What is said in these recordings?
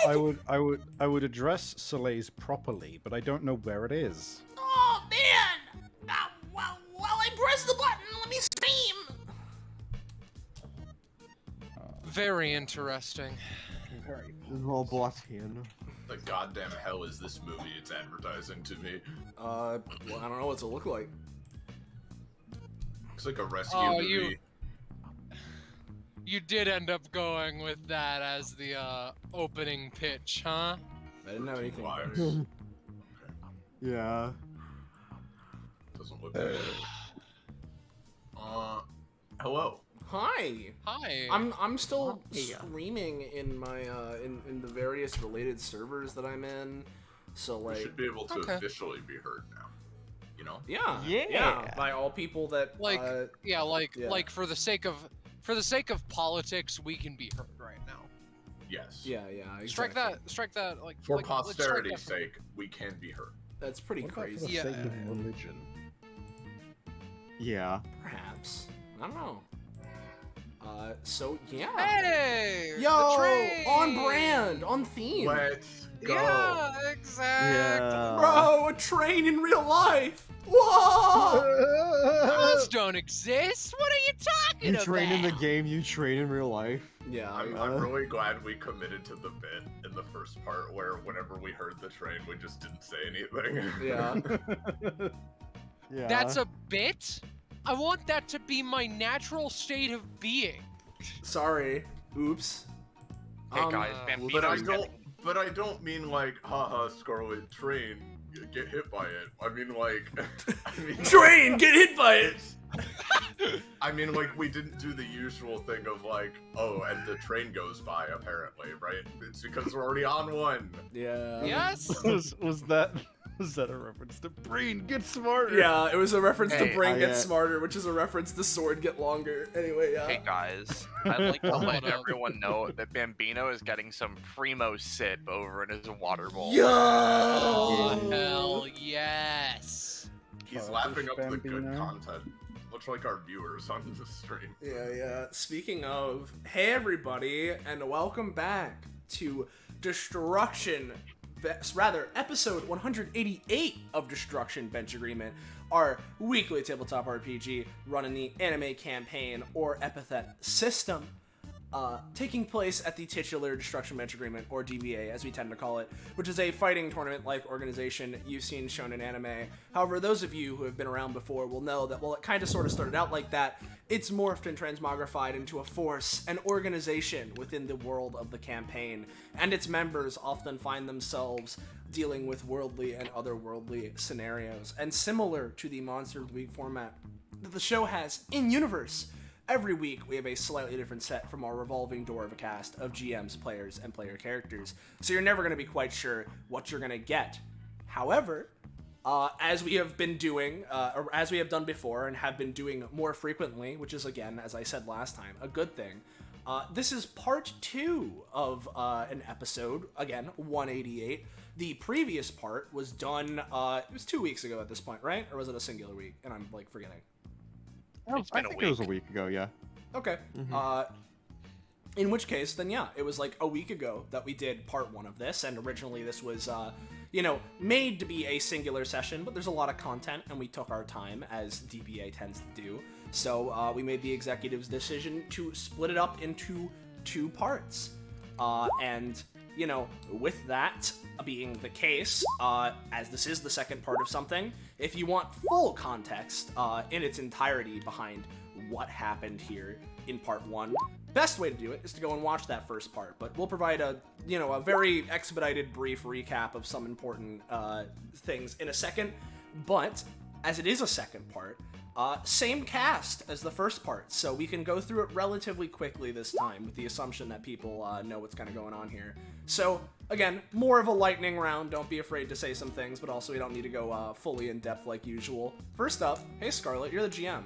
I would address Soleil's properly, but I don't know where it is. Oh, man! Well, I pressed the button. Let me scream. Very interesting. Very. Robotian. The goddamn hell is this movie it's advertising to me? Well, I don't know what's it look like. Looks like a rescue Oh, movie. You did end up going with that as the opening pitch, huh? I didn't know anything. Wires. better. Yeah. Doesn't look good. Hello. Hi. Hi. I'm still streaming in my in the various related servers that I'm in. So We like, should be able to Okay. officially be heard now. You know? yeah, by all people that like yeah. like for the sake of politics, we can be heard right now. Yes. Yeah, exactly. Strike that like For like, let's strike posterity's that from- sake, we can be heard. That's pretty What about for the crazy. Yeah. sake of religion? Yeah. Perhaps. I don't know. So yeah. Hey! Yo, the train! on brand, on theme. Let's go. Yeah, exactly. Yeah. Bro, a train in real life. Whoa! Those don't exist. What are you talking You about? train in the game, you train in real life. Yeah, I'm really glad we committed to the bit in the first part where whenever we heard the train, we just didn't say anything. yeah. Yeah. That's a bit? I want that to be my natural state of being. Sorry. Oops. Hey guys, But I Bambino's don't. But I don't mean like, haha, Scarlet train, get hit by it. I mean like, Train, get hit by it. I mean like we didn't do the usual thing of like, oh, and the train goes by apparently, right? It's because we're already on one. Yeah. Yes? was that a reference to Brain Get Smarter? Yeah, it was a reference to Hey, Brain I, Get Smarter, which is a reference to Sword Get Longer. Anyway, yeah. Hey guys, I'd like to let Hold up. everyone know that Bambino is getting some primo sip over in his water bowl. Yo! Oh, hell yes. He's Oh, lapping up the good Bambino. content, much like our viewers on the stream. Yeah. Speaking of, hey everybody, and welcome back to episode 188 of Destruction Bench Agreement, our weekly tabletop RPG running the anime campaign or Epithet System, taking place at the titular Destruction Bench Agreement, or DBA as we tend to call it, which is a fighting tournament-like organization you've seen shown in anime. However, those of you who have been around before will know that while it kind of sort of started out like that, it's morphed and transmogrified into a force, an organization within the world of the campaign, and its members often find themselves dealing with worldly and otherworldly scenarios. And similar to the Monster of the Week format that the show has in-universe, every week we have a slightly different set from our revolving door of a cast of GMs, players, and player characters, so you're never going to be quite sure what you're going to get. However, as we have been doing, or as we have done before and have been doing more frequently, which is, again, as I said last time, a good thing, this is part 2 of an episode, again, 188. The previous part was done, it was 2 weeks ago at this point, right? Or was it a singular week? And I'm, like, forgetting. It's been I a think it was a week. week ago, yeah. Okay. In which case, then yeah, it was like a week ago that we did part 1 of this, and originally this was, made to be a singular session, but there's a lot of content, and we took our time, as DBA tends to do. So we made the executive's decision to split it up into 2 parts. And, with that being the case, as this is the second part of something, if you want full context in its entirety behind what happened here in part 1, best way to do it is to go and watch that first part, but we'll provide a very expedited brief recap of some important things in a second. But as it is a second part, same cast as the first part, so we can go through it relatively quickly this time with the assumption that people know what's kind of going on here. So again, more of a lightning round, don't be afraid to say some things, but also we don't need to go fully in depth like usual. First up, hey Scarlet, you're the GM.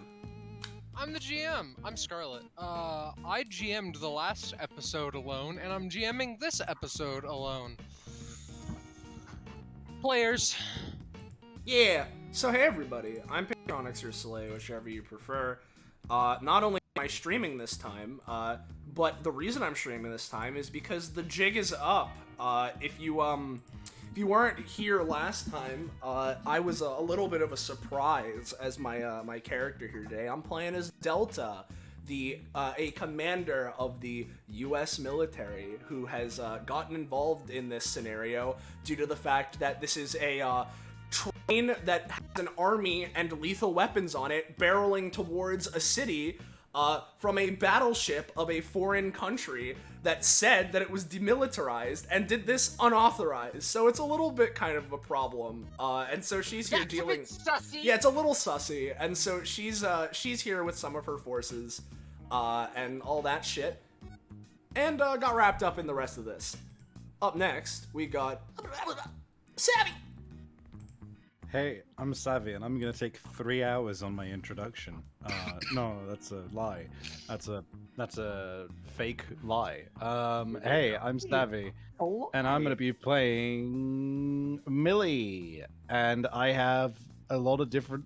I'm the GM. I'm Scarlet. I GM'd the last episode alone, and I'm GMing this episode alone. Players. Yeah, so hey everybody, I'm Patronix or Soleil, whichever you prefer. Not only am I streaming this time, but the reason I'm streaming this time is because the jig is up. If you weren't here last time, I was a little bit of a surprise as my character here today. I'm playing as Delta, a commander of the U.S. military who has gotten involved in this scenario due to the fact that this is a train that has an army and lethal weapons on it barreling towards a city from a battleship of a foreign country that said that it was demilitarized and did this unauthorized. So it's a little bit kind of a problem. And so she's here dealing. That's a bit sussy. Yeah, it's a little sussy. And so she's here with some of her forces and all that shit. And got wrapped up in the rest of this. Up next, we got Savvy. Hey, I'm Savvy, and I'm gonna take 3 hours on my introduction. No, that's a lie. That's a fake lie. Hey, I'm Savvy, and I'm gonna be playing Millie, and I have a lot of different.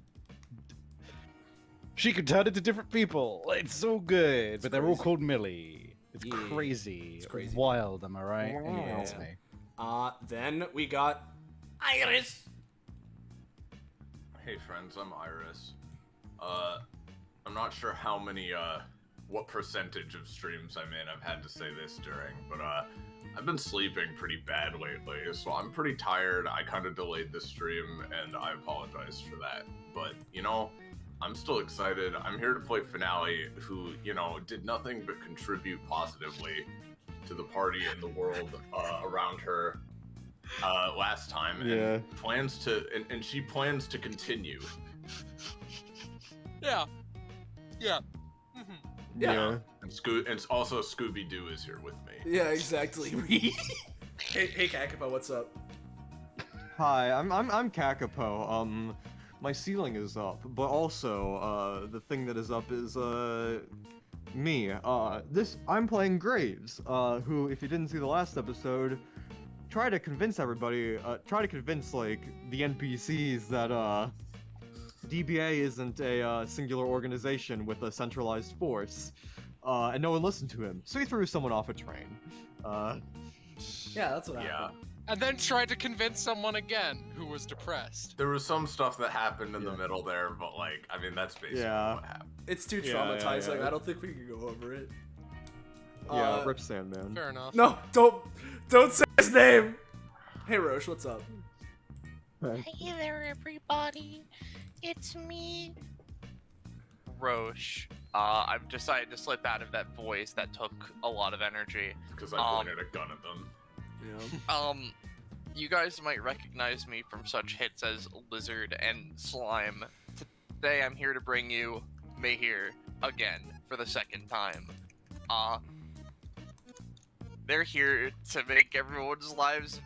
She can turn into different people. It's so good, but they're all called Millie. It's Yeah. crazy. It's crazy. Wild, am I right? Yeah. That's me. Then we got Iris. Hey friends, I'm Iris. I'm not sure how many, what percentage of streams I'm in I've had to say this during, but, I've been sleeping pretty bad lately, so I'm pretty tired. I kind of delayed the stream, and I apologize for that. But, you know, I'm still excited. I'm here to play Finale, who, you know, did nothing but contribute positively to the party and the world, around her. Last time, Yeah. and plans to, and she plans to continue. Yeah. Yeah. Mhm. Yeah. And also Scooby Doo is here with me. Yeah, exactly. hey, Kakapo, what's up? Hi, I'm Kakapo. My ceiling is up, but also, the thing that is up is, me. I'm playing Graves, who, if you didn't see the last episode, try to convince everybody, like, the NPCs that, DBA isn't a, singular organization with a centralized force. And no one listened to him, so he threw someone off a train. Yeah, that's what Yeah. happened. And then tried to convince someone again who was depressed. There was some stuff that happened in the middle there, but like, I mean, that's basically Yeah. what happened. It's too Yeah, traumatizing. yeah. I don't think we can go over it. Yeah, Rip Sandman. Fair enough. No, don't say his name. Hey, Roche, what's up? Hey there, everybody. It's me, Roche. I've decided to slip out of that voice that took a lot of energy. Because I pointed a gun at them. Yeah. You guys might recognize me from such hits as Lizard and Slime. Today I'm here to bring you Mahir again for the second time. They're here to make everyone's lives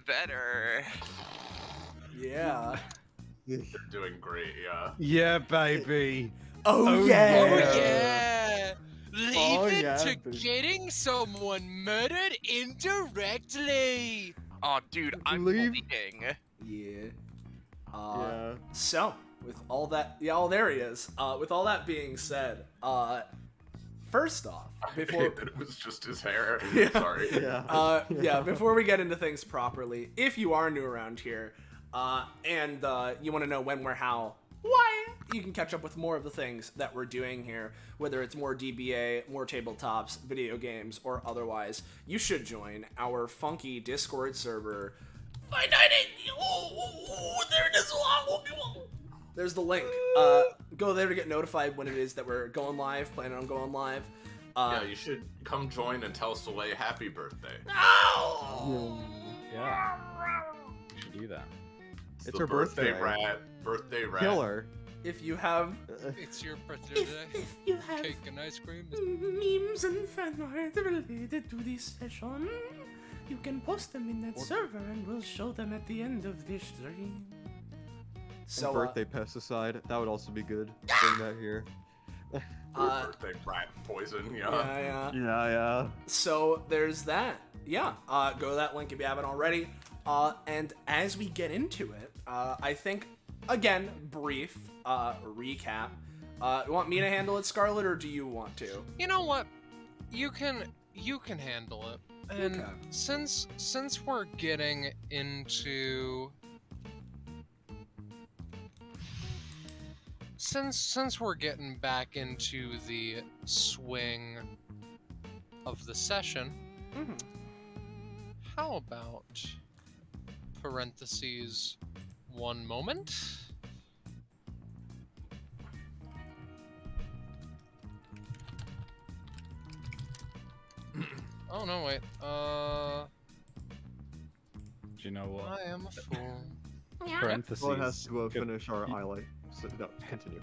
better. Yeah. They're doing great, yeah. Yeah, baby. Oh, Oh, yeah. Oh Yeah. yeah! Oh, Even yeah, to baby. getting someone murdered indirectly. Oh, dude, I'm Leave- bleeding. Yeah. Yeah. So, with all that, yeah, oh, there he is. With all that being said, first off, I before hate that it was just his hair. Yeah. Sorry. yeah, before we get into things properly, if you are new around here, and you want to know when, where, how, why, you can catch up with more of the things that we're doing here, whether it's more DBA, more tabletops, video games, or otherwise. You should join our funky Discord server. There's the link. Go there to get notified when it is that we're going live, planning on going live. Yeah, you should come join and tell Soleil happy birthday. Yeah. You should do that. It's the her birthday. Birthday rat. Kill her. If you have It's your birthday today. if you have Cake and ice cream. memes and fan art related to this session, you can post them in that server and we'll show them at the end of this stream. So, So, birthday pesticide. That would also be good. Bring that here. Birthday rat poison, yeah. yeah. Yeah. So there's that. Yeah, go to that link if you haven't already. And as we get into it, I think, again, brief recap. You want me to handle it, Scarlet, or do you want to? You know what? You can handle it. And Okay. since we're getting into since we're getting back into the swing of the session, Mm-hmm. how about parentheses 1 moment? Oh no, wait. Do you know what? I am a fool. Parentheses. Well, it has to could- finish our you- highlight. So, no, continue.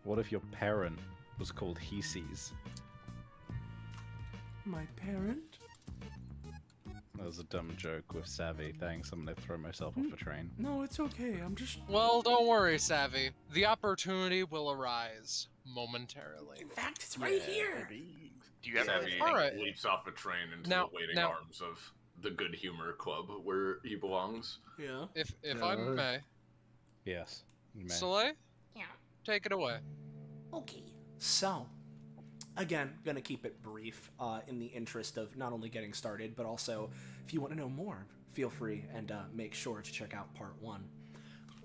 What if your parent was called Heses? My parent? That was a dumb joke with Savvy. Thanks, I'm gonna throw myself off a train. No, it's okay. I'm just. Well, don't worry, Savvy. The opportunity will arise momentarily. In fact, it's right here. Do you have Savvy anything? Alright. leaps off a train into Now- the waiting now- arms of the Good Humor Club, where he belongs. Yeah. If I Yeah. may, Yes. you may. Soleil, Yeah. take it away. Okay. So, again, gonna keep it brief in the interest of not only getting started, but also if you want to know more, feel free and make sure to check out part 1.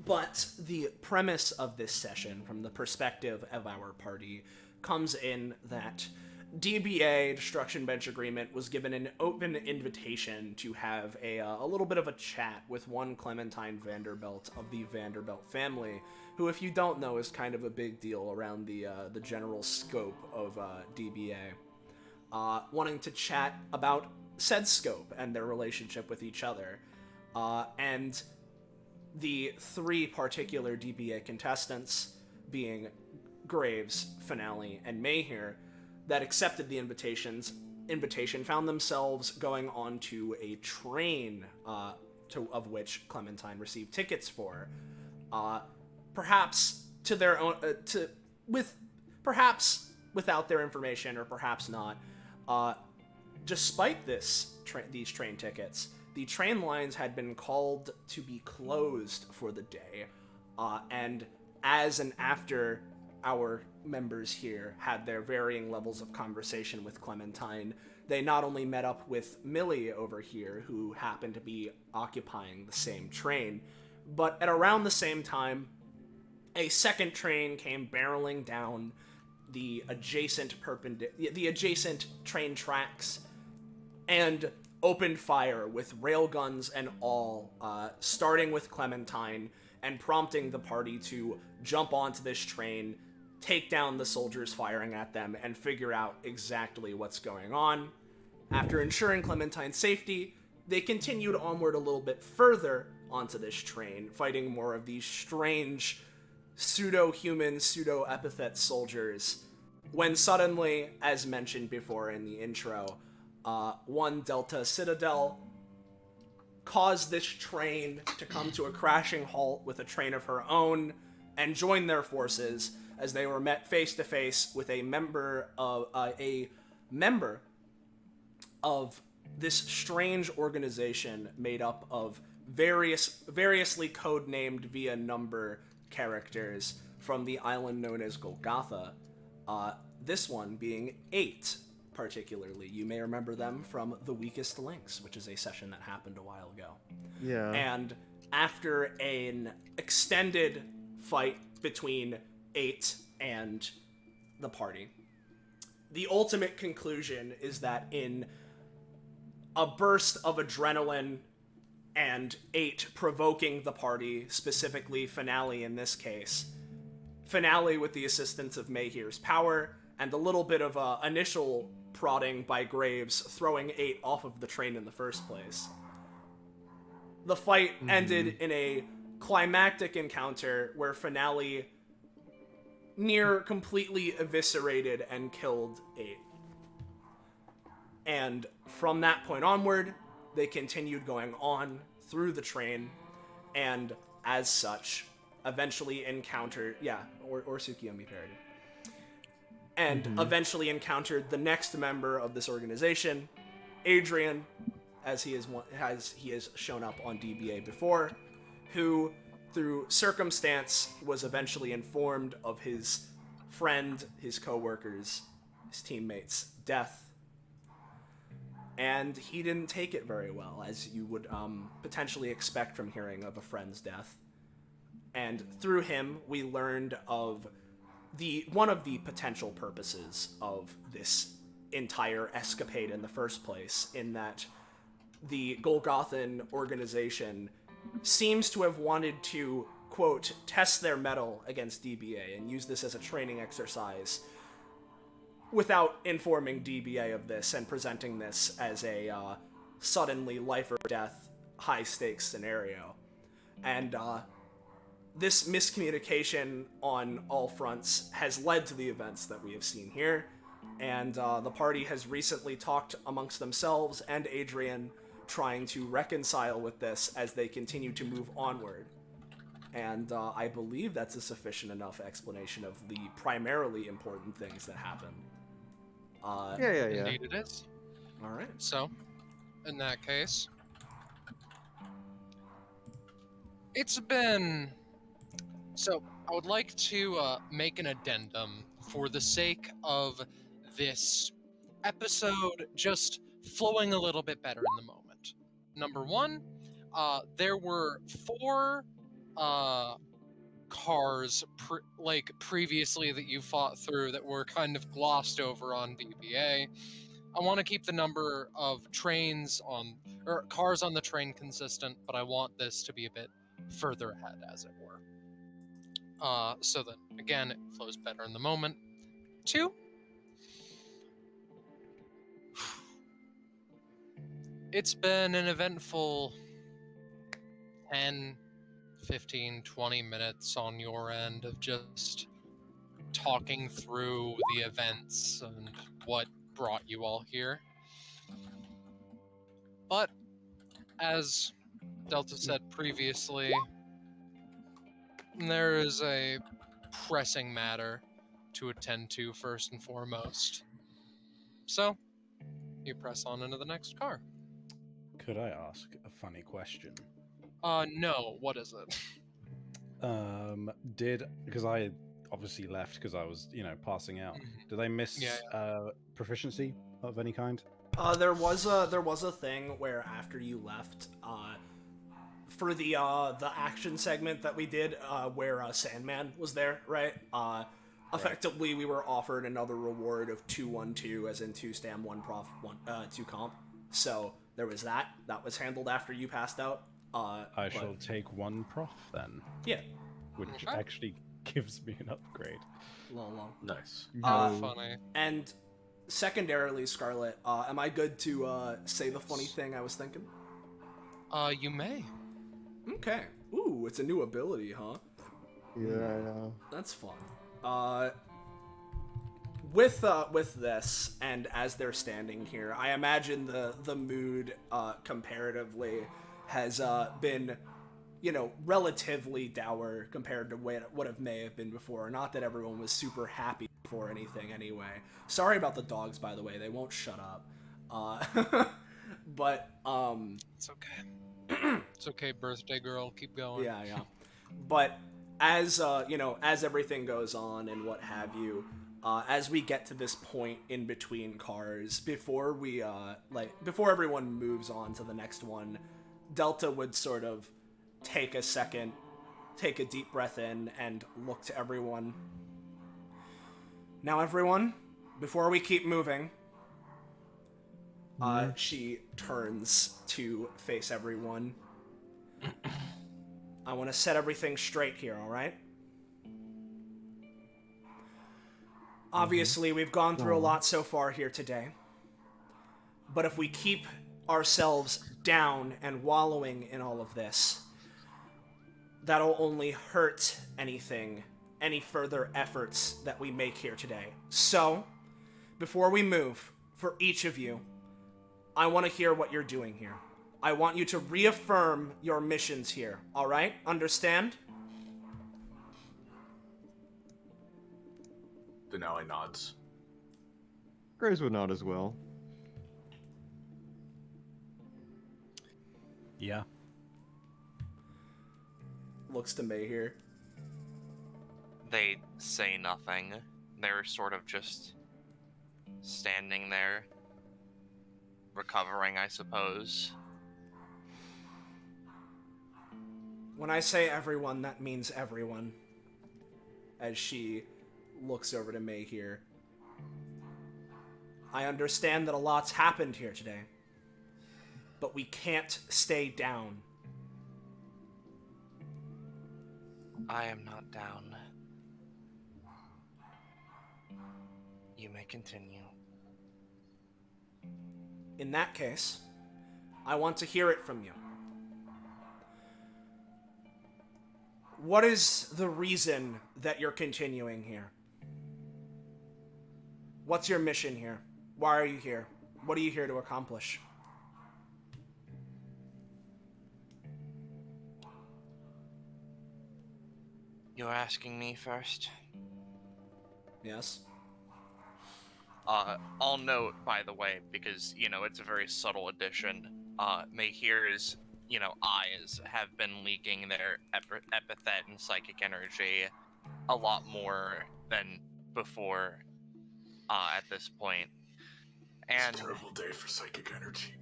But the premise of this session, from the perspective of our party, comes in that DBA, Destruction Bench Agreement, was given an open invitation to have a little bit of a chat with one Clementine Vanderbilt of the Vanderbilt family, who, if you don't know, is kind of a big deal around the general scope of DBA. Wanting to chat about said scope and their relationship with each other. And the 3 particular DBA contestants, being Graves, Finale, and Mayhere, that accepted the invitation found themselves going onto a train of which Clementine received tickets for. Perhaps to their own, perhaps without their information, or perhaps not. Despite these train tickets, the train lines had been called to be closed for the day, and as and after our members here had their varying levels of conversation with Clementine, they not only met up with Millie over here, who happened to be occupying the same train, but at around the same time, a second train came barreling down the adjacent train tracks and opened fire with railguns and all, starting with Clementine and prompting the party to jump onto this train, take down the soldiers firing at them, and figure out exactly what's going on. After ensuring Clementine's safety, they continued onward a little bit further onto this train, fighting more of these strange pseudo-human, pseudo-epithet soldiers, when suddenly, as mentioned before in the intro, one Delta Citadel caused this train to come to a crashing halt with a train of her own and join their forces as they were met face to face with a member of this strange organization made up of variously codenamed via number characters from the island known as Golgotha. This one being 8, particularly. You may remember them from The Weakest Links, which is a session that happened a while ago. Yeah. And after an extended fight between 8 and the party, the ultimate conclusion is that in a burst of adrenaline and 8 provoking the party, specifically Finale in this case, Finale with the assistance of Mayhere's power and a little bit of initial prodding by Graves, throwing 8 off of the train in the first place. The fight ended in a climactic encounter where Finale near completely eviscerated and killed 8. And from that point onward, they continued going on through the train, and as such, eventually encountered, or Tsukiyomi parody, and eventually encountered the next member of this organization, Adrian, as he has shown up on DBA before, who, through circumstance, was eventually informed of his friend, his co-workers, his teammates' death. and he didn't take it very well, as you would potentially expect from hearing of a friend's death. And through him, we learned of one of the potential purposes of this entire escapade in the first place, in that the Golgothan organization seems to have wanted to, quote, test their mettle against DBA and use this as a training exercise without informing DBA of this and presenting this as a suddenly life or death high stakes scenario. And this miscommunication on all fronts has led to the events that we have seen here, and the party has recently talked amongst themselves and Adrian, trying to reconcile with this as they continue to move onward. And I believe that's a sufficient enough explanation of the primarily important things that happen. Yeah. Indeed it is. All right. So, in that case, it's been... So, I would like to make an addendum for the sake of this episode just flowing a little bit better in the moment. Number one, there were 4 cars previously that you fought through that were kind of glossed over on DBA. I want to keep the number of cars on the train consistent, but I want this to be a bit further ahead, as it were. So that, again, it flows better in the moment. 2, it's been an eventful 10, 15, 20 minutes on your end of just talking through the events and what brought you all here. But, as Delta said previously, there is a pressing matter to attend to first and foremost. So, you press on into the next car. Could I ask a funny question? No, what is it? Because I obviously left because I was, passing out. Did I miss proficiency of any kind? There was a thing where after you left, for the action segment that we did, where Sandman was there, right? Effectively, we were offered another reward of 2-1-2, as in 2 stam, 1 prof, 2 comp. So there was that. That was handled after you passed out. I shall take 1 prof then. Yeah. Which actually gives me an upgrade. Long. Nice. Funny. And secondarily, Scarlet, am I good to say the funny thing I was thinking? You may. Okay. Ooh, it's a new ability, huh? Yeah. That's fun. With this, and as they're standing here, I imagine the mood comparatively has been, relatively dour compared to what it may have been before. Not that everyone was super happy for anything anyway. Sorry about the dogs, by the way. They won't shut up. But It's okay. It's okay, birthday girl. Keep going. yeah. But as as everything goes on and what have you, as we get to this point in between cars, before everyone moves on to the next one, Delta would sort of take a second, take a deep breath in, and look to everyone. Now, everyone, before we keep moving, she turns to face everyone. I want to set everything straight here, all right? Obviously, we've gone through a lot so far here today. But if we keep ourselves down and wallowing in all of this, that'll only hurt any further efforts that we make here today. So, before we move, for each of you, I want to hear what you're doing here. I want you to reaffirm your missions here, alright? Understand? Denali nods. Grace would nod as well. Yeah. Looks to May here. They say nothing. They're sort of just standing there. recovering, I suppose. When I say everyone, that means everyone. As she looks over to May here. I understand that a lot's happened here today, but we can't stay down. I am not down. You may continue. In that case, I want to hear it from you. What is the reason that you're continuing here? What's your mission here? Why are you here? What are you here to accomplish? You're asking me first? Yes? I'll note, by the way, because, it's a very subtle addition, Mahir's, eyes have been leaking their epithet and psychic energy a lot more than before, at this point. And It's a terrible day for psychic energy.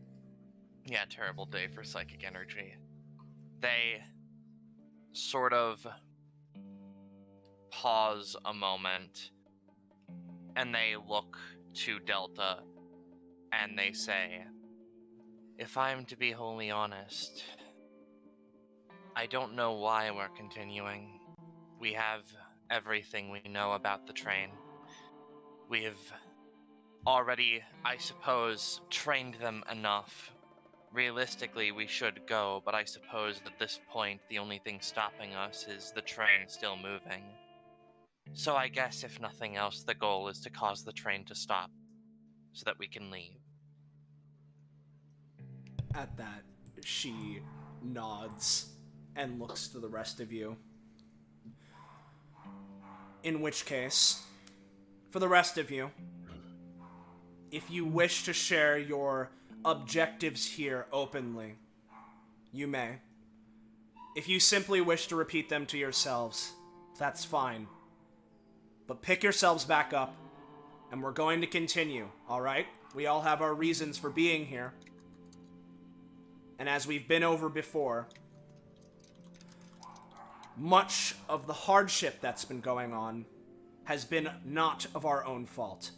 yeah, terrible day for psychic energy. They sort of pause a moment, and they look to Delta, and they say, if I'm to be wholly honest, I don't know why we're continuing. We have everything we know about the train. We have already, I suppose, trained them enough. Realistically, we should go, but I suppose at this point, the only thing stopping us is the train still moving. So I guess, if nothing else, the goal is to cause the train to stop, so that we can leave. At that, she nods and looks to the rest of you. In which case, for the rest of you, if you wish to share your objectives here openly, you may. If you simply wish to repeat them to yourselves, that's fine. But pick yourselves back up, and we're going to continue, alright? We all have our reasons for being here. And as we've been over before, much of the hardship that's been going on has been not of our own fault.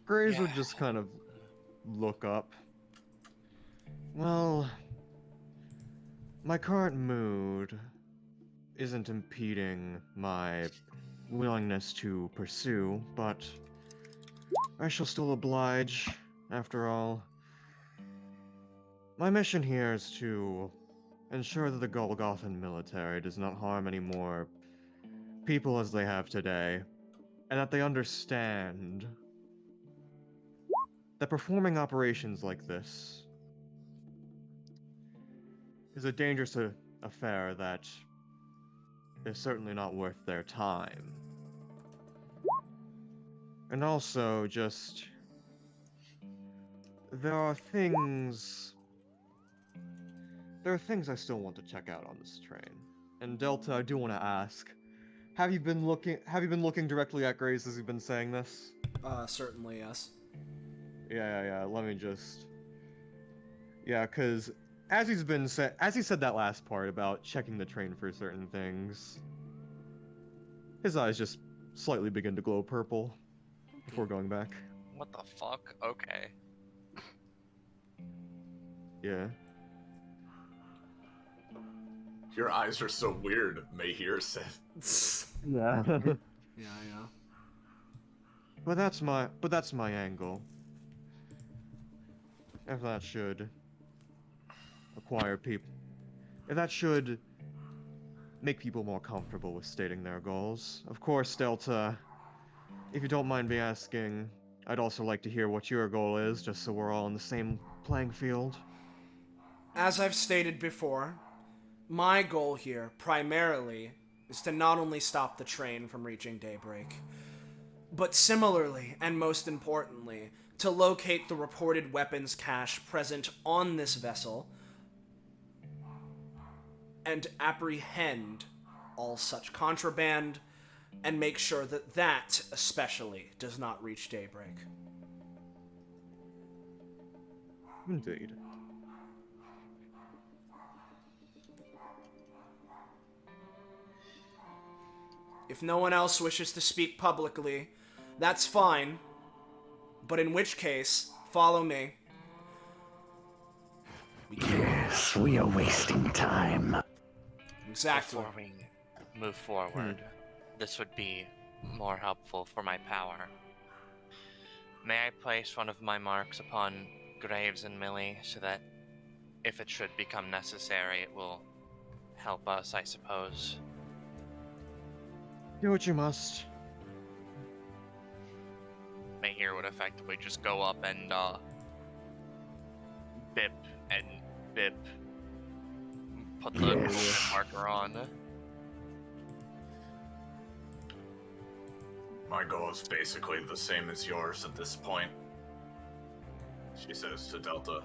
Grays would just kind of look up. Well, my current mood isn't impeding my willingness to pursue, but I shall still oblige, after all. My mission here is to ensure that the Golgothan military does not harm any more people as they have today, and that they understand that performing operations like this is a dangerous affair that is certainly not worth their time. And also, just... There are things I still want to check out on this train. And Delta, I do want to ask, have you been looking directly at Grace as you've been saying this? Certainly, yes. Yeah, let me just... Yeah, because as he said that last part about checking the train for certain things, his eyes just slightly begin to glow purple before going back. What the fuck? Okay. Yeah. Your eyes are so weird, Mahir said. Yeah. Yeah. But that's my angle. If that should make people more comfortable with stating their goals. Of course, Delta, if you don't mind me asking, I'd also like to hear what your goal is, just so we're all on the same playing field. As I've stated before, my goal here, primarily, is to not only stop the train from reaching daybreak, but similarly, and most importantly, to locate the reported weapons cache present on this vessel and apprehend all such contraband and make sure that that, especially, does not reach daybreak. Indeed. If no one else wishes to speak publicly, that's fine. But in which case, follow me. Yes, we are wasting time. Exactly. Before we move forward, this would be more helpful for my power. May I place one of my marks upon Graves and Millie so that if it should become necessary, it will help us, I suppose. Do what you must. Mahir would effectively just go up and bip and bip, put the Yes. marker on. My goal is basically the same as yours at this point, she says to Delta.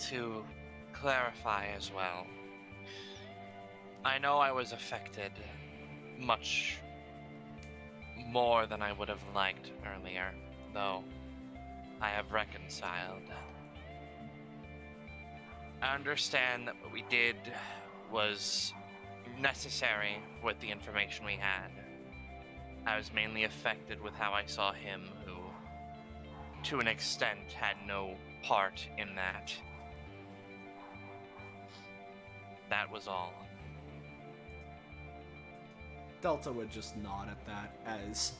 To clarify as well, I know I was affected much more than I would have liked earlier, though I have reconciled. I understand that what we did was necessary with the information we had. I was mainly affected with how I saw him, who, to an extent, had no part in that. That was all. Delta would just nod at that as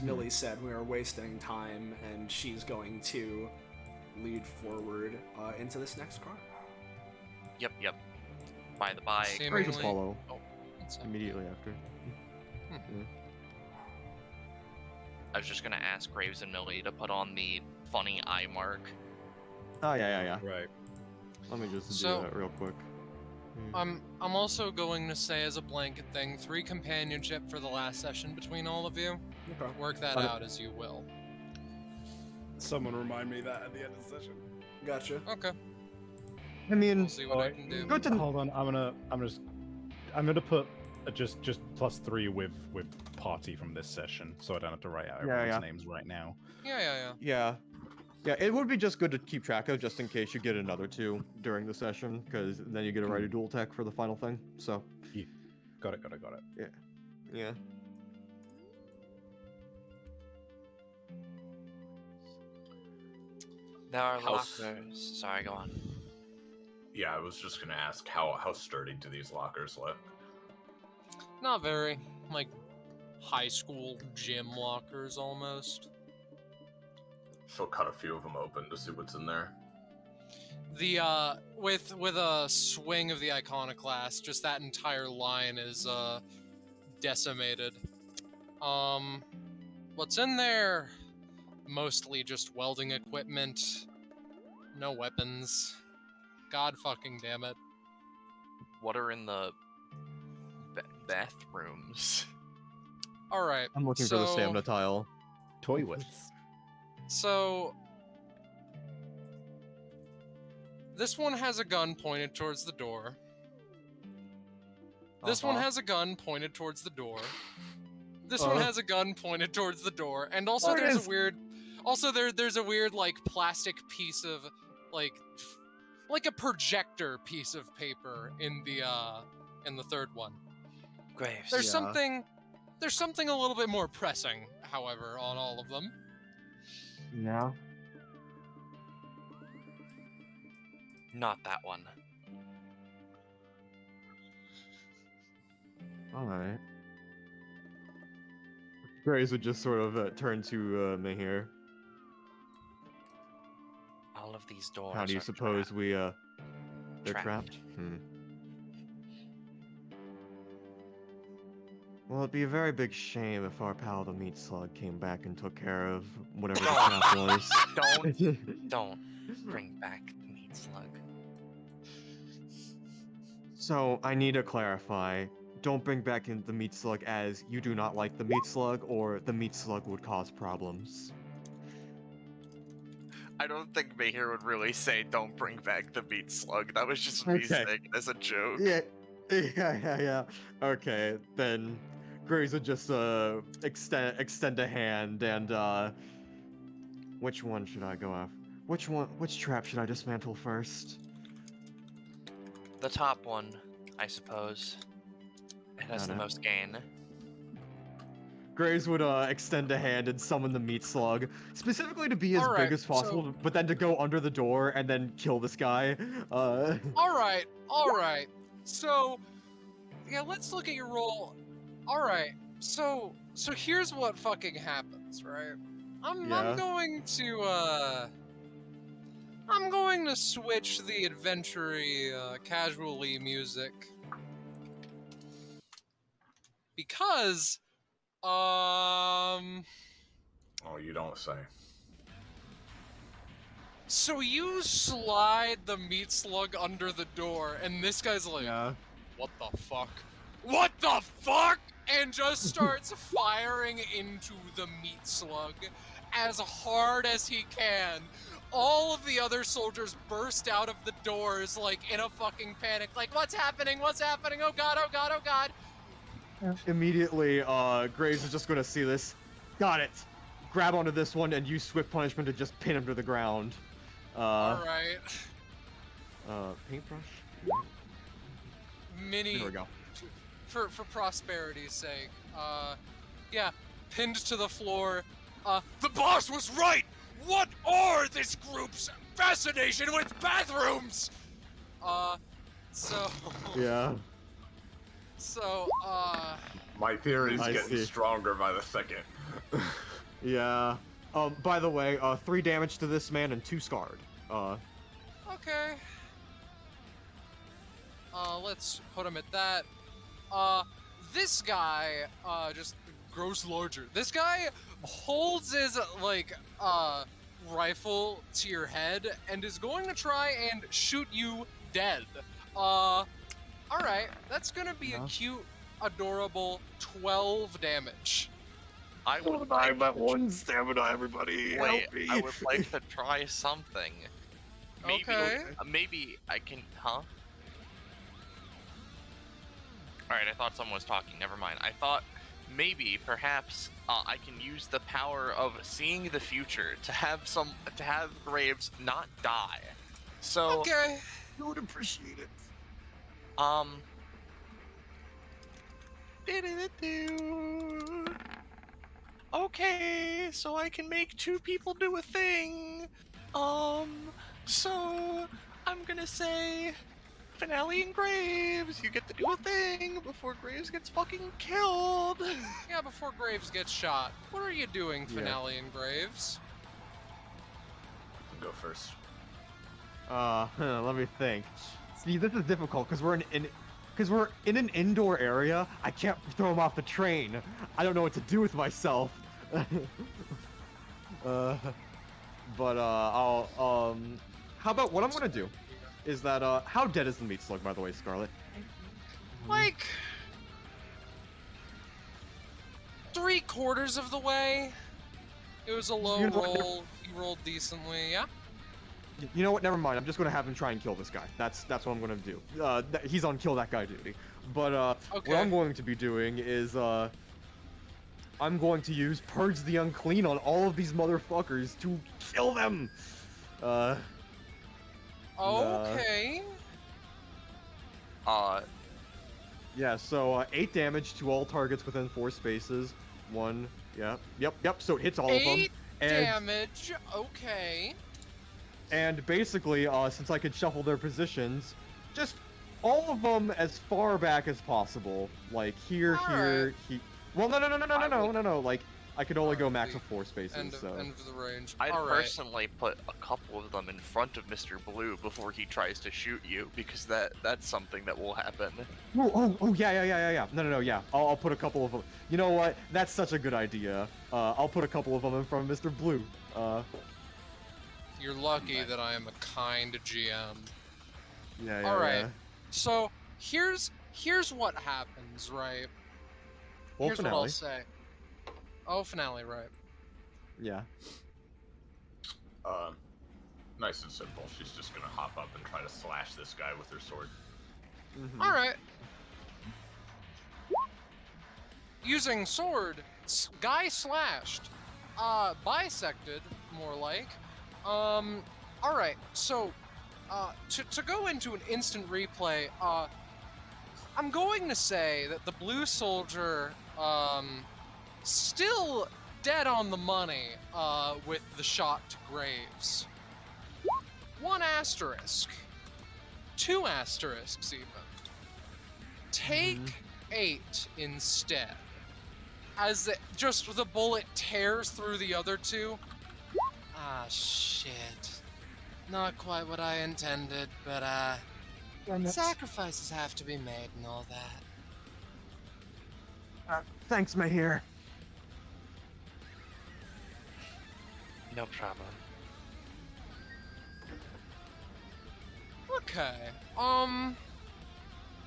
Millie said, we are wasting time, and she's going to lead forward into this next car. Yep. By the by, Graves will Seemingly- follow Oh, what's up? immediately after. I was just gonna ask Graves and Millie to put on the funny eye mark. Oh, yeah. Right. Let me just So- do that real quick. I'm also going to say as a blanket thing, 3 companionship for the last session between all of you. Okay. Work that Okay. out as you will. Someone remind me that at the end of the session. Gotcha. Okay, I mean, we'll see what I can do. good to Hold on, I'm gonna put just +3 with party from this session, so I don't have to write out Yeah, everyone's yeah. names right now. Yeah. Yeah, it would be just good to keep track of, just in case you get another 2 during the session, because then you get to write a dual tech for the final thing. So, Got it. yeah. There are House- lockers. Sorry, go on. Yeah, I was just gonna ask how sturdy do these lockers look? Not very. Like high school gym lockers almost. She'll cut a few of them open to see what's in there. The with a swing of the iconoclast, just that entire line is decimated. What's in there? Mostly just welding equipment. No weapons. God fucking damn it. What are in the bathrooms? All right. I'm looking for the stamina tile. Toilets. So this one has a gun pointed towards the door. This one has a gun pointed towards the door. This one has a gun pointed towards the door, and also There it there's is. a weird, there's a weird like plastic piece of like a projector piece of paper in the third one. Graves. There's Yeah. something a little bit more pressing, however, on all of them. Yeah. Not that one. Alright. Graves would just sort of turn to Mahir. All of these doors. How do you are suppose trapped. we, they're Trapped. trapped? Well, it'd be a very big shame if our pal the meat slug came back and took care of whatever the trap was. Don't bring back the meat slug. So, I need to clarify. Don't bring back in the meat slug as you do not like the meat slug, or the meat slug would cause problems. I don't think Mahir would really say don't bring back the meat slug. That was just me Okay. saying it as a joke. Yeah. Okay, then Graves would just extend a hand and which one should I go after? Which trap should I dismantle first? The top one, I suppose. It has the Got it. most gain. Graves would extend a hand and summon the meat slug, specifically to be as Alright, big as possible, so- but then to go under the door and then kill this guy. Alright. So, yeah, let's look at your roll. Alright, so here's what fucking happens, right? I'm Yeah. going to switch the adventure-y, casually music. Because, Oh, you don't say. so you slide the meat slug under the door, and this guy's like, Yeah. what the fuck? What the fuck? And just starts firing into the meat slug as hard as he can. All of the other soldiers burst out of the doors, like, in a fucking panic. Like, what's happening? What's happening? Oh god, oh god, oh god. Immediately, Graves is just gonna see this. Got it. Grab onto this one and use swift punishment to just pin him to the ground. Alright. Paintbrush? Mini... There we go. For prosperity's sake. Yeah, pinned to the floor. The boss was right! What are this group's fascination with bathrooms? So... Yeah. So, My theory's I getting see. stronger by the second. Yeah. By the way, 3 damage to this man and 2 scarred. okay. Let's put him at that. This guy, just grows larger. This guy holds his, like, rifle to your head and is going to try and shoot you dead. Alright, that's gonna be a cute, adorable 12 damage. I would I'm at 1 stamina, everybody. Wait, Help me. I would like to try something. Maybe, Okay. Maybe I can, huh? Alright, I thought someone was talking, never mind. I thought maybe, perhaps, I can use the power of seeing the future to have Graves not die. So, Okay. I would appreciate it. Okay, so I can make 2 people do a thing. So I'm gonna say Finale and Graves, you get to do a thing before Graves gets fucking killed. Yeah, before Graves gets shot. What are you doing, Yeah. Finale and Graves? Go first. Let me think. See, this is difficult because we're in an indoor area. I can't throw him off the train. I don't know what to do with myself. I'll how about what I'm gonna do is that how dead is the meat slug, by the way, Scarlet? Like 3/4 of the way. It was a low You know what? roll. He rolled decently, yeah? You know what? Never mind. I'm just gonna have him try and kill this guy. That's what I'm gonna do. He's on kill that guy duty. But Okay. what I'm going to be doing is I'm going to use Purge the Unclean on all of these motherfuckers to kill them. Okay. Yeah. So 8 damage to all targets within 4 spaces. 1. Yeah. Yep. So it hits all of them. 8 damage. Okay. And basically, since I could shuffle their positions, just all of them as far back as possible. Like here, Alright. Well, no. Like I could only go Alright, max the of 4 spaces. End So. of the range. I'd All right. personally put a couple of them in front of Mr. Blue before he tries to shoot you, because that's something that will happen. Oh, yeah. No, yeah. I'll put a couple of them. You know what? That's such a good idea. I'll put a couple of them in front of Mr. Blue. You're lucky that I am a kind GM. Yeah. All right. So here's what happens, right? Well, Here's finale. what I'll say. Oh, finale, right? Yeah. nice and simple. She's just gonna hop up and try to slash this guy with her sword. Mhm. All right. Using sword, guy slashed, bisected, more like. All right. So, to go into an instant replay, I'm going to say that the blue soldier, still dead on the money, with the shot to Graves. 1 asterisk. 2 asterisks, even. Take 8 instead. As just the bullet tears through the other 2. Ah, shit. Not quite what I intended, but, sacrifices have to be made and all that. Thanks, Mahir. No problem. Okay.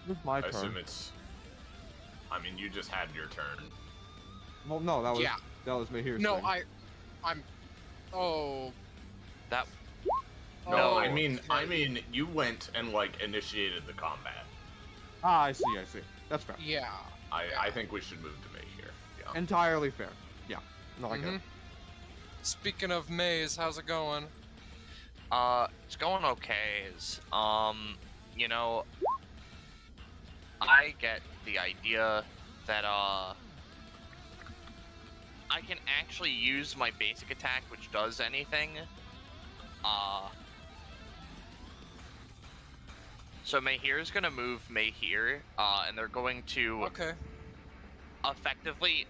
It's my I turn. assume it's. I mean, you just had your turn. Well, no, that Yeah. was Mahir's No, thing. I'm. Oh. That No, Oh, I mean, okay. you went and like initiated the combat. Ah, I see. That's fair. Yeah. I think we should move to May here. Yeah. Entirely fair. Yeah. No, I get it. Speaking of Maze, how's it going? it's going okay. You know, I get the idea that, I can actually use my basic attack, which does anything. So Mahir's gonna move Mahir, and they're going to Okay. effectively,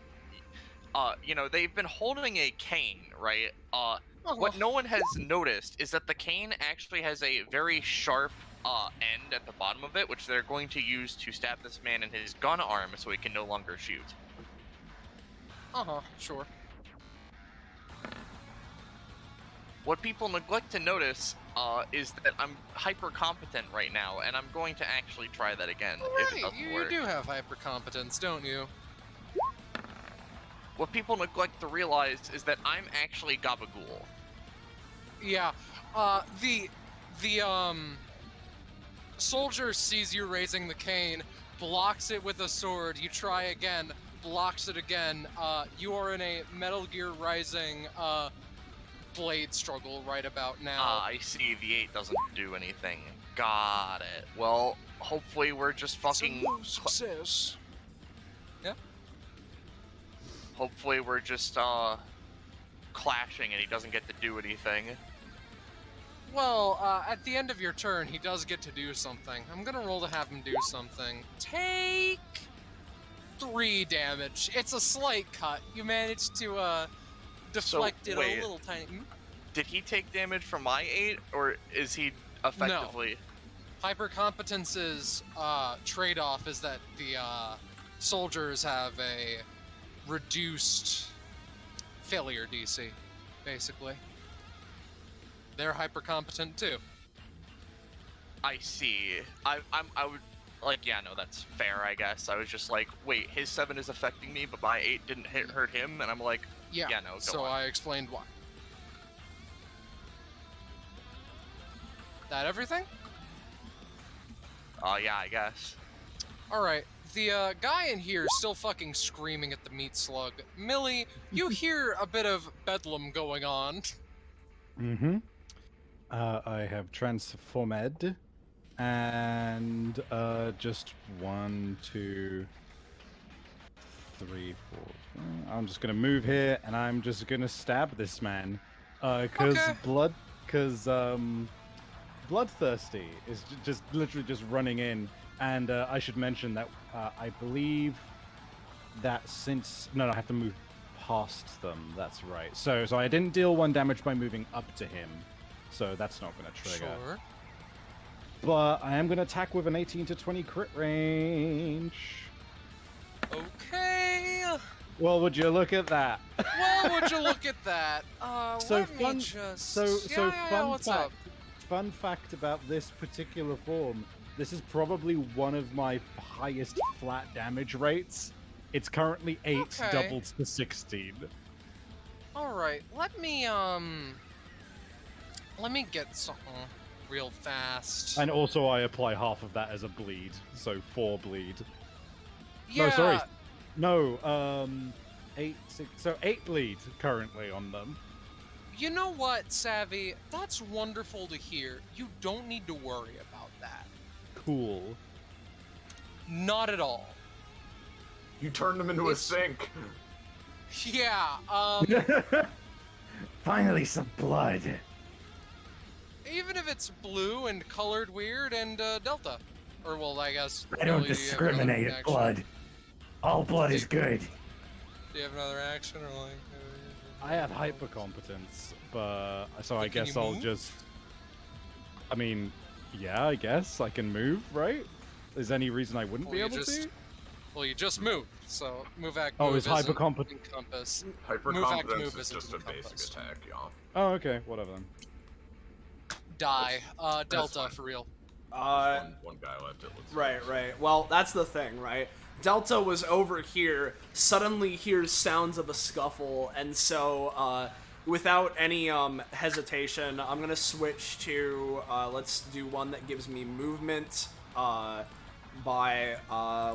you know, they've been holding a cane, right? Uh-huh. What no one has noticed is that the cane actually has a very sharp end at the bottom of it, which they're going to use to stab this man in his gun arm so he can no longer shoot. Sure. What people neglect to notice is that I'm hyper competent right now, and I'm going to actually try that again if it Right, doesn't you work. do have hypercompetence, don't you? What people neglect to realize is that I'm actually Gabagool. Yeah. The soldier sees you raising the cane, blocks it with a sword. You try again, blocks it again. You are in a Metal Gear Rising blade struggle right about now. I see the 8 doesn't do anything. Got it. Well, hopefully we're just fucking... It's a no success. Yeah. Hopefully we're just, clashing and he doesn't get to do anything. Well, at the end of your turn, he does get to do something. I'm gonna roll to have him do something. Take 3 damage. It's a slight cut. You managed to, deflect it wait. a little tiny. Did he take damage from my 8, or is he effectively... Hypercompetence's trade-off is that the soldiers have a reduced failure DC, basically. They're hypercompetent too. I see. I would... Like, yeah, no, that's fair, I guess. I was just like, wait, his 7 is affecting me, but my 8 didn't hurt him, and I'm like, Yeah, yeah, no, go so on. I explained why. That everything? Yeah, I guess. Alright, the guy in here is still fucking screaming at the meat slug. Millie, you hear a bit of bedlam going on. Mm-hmm. I have transformed, and just 1, 2, 3, 4. I'm just gonna move here, and I'm just gonna stab this man, cause Okay. Bloodthirsty is just literally just running in, and I should mention that I believe that no, I have to move past them. That's right. So I didn't deal 1 damage by moving up to him, so that's not going to trigger. Sure. But I am going to attack with an 18 to 20 crit range. Okay. Well, would you look at that? Well, would you look at that? So Let fun. me just... So fun what's fact. up? Fun fact about this particular form: this is probably one of my highest flat damage rates. It's currently 8, Okay. doubled to 16. Alright, let me, Let me get something real fast. And also, I apply half of that as a bleed, so 4 bleed. Yeah. No, sorry. No, 8, 6, so 8 bleed currently on them. You know what, Savvy? That's wonderful to hear. You don't need to worry about that. Cool. Not at all. You turned them into a sink. Yeah, Finally, some blood. even if it's blue and colored weird and Delta. Or, well, I guess... I don't Billy, do you have another discriminate action? blood. All blood is good. Do you have another action, or like... I have hypercompetence, but so I But can guess you I'll move? just. I mean, yeah, I guess I can move, right? Is there any reason I wouldn't Well, be you able just- to? Well, you just moved, so move act Oh, move is isn't hypercompet- encompass. Hypercompetence move is isn't just a basic encompassed. attack, y'all. Oh, okay, whatever then. Die. Delta, fine. for real. One guy left. It looks like. Right. Well, that's the thing, right? Delta was over here, suddenly hears sounds of a scuffle, and so, without any, hesitation, I'm gonna switch to, let's do one that gives me movement, by,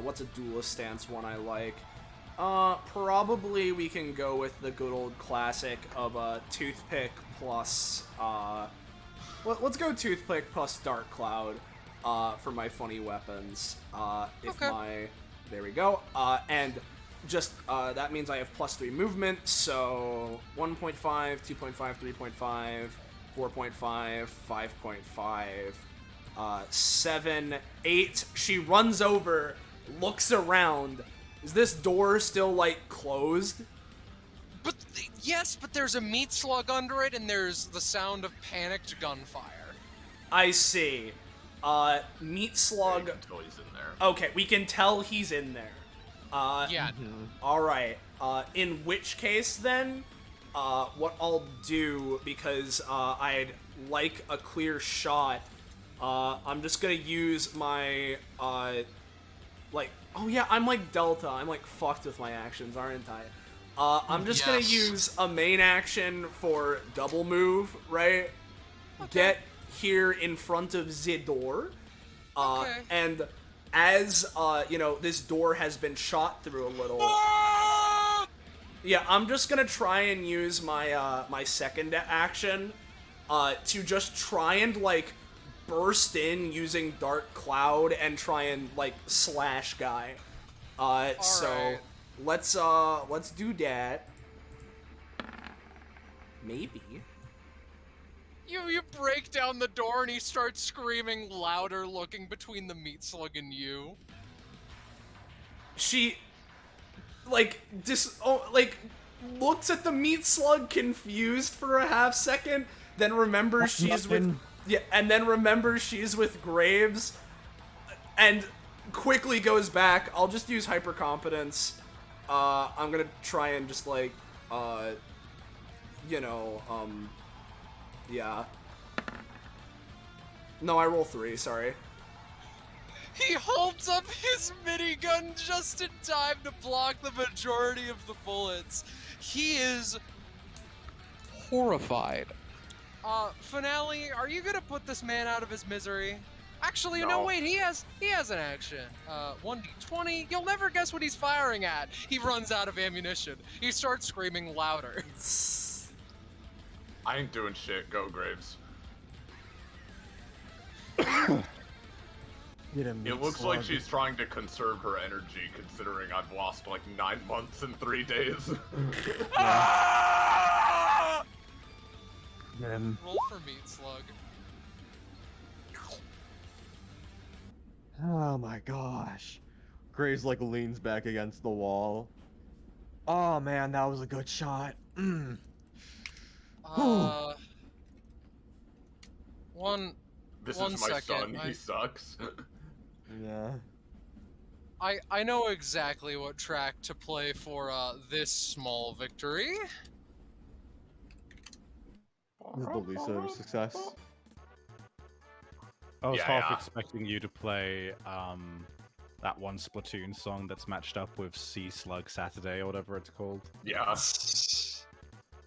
what's a duelist stance one I like? Probably we can go with the good old classic of, Toothpick plus, let's go Toothpick plus Dark Cloud, for my funny weapons. Okay. There we go. And just, that means I have +3 movement, so 1.5, 2.5, 3.5, 4.5, 5.5, 7, 8. She runs over, looks around. Is this door still, like, closed? But, yes, but there's a meat slug under it, and there's the sound of panicked gunfire. I see. Meat Slug. You can tell he's in there. Okay, we can tell he's in there. Yeah. Alright. In which case, then, what I'll do, because I'd like a clear shot, I'm just gonna use my, like, oh yeah, I'm like Delta. I'm like fucked with my actions, aren't I? I'm just gonna Yes. use a main action for double move, right? Get here in front of the door. Okay. And as, this door has been shot through a little. Yeah, I'm just gonna try and use my, my second action, to just try and, like, burst in using Dark Cloud and try and, like, slash guy. So, Alright. let's do that. Maybe. You break down the door and he starts screaming louder, looking between the meat slug and you. She, like, looks at the meat slug confused for a half second, then remembers she's with, and then remembers she's with Graves, and quickly goes back. I'll just use hypercompetence. I'm gonna try and just, like, yeah. No, I roll 3, sorry. He holds up his minigun just in time to block the majority of the bullets. He is horrified. Finale, are you gonna put this man out of his misery? Actually, no, No. wait, he has an action. 1d20, you'll never guess what he's firing at. He runs out of ammunition. He starts screaming louder. I ain't doing shit. Go, Graves. It looks like she's trying to conserve her energy, considering I've lost like 9 months and 3 days. Roll for meat slug. Oh my gosh. Graves like leans back against the wall. Oh man, that was a good shot. This One is my second, son. He sucks. Yeah. I know exactly what track to play for this small victory. This will be sort of a success. I was Yeah, half yeah. expecting you to play that one Splatoon song that's matched up with Sea Slug Saturday or whatever it's called. Yeah.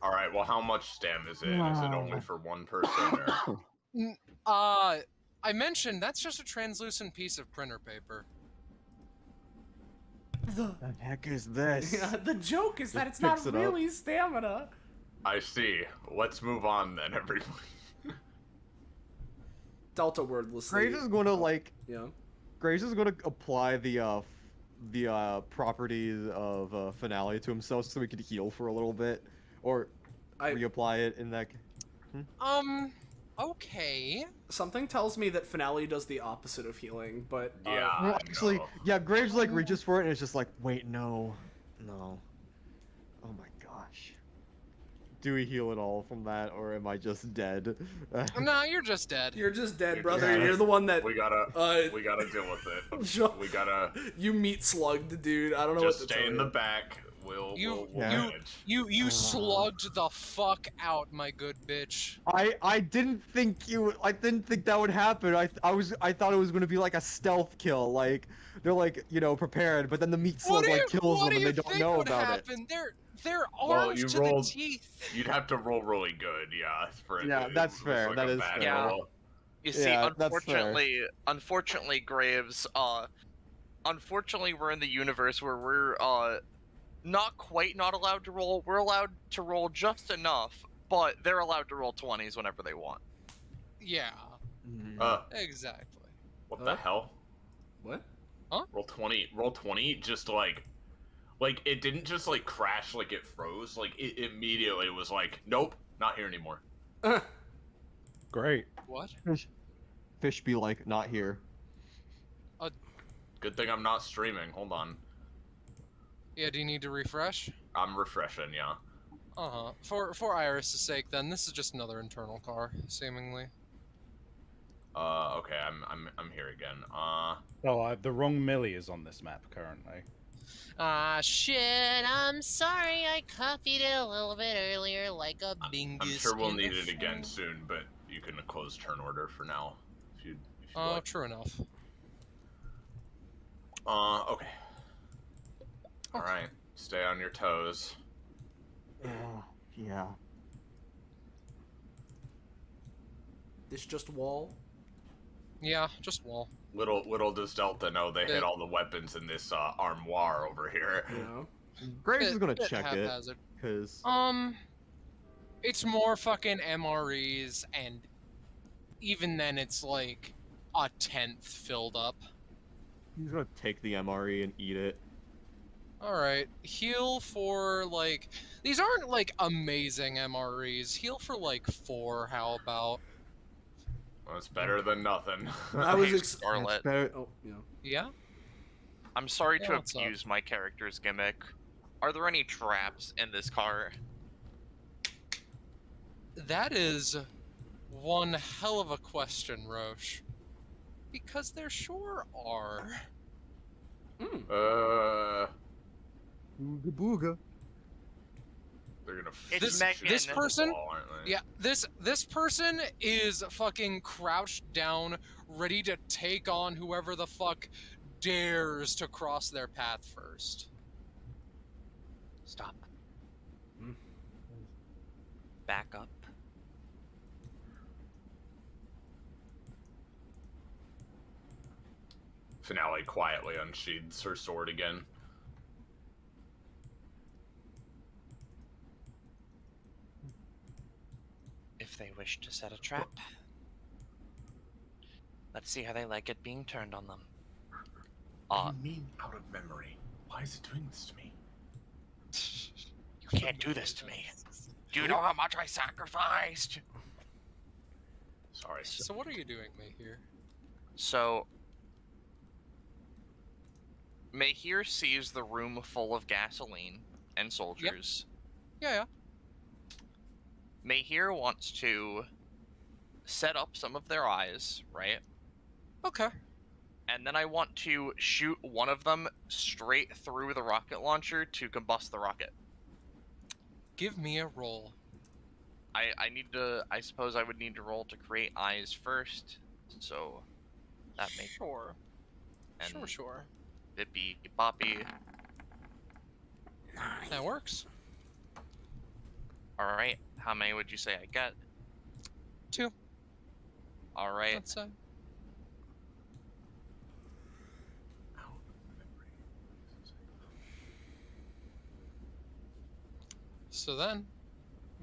All right. Well, how much stam is it? Is it only for one person? Or... I mentioned that's just a translucent piece of printer paper. The heck is this? yeah, the joke is that Just it's not picks it up. really stamina. I see. Let's move on then, everybody. Delta wordlessly. Graves is gonna like. Yeah. Graves is gonna apply the properties of finale to himself so he could heal for a little bit, or reapply it in that. Okay. Something tells me that finale does the opposite of healing, but Yeah. Well, actually, no. yeah, Graves like reaches for it and it's just like, wait, no. Oh my gosh. Do we heal at all from that, or am I just dead? Nah, you're just dead. you're just dead, You're brother. just dead. You're the one that We gotta deal with it. Sure. We gotta you meat slugged, dude. I don't know just what to stay tell in you. the back. We'll Yeah. manage. You slugged the fuck out, my good bitch. I didn't think that would happen. I thought it was gonna be like a stealth kill, like they're like, prepared, but then the meat slug like kills them and they don't know about it. They're Well, armed you to rolled- the teeth. You'd have to roll really good, yeah. For it Yeah, to- that's it was fair, like that a is bad fair. roll. You see, Yeah, that's fair. unfortunately, Graves, unfortunately, we're in the universe where we're, not quite not allowed to roll. We're allowed to roll just enough, but they're allowed to roll 20s whenever they want. Yeah, exactly. What the hell? What? Roll 20, just like it didn't just like crash, like it froze, like it immediately was like, nope, not here anymore. Great. What? Fish be like, not here. Good thing I'm not streaming. Hold on. Yeah, do you need to refresh? I'm refreshing, yeah. For Iris' sake, then this is just another internal car, seemingly. Okay, I'm here again. The wrong Millie is on this map currently. Shit, I'm sorry I copied it a little bit earlier like a bingus. I'm sure we'll in need the it again phone. soon, but you can close turn order for now. If you'd Oh, like. true enough. Okay. Alright, stay on your toes. Yeah. This just wall? Yeah, just wall. Little does Delta know they hid all the weapons in this armoire over here. You know? Graves is gonna Bit check it, haphazard. cause It's more fucking MREs, and even then it's like a 10th filled up. he's gonna take the MRE and eat it. Alright, heal for like... These aren't like amazing MREs. Heal for like 4, how about? Well, it's better than nothing. I was Hey, ex- Scarlet, Oh, yeah. Yeah? I'm sorry Yeah, to what's up? abuse my character's gimmick. Are there any traps in this car? That is one hell of a question, Roche. Because there sure are. Booga booga. They're gonna It's This Megan. person, wall, aren't they? yeah, this person is fucking crouched down, ready to take on whoever the fuck dares to cross their path first. Stop. Hmm. Back up. Finale quietly unsheathes her sword again. If they wish to set a trap, let's see how they like it being turned on them. What do you mean out of memory? Why is it doing this to me? You can't do this to me. Do you know how much I sacrificed? Sorry. So what are you doing, me here? So, Mahir sees the room full of gasoline and soldiers. Yeah. Mahir wants to set up some of their eyes, right? Okay. And then I want to shoot one of them straight through the rocket launcher to combust the rocket. Give me a roll. I suppose I would need to roll to create eyes first, so that makes Sure. and Sure. Bippy Boppy. That works. All right. How many would you say I get? 2. All right. Let's say. So then,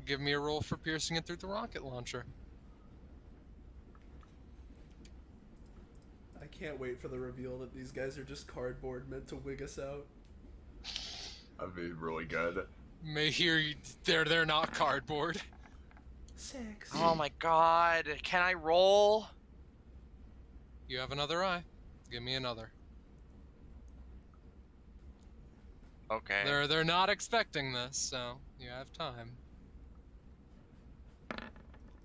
give me a roll for piercing it through the rocket launcher. I can't wait for the reveal that these guys are just cardboard meant to wig us out. That'd be really good. May hear they're not cardboard. 6. Oh my god. Can I roll? You have another eye. Give me another. Okay. They're not expecting this, so you have time.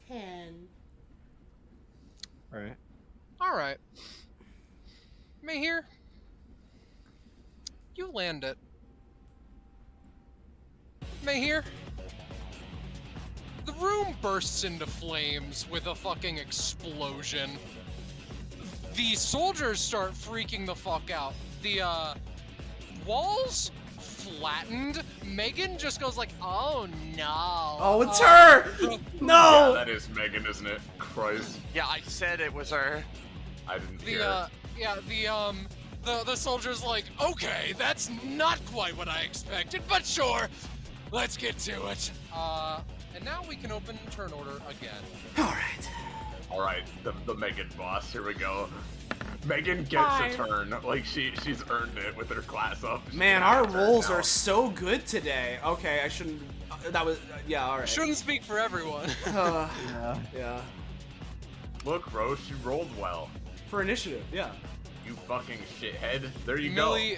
10. All right. All right. Mahir, you land it. Mahir, the room bursts into flames with a fucking explosion. The soldiers start freaking the fuck out. The walls flattened. Megan just goes like, "Oh no." Oh, it's her! Yeah, No! that is Megan, isn't it? Christ. Yeah, I said it was her. I didn't The hear. the soldier's like, "Okay, that's not quite what I expected, but sure, let's get to it." And now we can open turn order again. Alright. Alright, the Megan boss, here we go. Megan gets 5. a turn. Like, she's earned it with her class up. She Man, can have our a turn rolls now. are so good today. Okay, I shouldn't. That was. Yeah, alright. Shouldn't speak for everyone. Yeah. Yeah. Look, Roche, you rolled well. For initiative, yeah. You fucking shithead. There you Millie,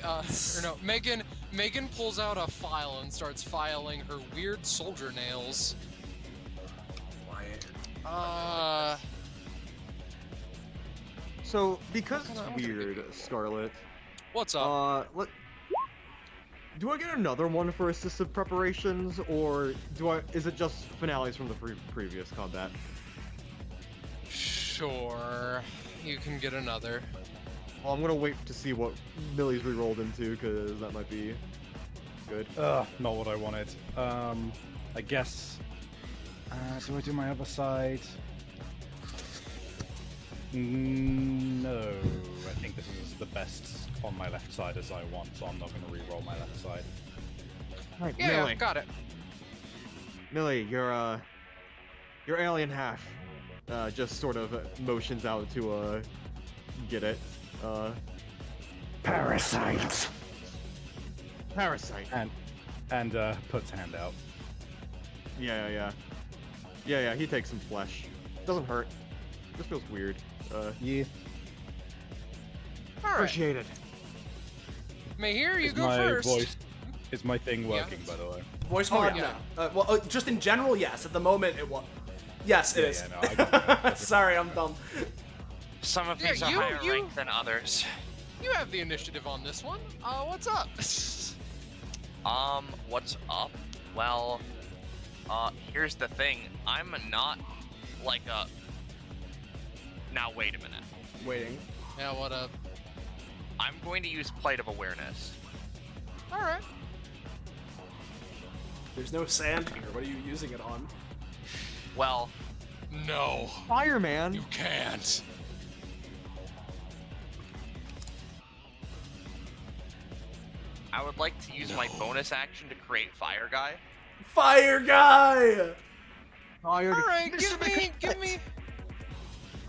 Megan pulls out a file and starts filing her weird soldier nails. go. So because it's weird, Scarlet. What's up? Do I get another one for assistive preparations, or is it just finales from the previous combat? Sure, you can get another. Well, I'm gonna wait to see what Millie's re-rolled into, because that might be good. Not what I wanted. I guess. Do I do my other side? No, I think this is the best on my left side as I want, so I'm not going to re-roll my left side. Alright, Yeah, Millie. got it. Millie, your alien half just sort of motions out to get it. Parasite. Parasite. And puts hand out. Yeah, he takes some flesh. Doesn't hurt. Just feels weird. Yeah. All right, Appreciate it. Mahir, you Is go my first. voice, is my thing working, by the way? Voice Oh, mod, yeah. no. Well, just in general, yes. At the moment, it was. Yes, it is. Yeah, no, I got it. Sorry, I'm dumb. Some of Yeah, these are you- higher you- ranked than others. You have the initiative on this one. What's up? What's up? Well, here's the thing. I'm not like a. Now wait a minute. Waiting. Yeah, what up? I'm going to use Plate of Awareness. All right. There's no sand here. What are you using it on? Well, No, Fireman. you can't. I would like to use my bonus action to create Fire Guy. Fire guy! Fired. All right, Mr. give me.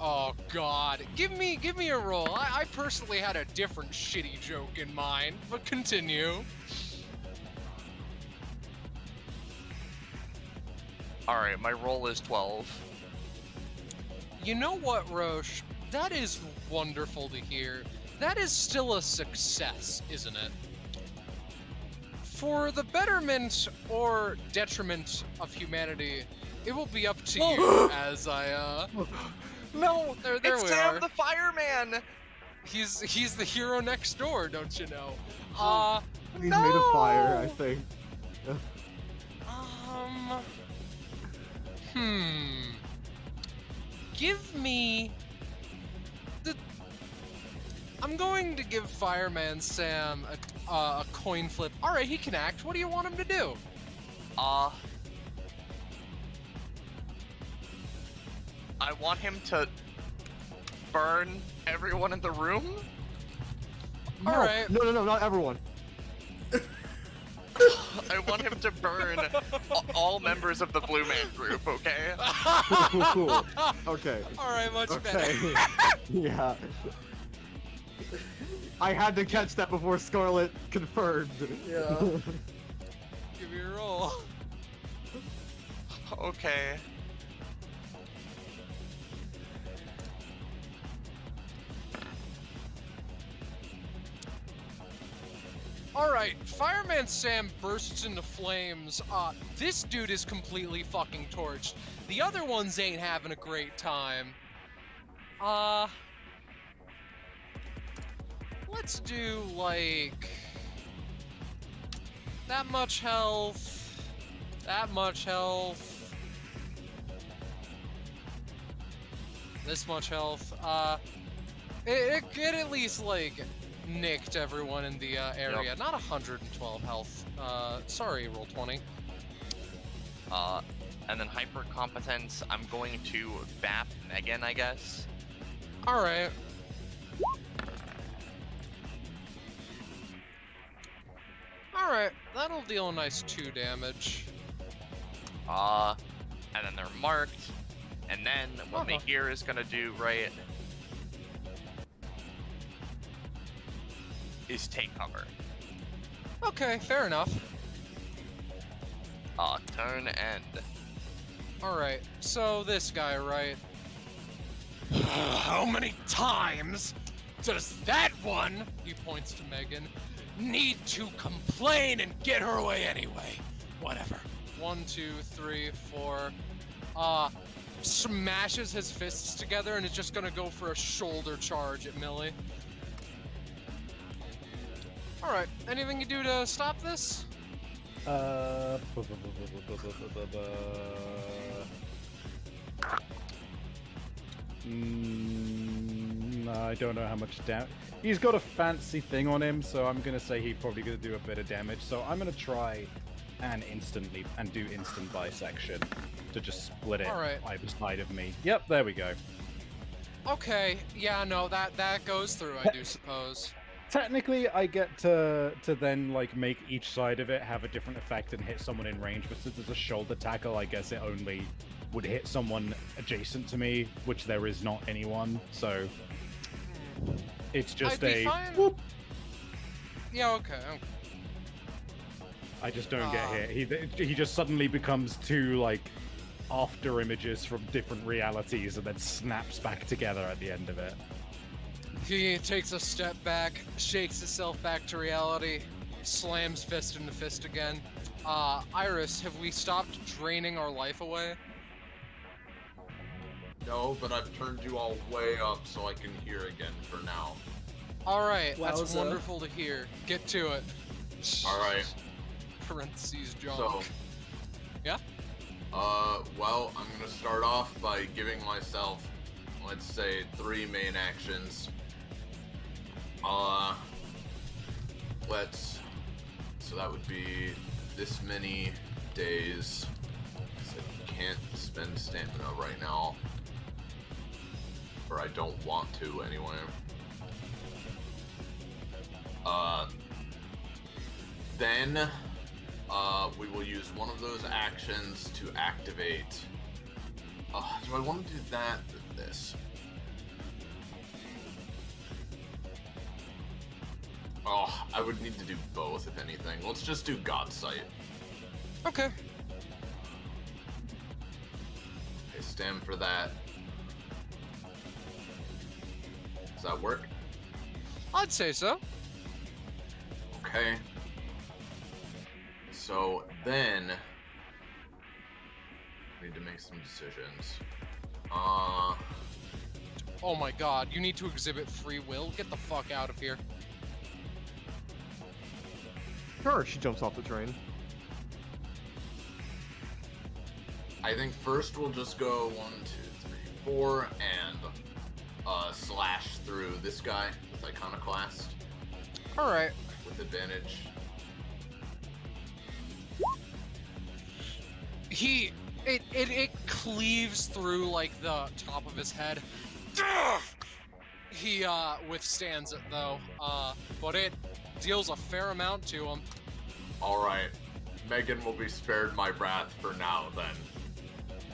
Oh God, give me a roll. I personally had a different shitty joke in mind, but continue. Alright, my roll is 12. You know what, Roche? That is wonderful to hear. That is still a success, isn't it? For the betterment or detriment of humanity, it will be up to you as I, No! There It's we Sam are. the Fireman! He's the hero next door, don't you know? He's made of fire, I think. Give me the. I'm going to give Fireman Sam a coin flip. All right, he can act. What do you want him to do? I want him to burn everyone in the room. No, Alright. no, not everyone. I want him to burn all members of the Blue Man group, okay? Cool. Okay. Alright, much Okay. better. Yeah. I had to catch that before Scarlet confirmed. Yeah. Give me a roll. Okay. Alright, Fireman Sam bursts into flames. This dude is completely fucking torched. The other ones ain't having a great time. Let's do, like... that much health. That much health. This much health. It at least, like... nicked everyone in the area. Yep. Not 112 health. Sorry, roll 20. And then hyper competence, I'm going to bap Megan, I guess. Alright. Alright, that'll deal a nice 2 damage. And then they're marked. And then what Mahir is gonna do, right, is take cover. Okay, fair enough. Turn end. Alright, so this guy, right? How many times does that one, he points to Megan, need to complain and get her away anyway? Whatever. 1, 2, 3, 4. Smashes his fists together and is just gonna go for a shoulder charge at Millie. Alright, anything you do to stop this? I don't know how much damage. He's got a fancy thing on him, so I'm gonna say he's probably gonna do a bit of damage. So I'm gonna try and do instant bisection to just split it Alright. either side of me. Yep, there we go. Okay, yeah, no, that goes through, I do suppose. Technically, I get to then like make each side of it have a different effect and hit someone in range. But since it's a shoulder tackle, I guess it only would hit someone adjacent to me, which there is not anyone. So it's just I'd be a fine. whoop. Yeah, okay. I just don't get hit. He just suddenly becomes two like after images from different realities and then snaps back together at the end of it. He takes a step back, shakes himself back to reality, slams fist into fist again. Iris, have we stopped draining our life away? No, but I've turned you all way up so I can hear again for now. Alright, that's Wowza. wonderful to hear. Get to it. Alright, Parentheses, junk. so... Yeah? Well, I'm gonna start off by giving myself, let's say, 3 main actions. So that would be this many days. 'Cause I can't spend stamina right now. Or I don't want to, anyway. Then, we will use one of those actions to activate. Do I want to do that or this? Oh, I would need to do both, if anything. Let's just do God Sight. Okay. Okay, stand for that. Does that work? I'd say so. Okay. So then, I need to make some decisions. Oh my god, you need to exhibit free will? Get the fuck out of here. Sure, she jumps off the train. I think first we'll just go 1, 2, 3, 4, and slash through this guy with Iconoclast Alright. with advantage. He It cleaves through like the top of his head. He withstands it though, but it deals a fair amount to him. Alright. Megan will be spared my wrath for now, then.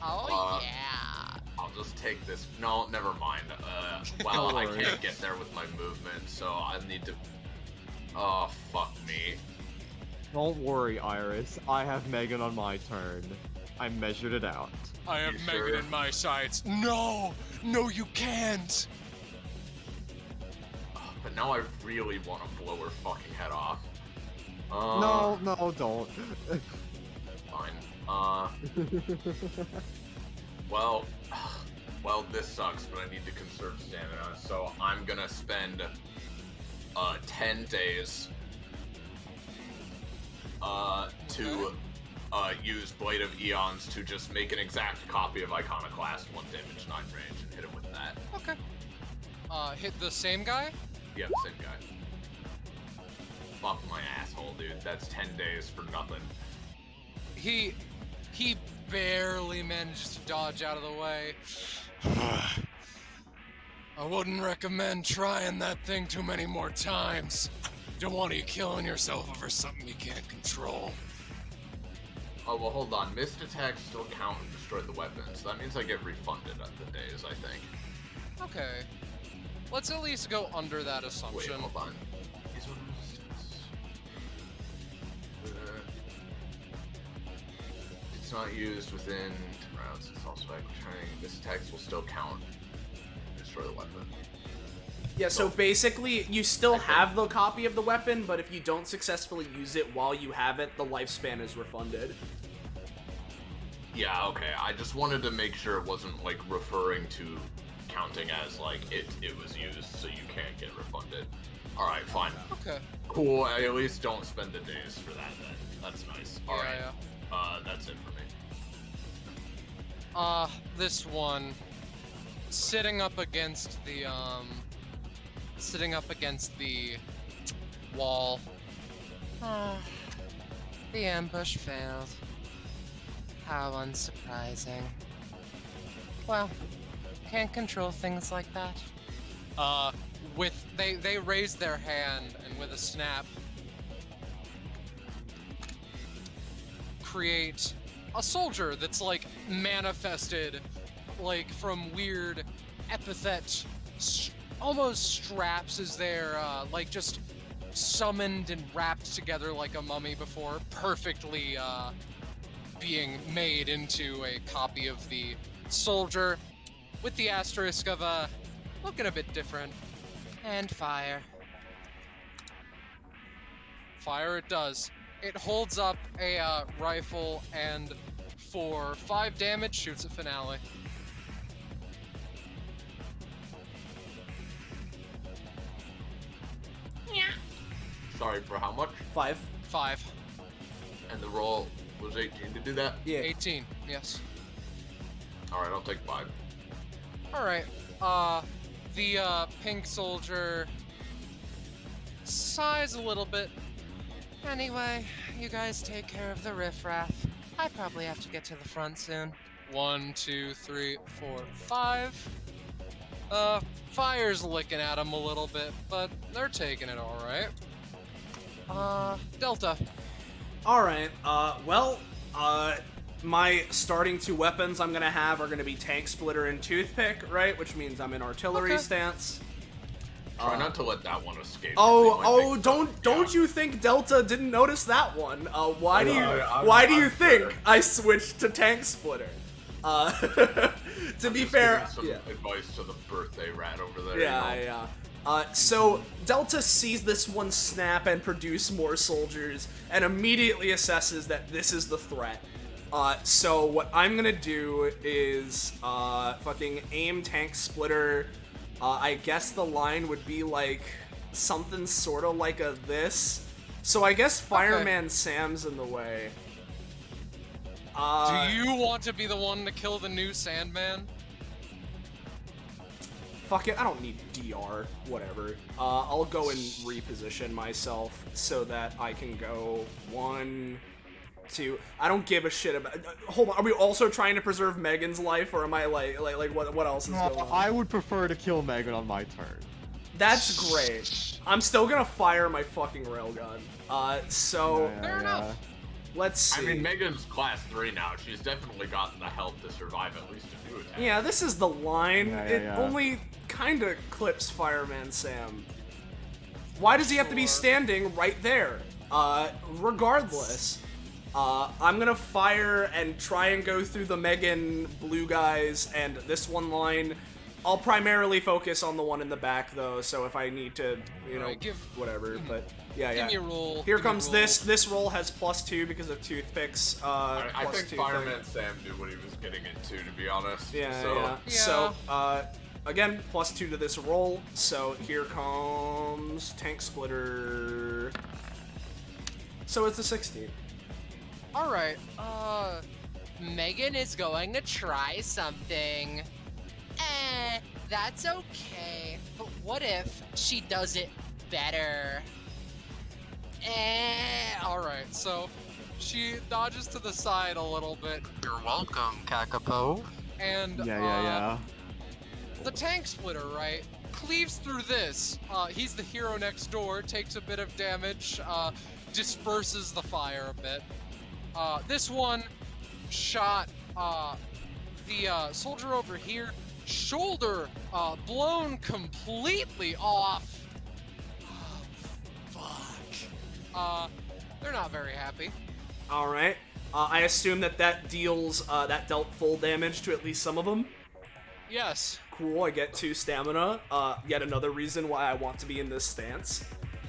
Oh, yeah. I'll just take this. No, never mind. Well, I can't get there with my movement, so I need to. Oh, fuck me. Don't worry, Iris. I have Megan on my turn. I measured it out. I have You Megan sure? in my sights. No, you can't. But now I really want to blow her fucking head off. No, don't. Fine. Well, this sucks, but I need to conserve stamina, so I'm gonna spend 10 days to use Blade of Eons to just make an exact copy of Iconoclast, 1 damage, 9 range, and hit him with that. Okay. Hit the same guy? Yep, same guy. Fuck my asshole, dude. That's 10 days for nothing. He barely managed to dodge out of the way. I wouldn't recommend trying that thing too many more times. Don't want you killing yourself over something you can't control. Oh, well, hold on. Missed attacks still count and destroy the weapon, so that means I get refunded at the days, I think. Okay. Let's at least go under that Wait, assumption. hold on. These ones... It's not used within 10 rounds. It's also like returning. Missed attacks will still count. Destroy the weapon. Yeah, so basically, you still have the copy of the weapon, but if you don't successfully use it while you have it, the lifespan is refunded. Yeah, okay. I just wanted to make sure it wasn't, like, referring to counting as, like, it was used, so you can't get refunded. Alright, fine. Okay. Cool, I at least don't spend the days for that, then. That's nice. Alright. Yeah. That's it for me. This one, sitting up against the wall. The ambush failed. How unsurprising. Well, can't control things like that. They raise their hand and with a snap create a soldier that's like manifested like from weird epithet almost straps as they're like just summoned and wrapped together like a mummy before perfectly being made into a copy of the soldier with the asterisk of looking a bit different. And fire. Fire it does. It holds up a rifle and for 5 damage shoots at Finale. Sorry, for how much? 5. 5. And the roll was 18 to do that? Yeah. 18, yes. Alright, I'll take 5. Alright, the pink soldier sighs a little bit. Anyway, you guys take care of the riffraff. I probably have to get to the front soon. 1, 2, 3, 4, 5. Fire's licking at them a little bit, but they're taking it alright. Delta. Alright, my starting 2 weapons I'm gonna have are gonna be Tank Splitter and Toothpick, right? Which means I'm in artillery Okay. stance. Try not to let that one escape. Don't you think Delta didn't notice that one? Why do you think sure. I switched to Tank Splitter? To be fair, Some yeah. advice to the birthday rat over there. Yeah, you know? yeah. So Delta sees this one snap and produce more soldiers, and immediately assesses that this is the threat. So what I'm gonna do is fucking aim Tank Splitter. I guess the line would be like something sort of like a this. So I guess Fireman Sam's in the way. Do you want to be the one to kill the new Sandman? Fuck it, I don't need DR, whatever. I'll go and reposition myself so that I can go 1, to. I don't give a shit about. Hold on, are we also trying to preserve Megan's life, or am I like what else is going on? I would prefer to kill Megan on my turn. That's great. I'm still gonna fire my fucking railgun. So Fair enough. let's see. I mean, Megan's class 3 now. She's definitely gotten the health to survive at least a few attacks. Yeah, this is the line. It yeah. only kind of clips Fireman Sam. Why does he have to be standing right there? Regardless, I'm gonna fire and try and go through the Megan blue guys, and this one line, I'll primarily focus on the one in the back though, so if I need to, you know, Alright, whatever, but yeah. Give me a roll. Here give me a comes roll. this roll has +2 because of toothpicks, I plus think 2 Fireman thing. Sam knew what he was getting into, to be honest. Yeah, so, yeah. So, again, +2 to this roll. So here comes Tank Splitter. So it's a 16. Alright, Megan is going to try something. That's okay. But what if she does it better? Alright, so she dodges to the side a little bit. You're welcome, Kakapo. And, Yeah. the tank splitter, right, cleaves through this. He's the hero next door, takes a bit of damage, disperses the fire a bit. This one shot the soldier over here, shoulder blown completely off. Fuck. They're not very happy. All right. I assume that dealt full damage to at least some of them. Yes. Cool. I get 2 stamina. Yet another reason why I want to be in this stance.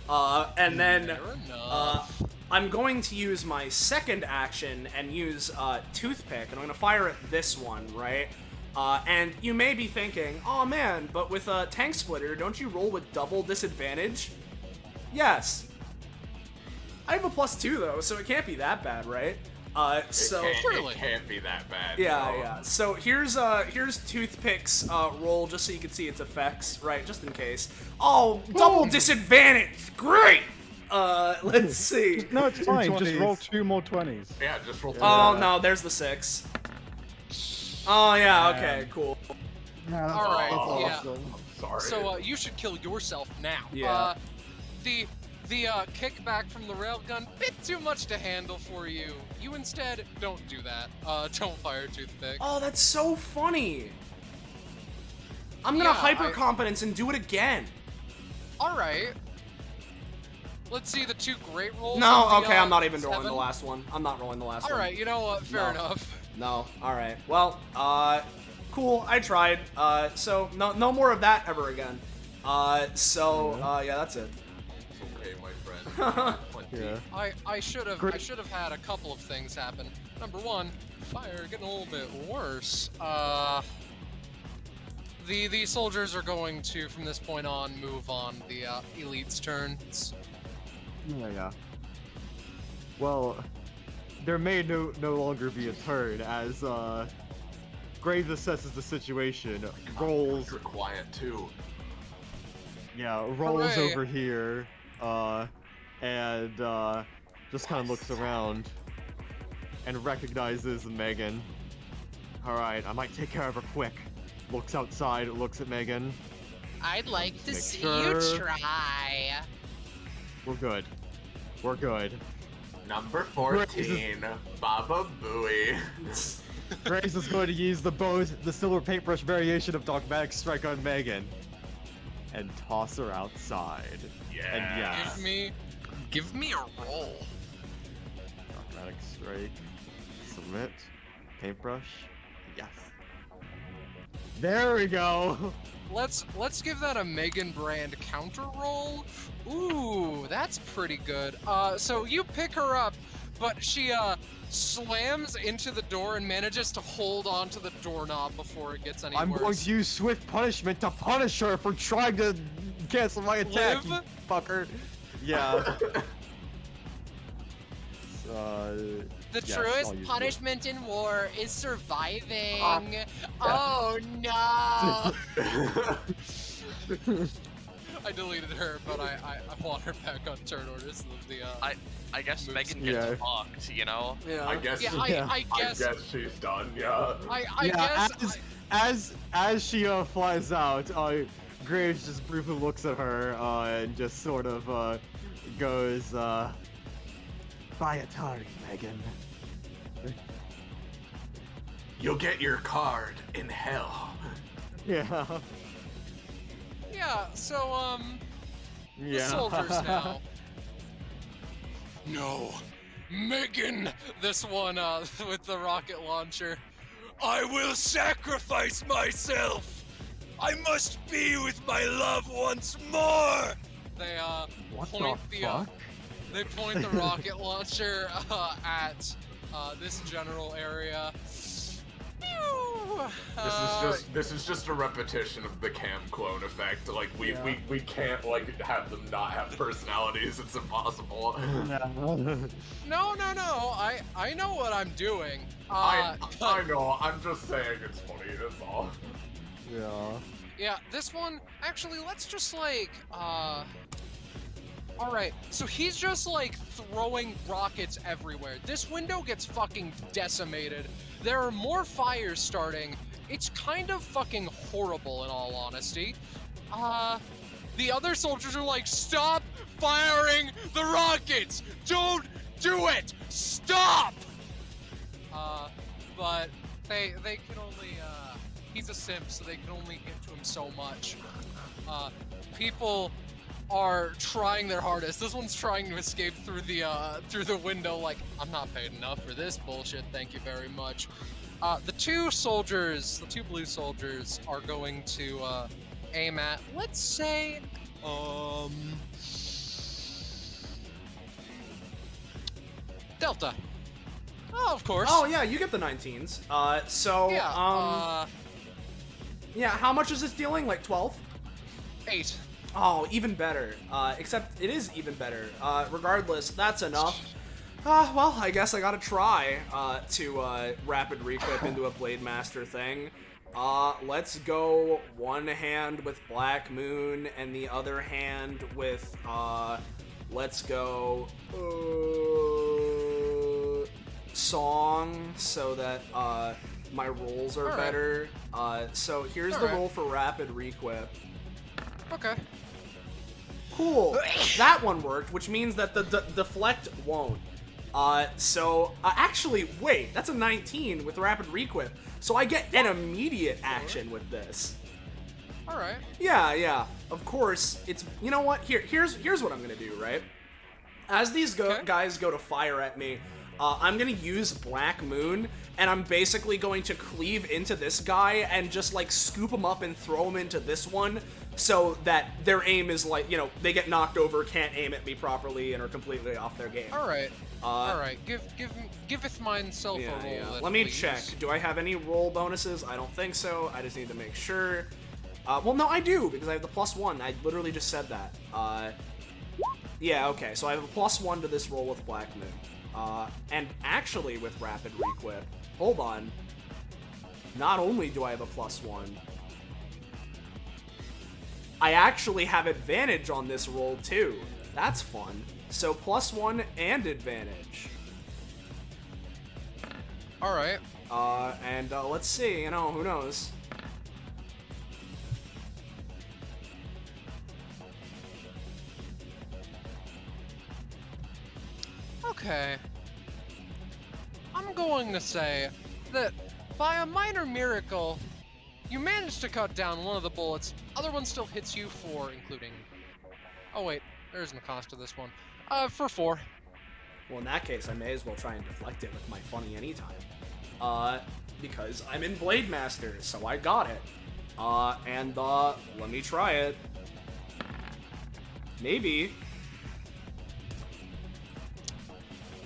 And then Fair enough. I'm going to use my second action and use Toothpick, and I'm going to fire at this one, right? And you may be thinking, oh man, but with a Tank Splitter, don't you roll with double disadvantage? Yes. I have a +2 though, so it can't be that bad, right? Really? It can't be that bad. Yeah, no. yeah. So here's Toothpick's roll, just so you can see its effects, right? Just in case. Oh, double disadvantage! Great! Let's see. No, it's fine. Just 20s. roll 2 more 20s. Yeah, just roll. Oh no, there's the 6. Oh yeah, okay, cool. Alright, Oh, yeah. Sorry. So you should kill yourself now. Yeah. The kickback from the railgun, bit too much to handle for you. You instead don't do that. Don't fire Toothpick. Oh, that's so funny. I'm gonna Yeah, hyper competence and do it again. All right. Let's see the 2 great rolls. No, on the, okay, I'm not even 7. rolling the last one. I'm not rolling the last one. All right, you know what? Fair No. enough. No. All right. Well, cool. I tried. So no more of that ever again. Yeah, that's it. It's okay, my friend. Plenty. Yeah. I should have had a couple of things happen. Number 1, fire getting a little bit worse. The soldiers are going to, from this point on, move on the elite's turns. Yeah. Well, there may no longer be a turn as Graves assesses the situation, rolls, You're quiet too. rolls Hooray. over here, and just kind of looks around and recognizes Megan. Alright, I might take care of her quick. Looks outside, looks at Megan. I'd like to Make see sure. you try. We're good. We're good. Number 14, Baba Booey. Graves is going to use the silver paintbrush variation of Dogmatic Strike on Megan. And toss her outside. Yeah. And yes. Give me a roll. Dogmatic Strike. Submit. Paintbrush. Yes. There we go! Let's give that a Megan brand counter roll. Ooh, that's pretty good. So you pick her up, but she slams into the door and manages to hold onto the doorknob before it gets any I'm worse. going to use swift punishment to punish her for trying to cancel my attack, you Live? fucker. Yeah. The yes, I'll truest use punishment in war is surviving. Oh no! I deleted her, but I want her back on turn orders. I guess moves. Megan gets Yeah. fucked, you know? Yeah. I guess. Yeah, Yeah. I guess. she's done. Yeah. I Yeah, guess. as she flies out, Graves just briefly looks at her and just sort of goes, "Buy Atari, Megan." You'll get your card in hell. Yeah. Yeah. So the Yeah. soldiers now. No, Megan. This one with the rocket launcher. I will sacrifice myself. I must be with my love once more. They What point the the fuck? they point the rocket launcher at this general area. Pew! This is just a repetition of the cam clone effect. Like we can't like have them not have personalities. It's impossible. No. I know what I'm doing. I know. I'm just saying it's funny. That's all. Yeah. Yeah, this one, actually, let's just like, alright, so he's just like throwing rockets everywhere. This window gets fucking decimated. There are more fires starting. It's kind of fucking horrible in all honesty. The other soldiers are like, stop firing the rockets! Don't do it! Stop! But they can only, he's a simp, so they can only get to him so much. People are trying their hardest. This one's trying to escape through the window like, I'm not paid enough for this bullshit, thank you very much. The two blue soldiers are going to aim at, let's say, Delta. Oh, of course. Oh yeah, you get the 19s. Yeah, yeah, how much is this dealing? Like 12? 8. Oh, even better. Except it is even better. Regardless, that's enough. Well, I guess I gotta try to rapid requip into a Blade Master thing. Let's go one hand with Black Moon and the other hand with, let's go, Song, so that, my rolls are Alright. better. So here's the Alright. roll for rapid requip. Okay. Cool. That one worked, which means that the deflect won't. Actually, wait, that's a 19 with rapid requip, so I get an immediate action with this. Alright. Yeah, of course, it's, you know what, here's what I'm gonna do, right? As these Okay. guys go to fire at me, I'm gonna use Black Moon, and I'm basically going to cleave into this guy and just, like, scoop him up and throw him into this one, so that their aim is, like, you know, they get knocked over, can't aim at me properly, and are completely off their game. Alright. Alright. Giveth mine self a roll. then, Let me please. check. Do I have any roll bonuses? I don't think so. I just need to make sure. Well, no, I do, because I have the +1. I literally just said that. Yeah, okay, so I have a +1 to this roll with Black Moon. And actually with Rapid Requip, hold on. Not only do I have a +1, I actually have advantage on this roll too. That's fun. So +1 and advantage. Alright. And let's see, you know, who knows? Okay. I'm going to say that by a minor miracle, you managed to cut down one of the bullets. Other one still hits you for, including... Oh wait, there isn't a cost to this one. For 4. Well, in that case, I may as well try and deflect it with my funny anytime. Because I'm in Blade Master, so I got it. Let me try it. Maybe.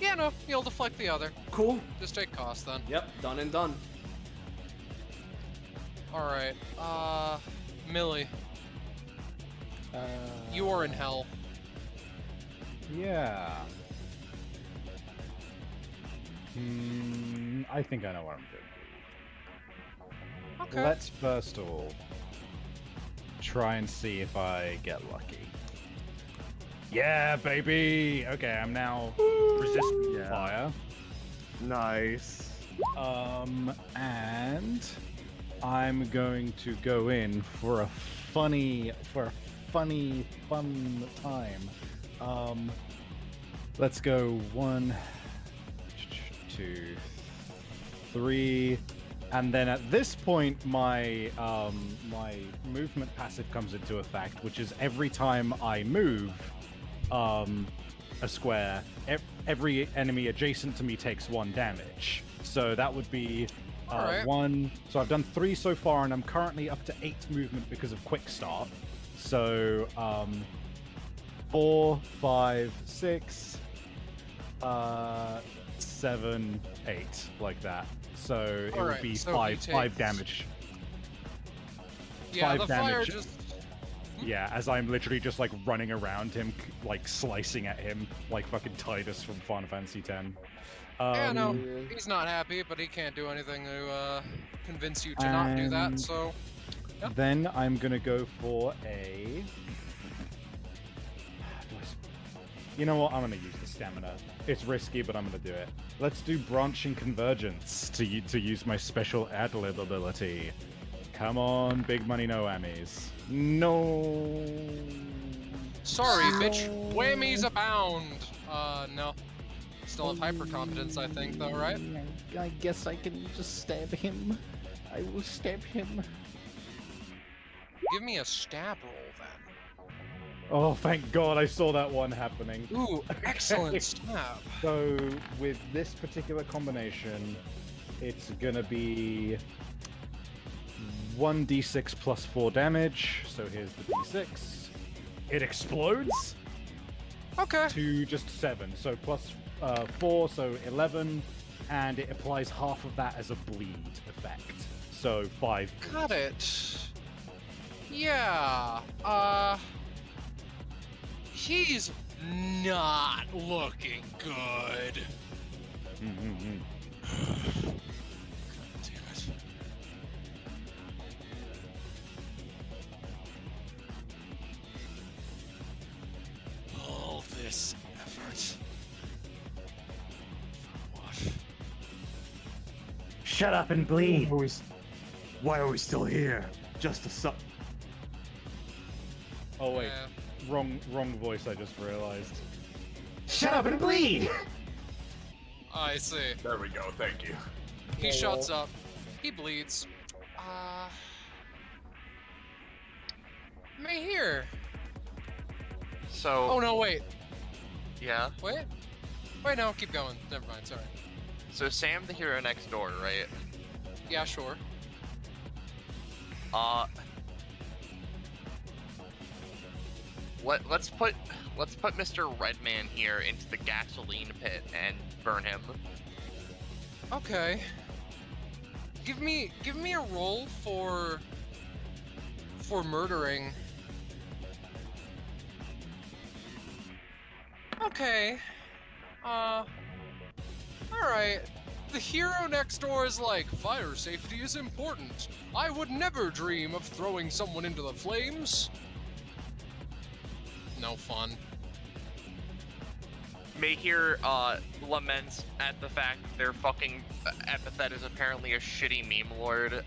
Yeah, no, you'll deflect the other. Cool. Just take cost then. Yep, done and done. Alright, Millie, you are in hell. Yeah. I think I know what I'm doing. Okay. Let's first of all try and see if I get lucky. Yeah, baby. Okay, I'm now resistant to Yeah. fire. Nice. And I'm going to go in for a fun time. Let's go 1, 2, 3, and then at this point, my my movement passive comes into effect, which is every time I move a square, every enemy adjacent to me takes 1 damage. So that would be Alright. 1. So I've done 3 so far, and I'm currently up to 8 movement because of quick start. So 4, 5, 6, 7, 8, like that. So it would Alright, be so he 5 takes- damage. Yeah, 5 the fire damage. just. Yeah, as I'm literally just like running around him, like slicing at him, like fucking Titus from Final Fantasy X. Yeah, no, he's not happy, but he can't do anything to convince you to not do that. And- So Yep. Then I'm gonna go for a. You know what? I'm gonna use the stamina. It's risky, but I'm gonna do it. Let's do branching convergence to use my special ad-lib ability. Come on, big money, no whammies. No. sorry, bitch. Whammies abound. No. Still have hyper competence, I think, though, right? I guess I can just stab him. I will stab him. Give me a stab roll then. Oh, thank God, I saw that one happening. Ooh, excellent stab. So with this particular combination, it's gonna be 1d6 plus 4 damage. So here's the d6. It explodes Okay. to just 7. So plus 4, so 11, and it applies half of that as a bleed effect. So 5. Got it. Yeah. He's not looking good. Mm-hmm. God damn it. All this effort. For what? Shut up and bleed. Why are we still here? Just to suck. Oh wait, Yeah. wrong voice. I just realized. Shut up and bleed. I see. There we go, thank you. He shuts up. He bleeds. May here. So, Oh no, wait. yeah. Wait. Wait, no, keep going. Never mind, sorry. So Sam, the hero next door, right? Yeah, sure. Let's put Mr. Redman here into the gasoline pit and burn him. Okay. Give me a roll for murdering. Okay. Alright. The hero next door is like, fire safety is important. I would never dream of throwing someone into the flames. No fun. Mahir laments at the fact that their fucking epithet is apparently a shitty meme lord. This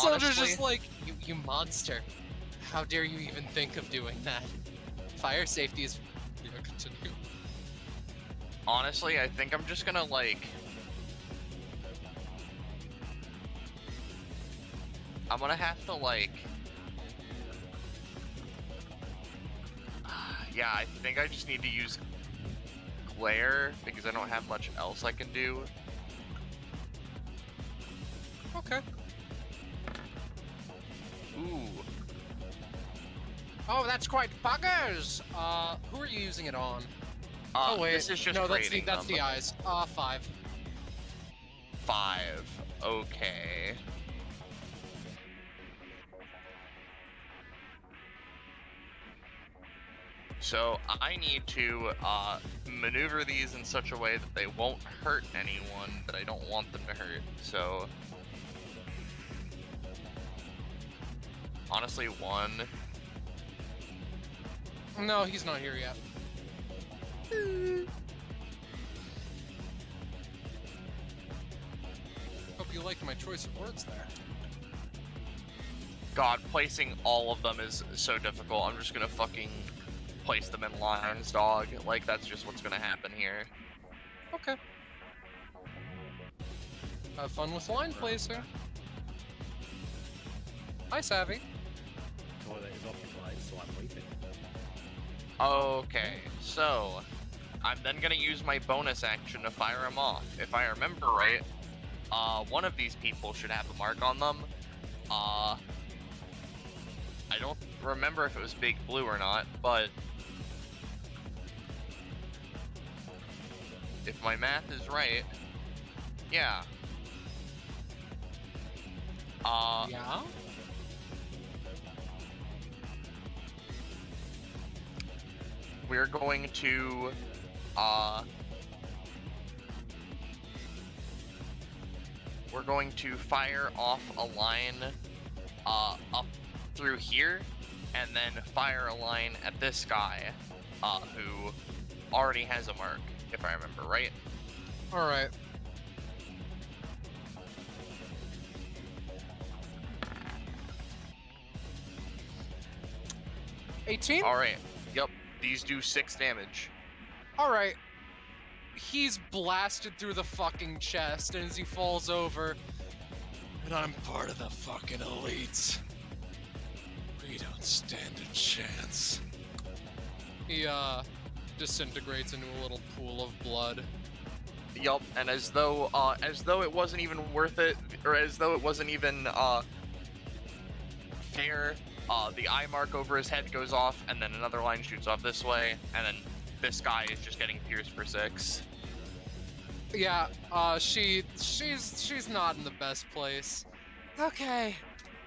soldier's honestly, just like, you monster. How dare you even think of doing that? Fire safety is... Yeah, continue. honestly, I think I'm just gonna like. I'm gonna have to like. Yeah, I think I just need to use glare because I don't have much else I can do. Okay. Ooh. Oh, that's quite buggers! Who are you using it on? Oh wait, This is just no, that's rating the them. eyes. 5. 5. Okay. So I need to maneuver these in such a way that they won't hurt anyone that I don't want them to hurt. So Honestly, 1. No, he's not here yet. Hope you liked my choice of words there. God, placing all of them is so difficult. I'm just gonna fucking place them in lines, dog. Like, that's just what's gonna happen here. Okay. Have fun with line placing. Hi, Savvy. Toilet is occupied, so I'm waiting. Okay, so I'm then gonna use my bonus action to fire him off. If I remember right, one of these people should have a mark on them. I don't remember if it was Big Blue or not, but if my math is right, yeah. Yeah? We're going to, fire off a line, up through here, and then fire a line at this guy, who already has a mark, if I remember right. Alright. $18? Alright, yep, these do 6 damage. Alright. He's blasted through the fucking chest, and as he falls over, and I'm part of the fucking elites. We don't stand a chance. He, disintegrates into a little pool of blood. Yup, and as though it wasn't even worth it, or as though it wasn't even, fair, the eye mark over his head goes off, and then another line shoots off this way, and then this guy is just getting pierced for 6. Yeah, she's not in the best place. Okay,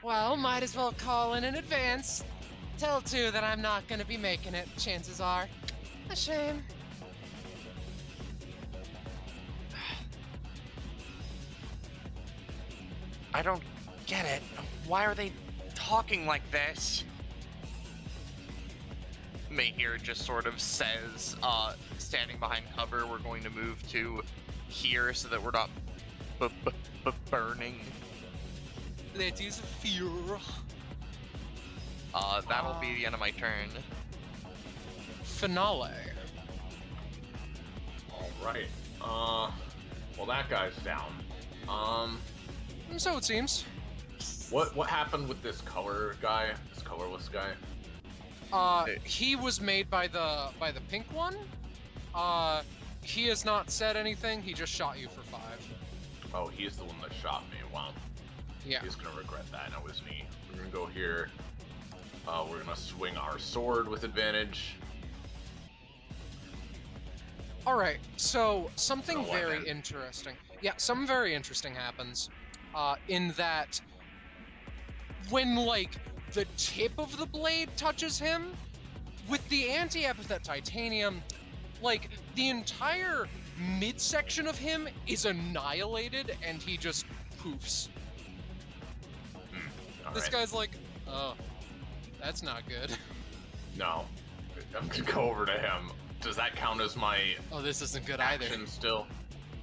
well, might as well call in advance. Tell 2 that I'm not gonna be making it, chances are. A shame. I don't get it. Why are they talking like this? Mahir just sort of says, standing behind cover, we're going to move to here so that we're not burning. That is fear. That'll be the end of my turn. Finale. Alright. Well, that guy's down. So it seems. What happened with this color guy? This colorless guy? He was made by the pink one. He has not said anything. He just shot you for 5. Oh, he's the one that shot me. Wow. Yeah. He's gonna regret that. That was me. We're gonna go here. We're gonna swing our sword with advantage. All right. So something Oh, what very then? interesting. Yeah, something very interesting happens. In that, when like the tip of the blade touches him, with the anti-epithet titanium, like the entire midsection of him is annihilated, and he just poofs. This Alright. guy's like, oh, that's not good. No. I'm gonna go over to him. Does that count as my Oh, this isn't good either. action still?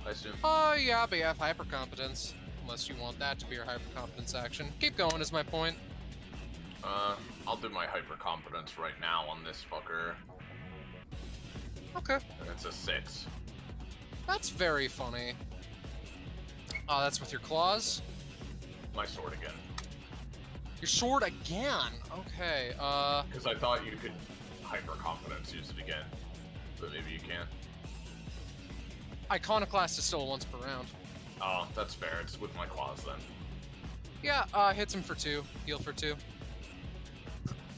I assume. Yeah, but you have hypercompetence. Unless you want that to be your hypercompetence action. Keep going is my point. I'll do my hypercompetence right now on this fucker. Okay. And it's a 6. That's very funny. That's with your claws? My sword again. Your sword again? Okay, Because I thought you could hypercompetence use it again. But maybe you can't. Iconoclast is still a once per round. Oh, that's fair. It's with my claws then. Yeah, hits him for 2. Heal for 2.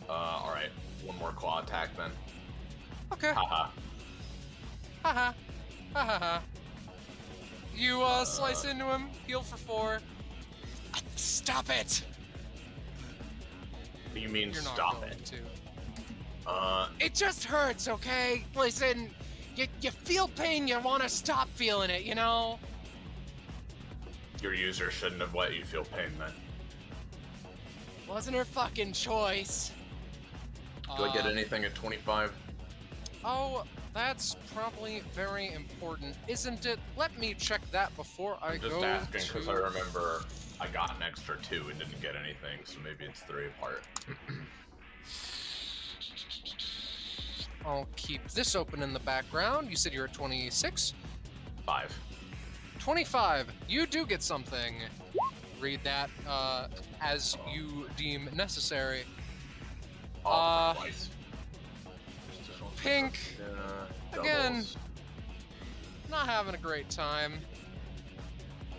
Alright. One more claw attack then. Okay. Haha. Haha. Ha ha ha. You, slice into him, heal for 4. Stop it! You mean You're not stop going it? to. It just hurts, okay? Listen, you feel pain, you want to stop feeling it, you know? Your user shouldn't have let you feel pain then. Wasn't her fucking choice. Do I get anything at 25? Oh, that's probably very important, isn't it? Let me check that before I I'm just go asking because I to... remember I got an extra 2 and didn't get anything, so maybe it's 3 apart. I'll keep this open in the background. You said you're at 26? 5. 25. You do get something. Read that as you deem necessary. Oh, twice. Pink. Again. Doubles. Not having a great time.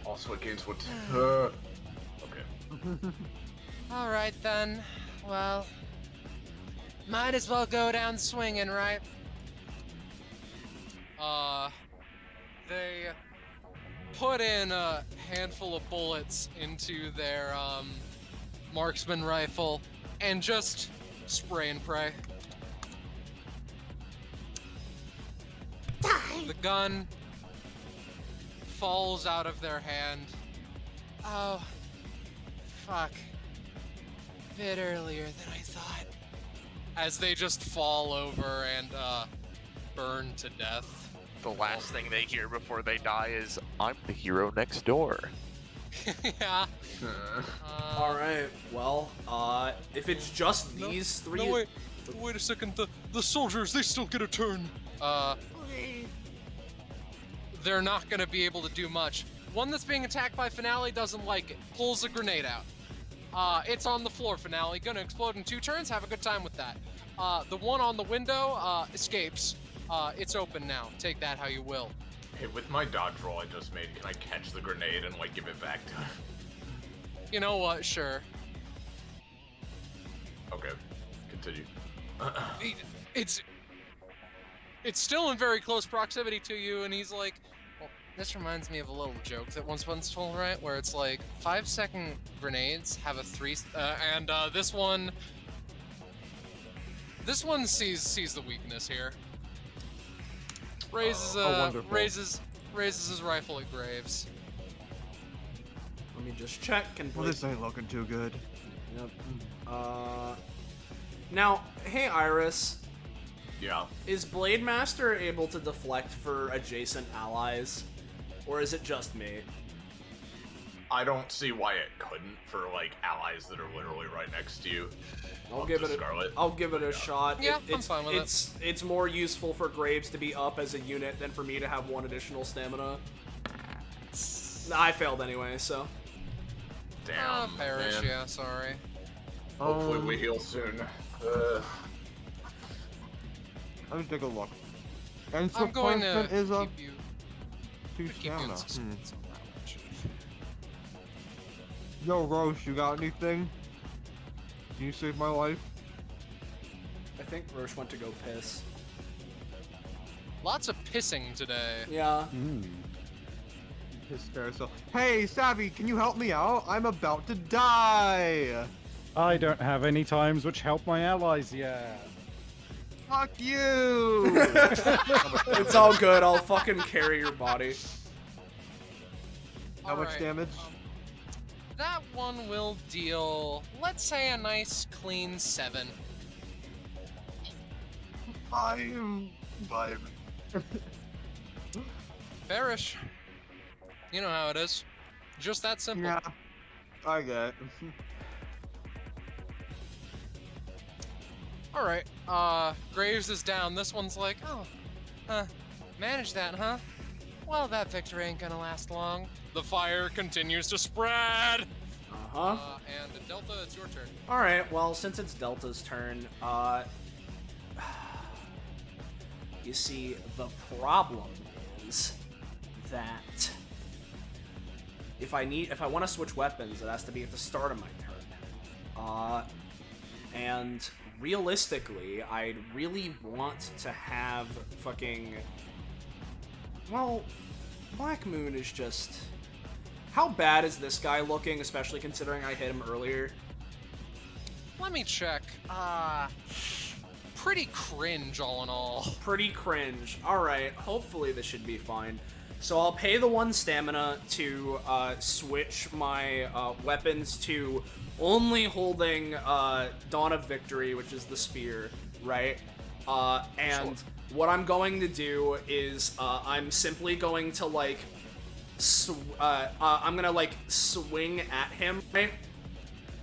Also against what? Okay. Alright then. Well, might as well go down swinging, right? They put in a handful of bullets into their marksman rifle and just spray and pray. The gun falls out of their hand. Oh, fuck. Bit earlier than I thought. As they just fall over and burn to death. The last thing they hear before they die is, I'm the hero next door. Yeah. All right. Well, if it's just these three, No, wait a second. The soldiers, they still get a turn. They're not gonna be able to do much. One that's being attacked by Finale doesn't like it. Pulls a grenade out. It's on the floor, Finale. Gonna explode in 2 turns. Have a good time with that. The one on the window escapes. It's open now. Take that how you will. Hey, with my dodge roll I just made, can I catch the grenade and like give it back to him? You know what? Sure. Okay, continue. It's still in very close proximity to you, and he's like, well, this reminds me of a little joke that once told, right? Where it's like 5-second grenades have a 3, and this one sees the weakness here. Raises his rifle at Graves. let me just check. Well, this ain't looking too good. Yep. Now, hey Iris, Yeah. is Blade Master able to deflect for adjacent allies, or is it just me? I don't see why it couldn't for like allies that are literally right next to you. I'll Up give to it. Scarlet. I'll give it a shot. Yeah, I'm fine with it. It's more useful for Graves to be up as a unit than for me to have 1 additional stamina. I failed anyway, so. Damn. Perish, man. yeah, sorry. Hopefully we heal soon. Let me take a look. And I'm going to supplement is a keep you 2 keep you in stamina. suspense on that one, Chief. Yo, Roche, you got anything? Can you save my life? I think Roche went to go piss. Lots of pissing today. Yeah. Piss carousel. Hey, Savvy, can you help me out? I'm about to die! I don't have any times which help my allies yet. Fuck you! It's all good. I'll fucking carry your body. How much Alright, damage? That one will deal, let's say, a nice clean 7. 5. Bearish. You know how it is. Just that simple. Yeah, I get it. Alright, Graves is down. This one's like, oh, manage that, huh? Well, that victory ain't gonna last long. The fire continues to spread! Uh-huh. And Delta, it's your turn. Alright, well, since it's Delta's turn, you see, the problem is that if I want to switch weapons, it has to be at the start of my turn. And realistically, I'd really want to have fucking... Well, Black Moon is just... How bad is this guy looking, especially considering I hit him earlier? Let me check. Pretty cringe, all in all. Pretty cringe. Alright, hopefully this should be fine. So I'll pay the 1 stamina to switch my weapons to only holding Dawn of Victory, which is the spear, right? And what I'm going to do is I'm simply going to like I'm gonna like swing at him, right?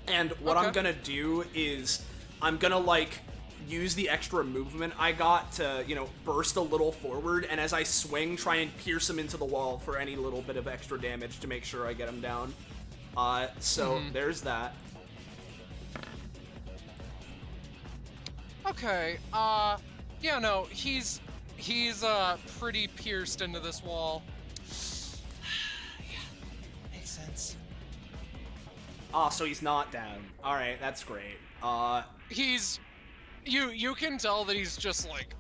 And what I'm gonna do is I'm gonna like use the extra movement I got to, you know, burst a little forward, and as I swing, try and pierce him into the wall for any little bit of extra damage to make sure I get him down. So there's that. Okay, yeah, no, he's pretty pierced into this wall. Yeah, makes sense. So he's not down. Alright, that's great. You can tell that he's just like,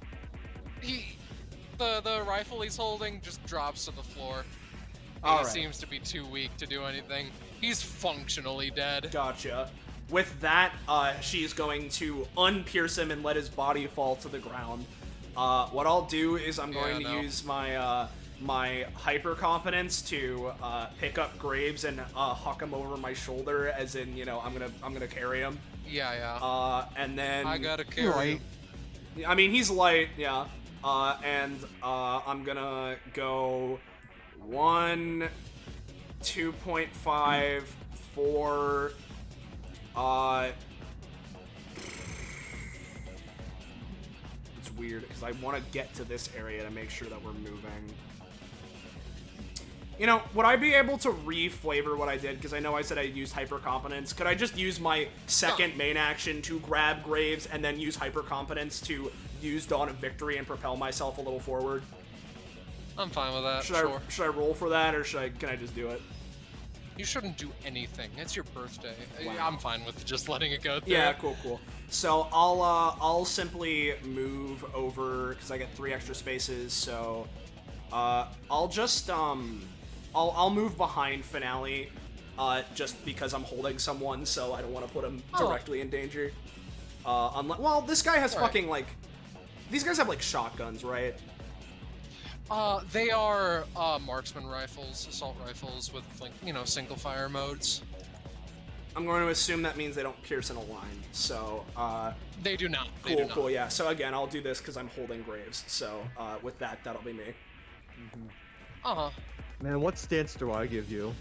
the rifle he's holding just drops to the floor. He seems to be too weak to do anything. He's functionally dead. Gotcha. With that, she's going to unpierce him and let his body fall to the ground. What I'll do is I'm going to use my my hyper confidence to pick up Graves and huck him over my shoulder, as in, you know, I'm gonna carry him. Yeah. And then I gotta carry him. I mean, he's light, yeah. And I'm gonna go 1, 2.5, 4. It's weird because I want to get to this area to make sure that we're moving. You know, would I be able to re-flavor what I did? Because I know I said I used hyper-competence. Could I just use my second main action to grab Graves and then use hyper-competence to use Dawn of Victory and propel myself a little forward? I'm fine with that, Should I roll for that, or can I just do it? You shouldn't do anything. It's your birthday. Wow. I'm fine with just letting it go through. Yeah, cool. So I'll simply move over because I get 3 extra spaces. So I'll just I'll move behind Finale, just because I'm holding someone, so I don't want to put him directly in danger. Well, this guy has fucking like, these guys have like shotguns, right? They are marksman rifles, assault rifles with, like, you know, single fire modes. I'm going to assume that means they don't pierce in a line. So they do not. Cool. Yeah. So again, I'll do this because I'm holding Graves. So with that, that'll be me. Man, what stance do I give you?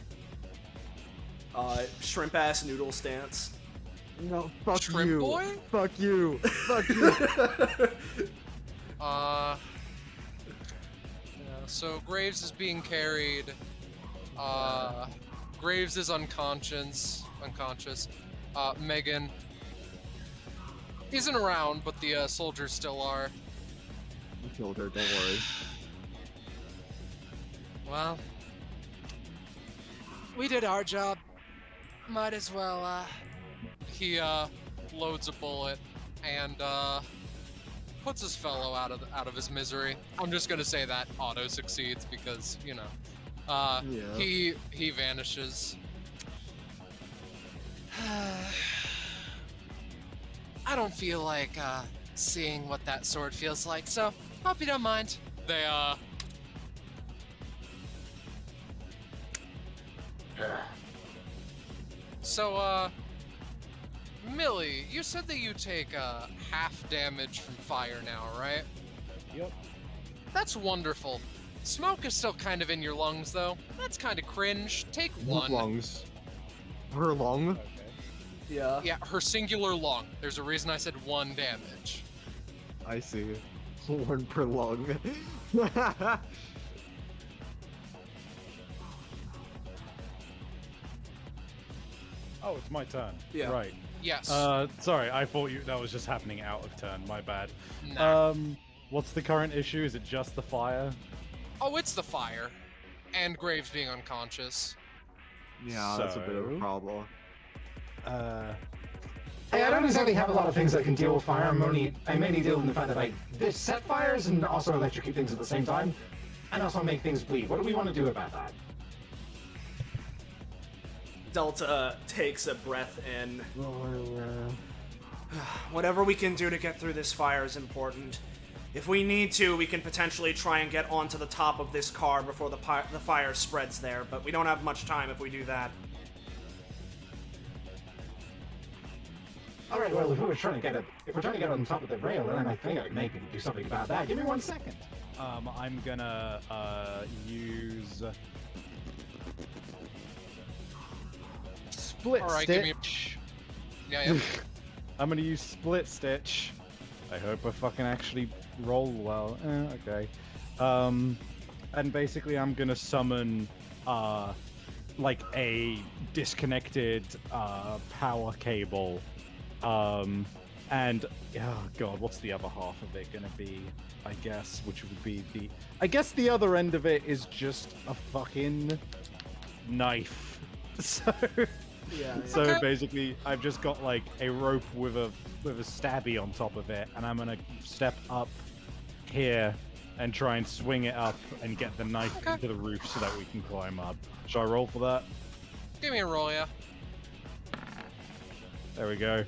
Shrimp ass noodle stance. No, fuck Shrimp you. boy? Fuck you. Fuck you. Yeah, so Graves is being carried. Graves is unconscious. Megan isn't around, but the soldiers still are. You killed her, don't worry. Well, we did our job. Might as well, He, loads a bullet and, puts his fellow out of his misery. I'm just gonna say that auto succeeds because, you know, Yeah. he vanishes. I don't feel like, seeing what that sword feels like, so hope you don't mind. They, So, Millie, you said that you take half damage from fire now, right? Yep. That's wonderful. Smoke is still kind of in your lungs, though. That's kind of cringe. Take What one. lungs? Her lung? Okay. Yeah. Yeah, her singular lung. There's a reason I said 1 damage. I see. 1 per lung. Oh, it's my turn. Yeah. Right. Yes. Sorry, I thought that was just happening out of turn. My bad. Nah. What's the current issue? Is it just the fire? Oh, it's the fire. And Graves being unconscious. Yeah, that's a bit of a So- problem. Hey, I don't exactly have a lot of things that can deal with fire. I mainly deal with the fact that I set fires and also electrocute things at the same time, and also make things bleed. What do we want to do about that? Delta takes a breath in. Whatever we can do to get through this fire is important. If we need to, we can potentially try and get onto the top of this car before the fire spreads there, but we don't have much time if we do that. All right, well, if we're trying to get on top of the rail, then I think I can maybe do something about that. Give me 1 second. I'm gonna use split All right, stitch. Yeah, yeah. I'm gonna use split stitch. I hope I fucking actually roll well. Okay. And basically I'm gonna summon like a disconnected power cable. And oh god, what's the other half of it gonna be? I guess, which would be the other end of it is just a fucking knife. So Yeah. so Okay. basically I've just got like a rope with a stabby on top of it, and I'm gonna step up here and try and swing it up and get the knife Okay. into the roof so that we can climb up. Shall I roll for that? Give me a roll, yeah. There we go.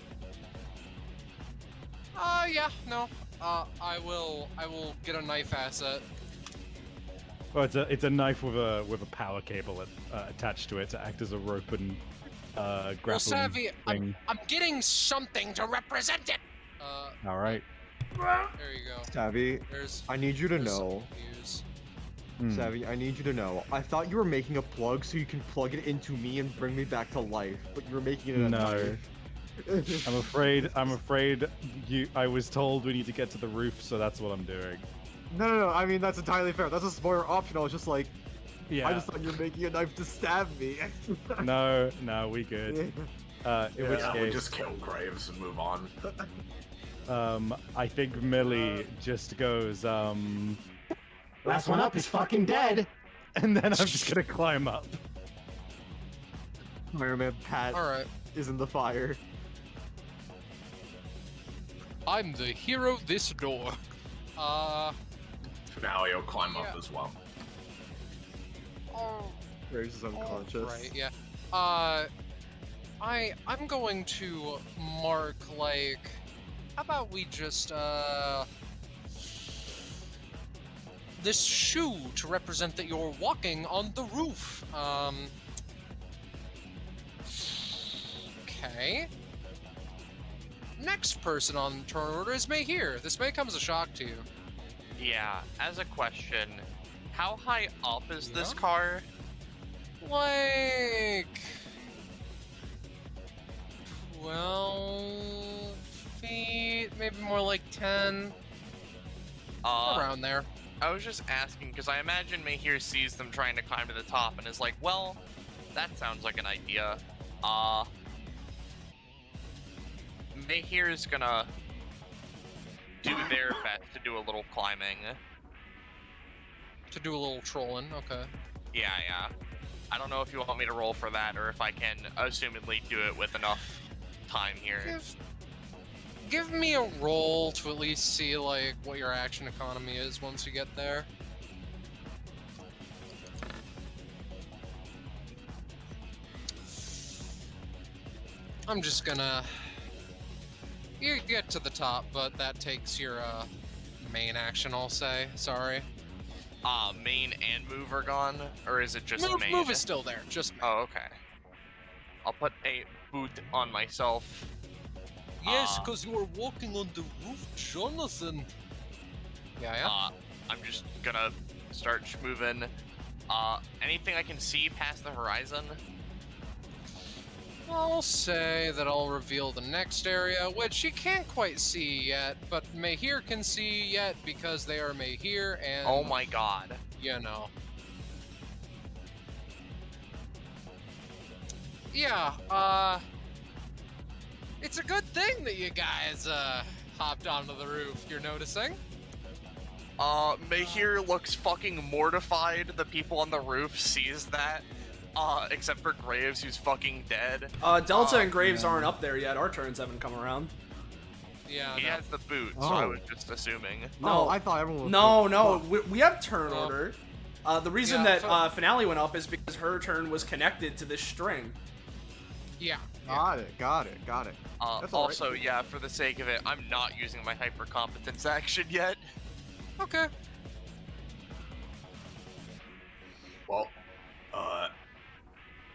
Yeah, no. I will get a knife asset. Well, it's a knife with a power cable attached to it to act as a rope and grappling Well, Savvy, thing. I'm getting something to represent it. All right. There you go. Savvy, There's. I need you to there's know. something to use. Savvy, I need you to know. I thought you were making a plug so you can plug it into me and bring me back to life, but you were making it a No. knife. I'm afraid I was told we need to get to the roof, so that's what I'm doing. No. I mean, that's entirely fair. That's a spoiler option. I was just like, Yeah. I just thought you were making a knife to stab me. No, we good. In which Yeah, we case, just kill Graves and move on. I think Millie just goes, Last one up is fucking dead. and then I'm just gonna climb up. Iron Man Pat All right. is in the fire. I'm the hero of this door. Finale will climb Yeah. up as well. Oh, Graves is unconscious. right. Yeah. I'm going to mark like. How about we just this shoe to represent that you're walking on the roof. Okay. Next person on turn order is May here. This may come as a shock to you. Yeah, as a question, how high up is this Yeah? car? Like 12 feet, maybe more like 10, around there. I was just asking because I imagine Mahir sees them trying to climb to the top and is like, well, that sounds like an idea. Mahir is gonna do their best to do a little climbing. To do a little trolling, okay. Yeah. I don't know if you want me to roll for that or if I can assumedly do it with enough time here. Give me a roll to at least see like what your action economy is once you get there. I'm just gonna. You get to the top, but that takes your main action. I'll say. Sorry. Main and move are gone, or is it just main? Move is still there. Just main. Oh, okay. I'll put a boot on myself. Yes, because you were walking on the roof, Jonathan. Yeah. I'm just gonna start moving. Anything I can see past the horizon? I'll say that I'll reveal the next area, which you can't quite see yet, but Mahir can see yet because they are Mahir and. Oh my god. You know. Yeah, it's a good thing that you guys, hopped onto the roof, you're noticing? Mahir looks fucking mortified. The people on the roof sees that. Except for Graves, who's fucking dead. Delta and Graves aren't up there yet. Our turns haven't come around. Yeah, He no. has the boot, so I Oh. was just assuming. No. Oh, I thought everyone was No, fucked. we have turn Oh. order. The reason Yeah, that Finale went up is because her turn was connected to this string. Yeah. Got it. That's all right. Also, yeah, for the sake of it, I'm not using my hyper competence action yet. Okay. Well,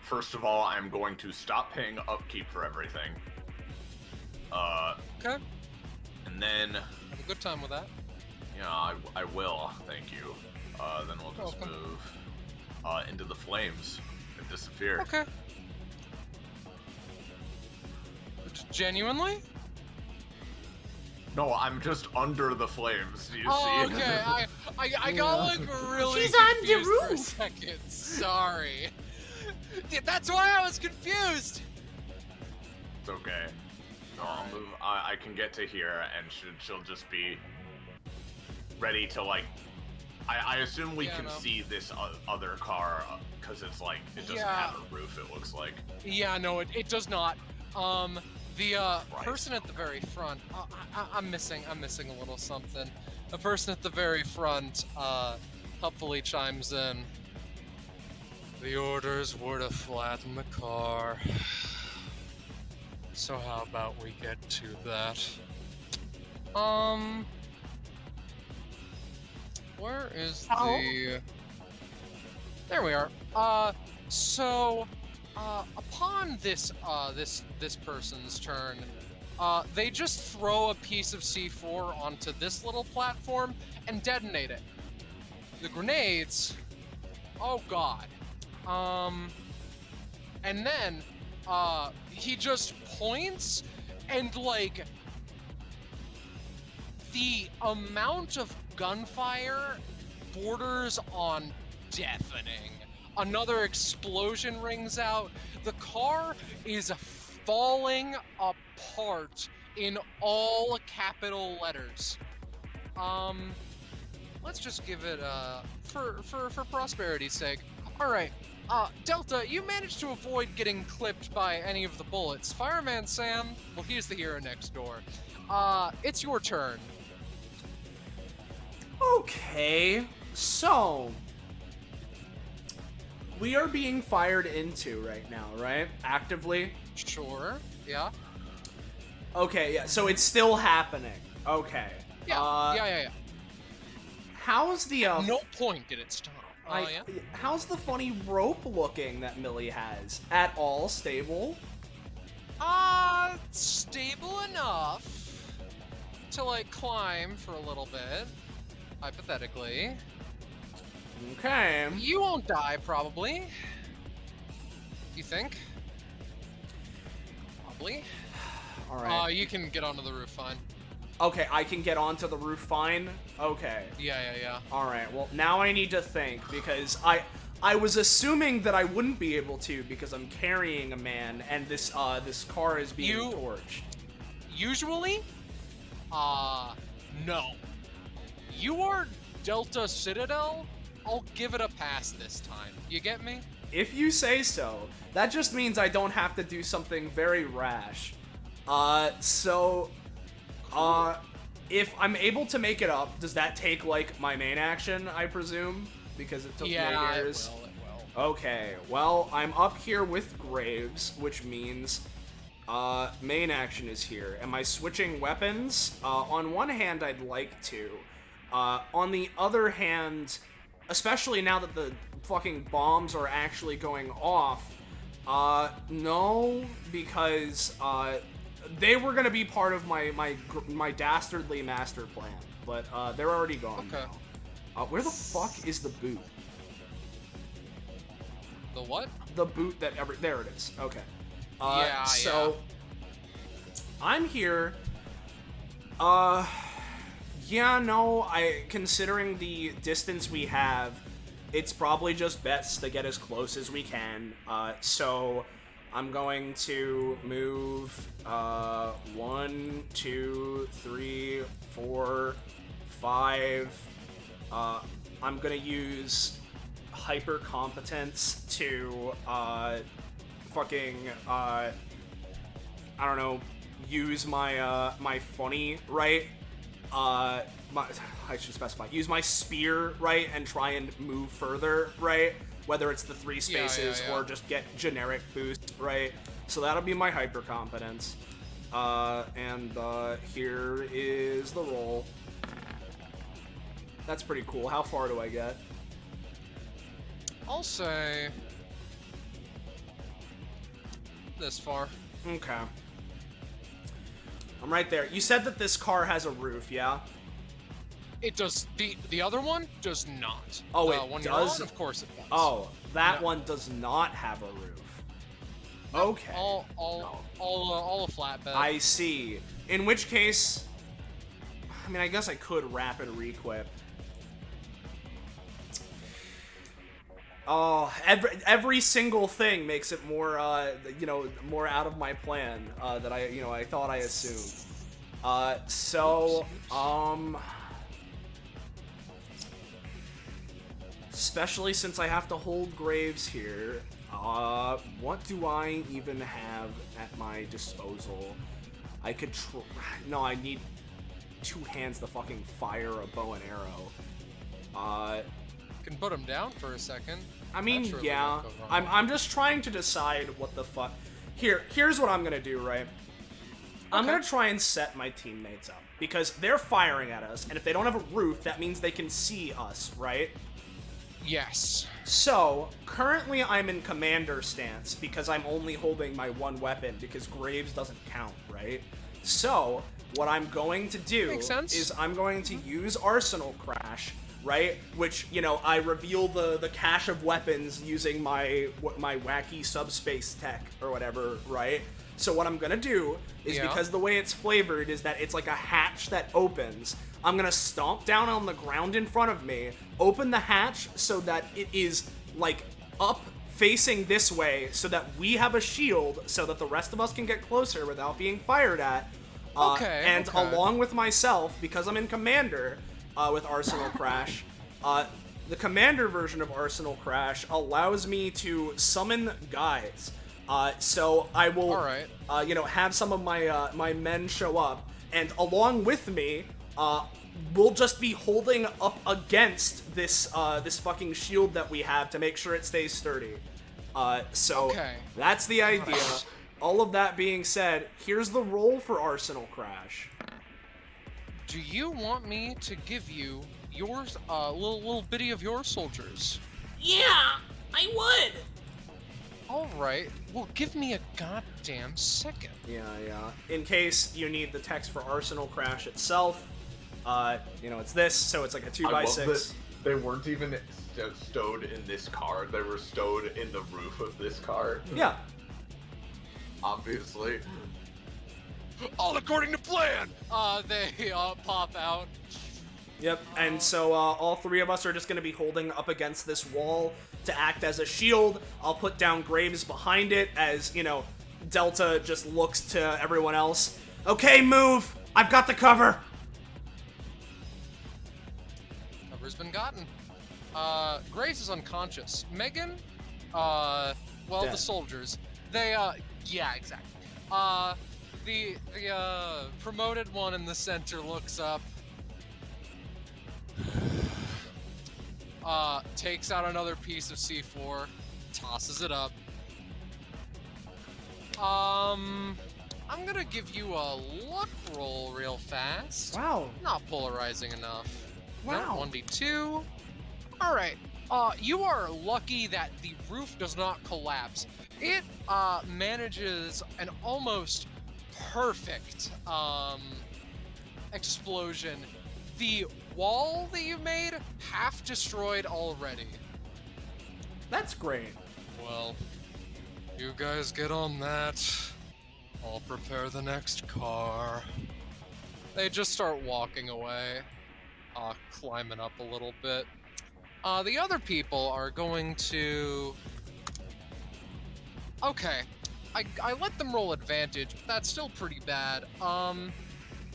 first of all, I'm going to stop paying upkeep for everything. Okay. And then, Have a good time with that. I will, thank you. Then we'll just Welcome. move into the flames and disappear. Okay. Genuinely? No, I'm just under the flames, do you Oh, see? okay. I got like really He's on the confused for a roof. second. Sorry. That's why I was confused. It's okay. No, I'll move. I can get to here, and she'll just be ready to, like... I assume we Yeah, can no. see this other car, because it's like, it doesn't Yeah. have a roof, it looks like. Yeah, no, it does not. The Christ. person at the very front, I'm missing a little something. The person at the very front, helpfully chimes in. The orders were to flatten the car. So how about we get to that? Where is the... There we are. Upon this person's turn, they just throw a piece of C4 onto this little platform and detonate it. The grenades, oh god. And then, he just points and, like, the amount of gunfire borders on deafening. Another explosion rings out. The car is falling apart in all capital letters. Let's just give it for prosperity's sake. All right, Delta, you managed to avoid getting clipped by any of the bullets. Fireman Sam, well, he's the hero next door. It's your turn. Okay, so we are being fired into right now, right? Actively. Sure. Yeah. Okay, yeah. So it's still happening. Okay. Yeah. Yeah. How's the No point did it stop. Yeah. How's the funny rope looking that Millie has? At all stable? Stable enough to, like, climb for a little bit, hypothetically. Okay. You won't die, probably. You think? Probably. All right. You can get onto the roof fine. Okay, I can get onto the roof fine. Okay. Yeah. All right. Well, now I need to think because I was assuming that I wouldn't be able to because I'm carrying a man and this car is being torched. Usually, no. You are Delta Citadel. I'll give it a pass this time. You get me? If you say so. That just means I don't have to do something very rash. If I'm able to make it up, does that take, like, my main action, I presume? Because it took me years. It will. Okay, well, I'm up here with Graves, which means, main action is here. Am I switching weapons? On one hand, I'd like to. On the other hand, especially now that the fucking bombs are actually going off, no, because, they were gonna be part of my dastardly master plan, but they're already gone now. Where the fuck is the boot? The what? The boot that there it is. Okay. Yeah. I'm here. Yeah, no, considering the distance we have, it's probably just best to get as close as we can. So I'm going to move 1, 2, 3, 4, 5. I'm gonna use hyper competence to I don't know, use my funny, right? I should specify. Use my spear, right, and try and move further, right? Whether it's the 3 spaces or just get generic boost, right? So that'll be my hyper competence. And here is the roll. That's pretty cool. How far do I get? I'll say this far. Okay. I'm right there. You said that this car has a roof, yeah? It does. The other one does not. Oh, it when does? You're on, of course it does. Oh, that No. one does not have a roof. Okay. All a flatbed. I see. In which case, I mean, I guess I could rapid requip. Oh, every single thing makes it more, more out of my plan that I thought I assumed. Especially since I have to hold graves here, what do I even have at my disposal? I could no, I need 2 hands to fucking fire a bow and arrow. Can put him down for a second. I mean, That's really yeah. what goes wrong. I'm just trying to decide what the fuck. Here's what I'm gonna do, right? I'm gonna try and set my teammates up because they're firing at us, and if they don't have a roof, that means they can see us, right? Yes. So, currently I'm in commander stance because I'm only holding my 1 weapon because Graves doesn't count, right? So, what I'm going to do Makes sense. is I'm going to use Arsenal Crash, right? Which, I reveal the cache of weapons using my wacky subspace tech or whatever, right? So what I'm gonna do is, because the way it's flavored is that it's like a hatch that opens, I'm gonna stomp down on the ground in front of me, open the hatch so that it is, like, up facing this way so that we have a shield so that the rest of us can get closer without being fired at. And along with myself, because I'm in Commander with Arsenal Crash, the Commander version of Arsenal Crash allows me to summon guys. So I will, have some of my men show up, and along with me, we'll just be holding up against this fucking shield that we have to make sure it stays sturdy. That's the idea. All of that being said, here's the roll for Arsenal Crash. Do you want me to give you yours, little bitty of your soldiers? Yeah, I would. All right. Well, give me a goddamn second. Yeah. In case you need the text for Arsenal Crash itself, it's this, so it's like a 2x6. They weren't even stowed in this car. They were stowed in the roof of this car. Yeah. Obviously. All according to plan. They pop out. Yep, and so all 3 of us are just going to be holding up against this wall to act as a shield. I'll put down Graves behind it as, Delta just looks to everyone else. Okay, move! I've got the cover! Cover's been gotten. Graves is unconscious. Megan, Dead. the soldiers. They, yeah, exactly. The promoted one in the center looks up. Takes out another piece of C4, tosses it up. I'm gonna give you a luck roll real fast. Wow. Not polarizing enough. Wow. 1d2. Alright. You are lucky that the roof does not collapse. It, manages an almost perfect, explosion. The wall that you made, half destroyed already. That's great. Well, you guys get on that. I'll prepare the next car. They just start walking away, climbing up a little bit. The other people are going to... Okay, I let them roll advantage, but that's still pretty bad.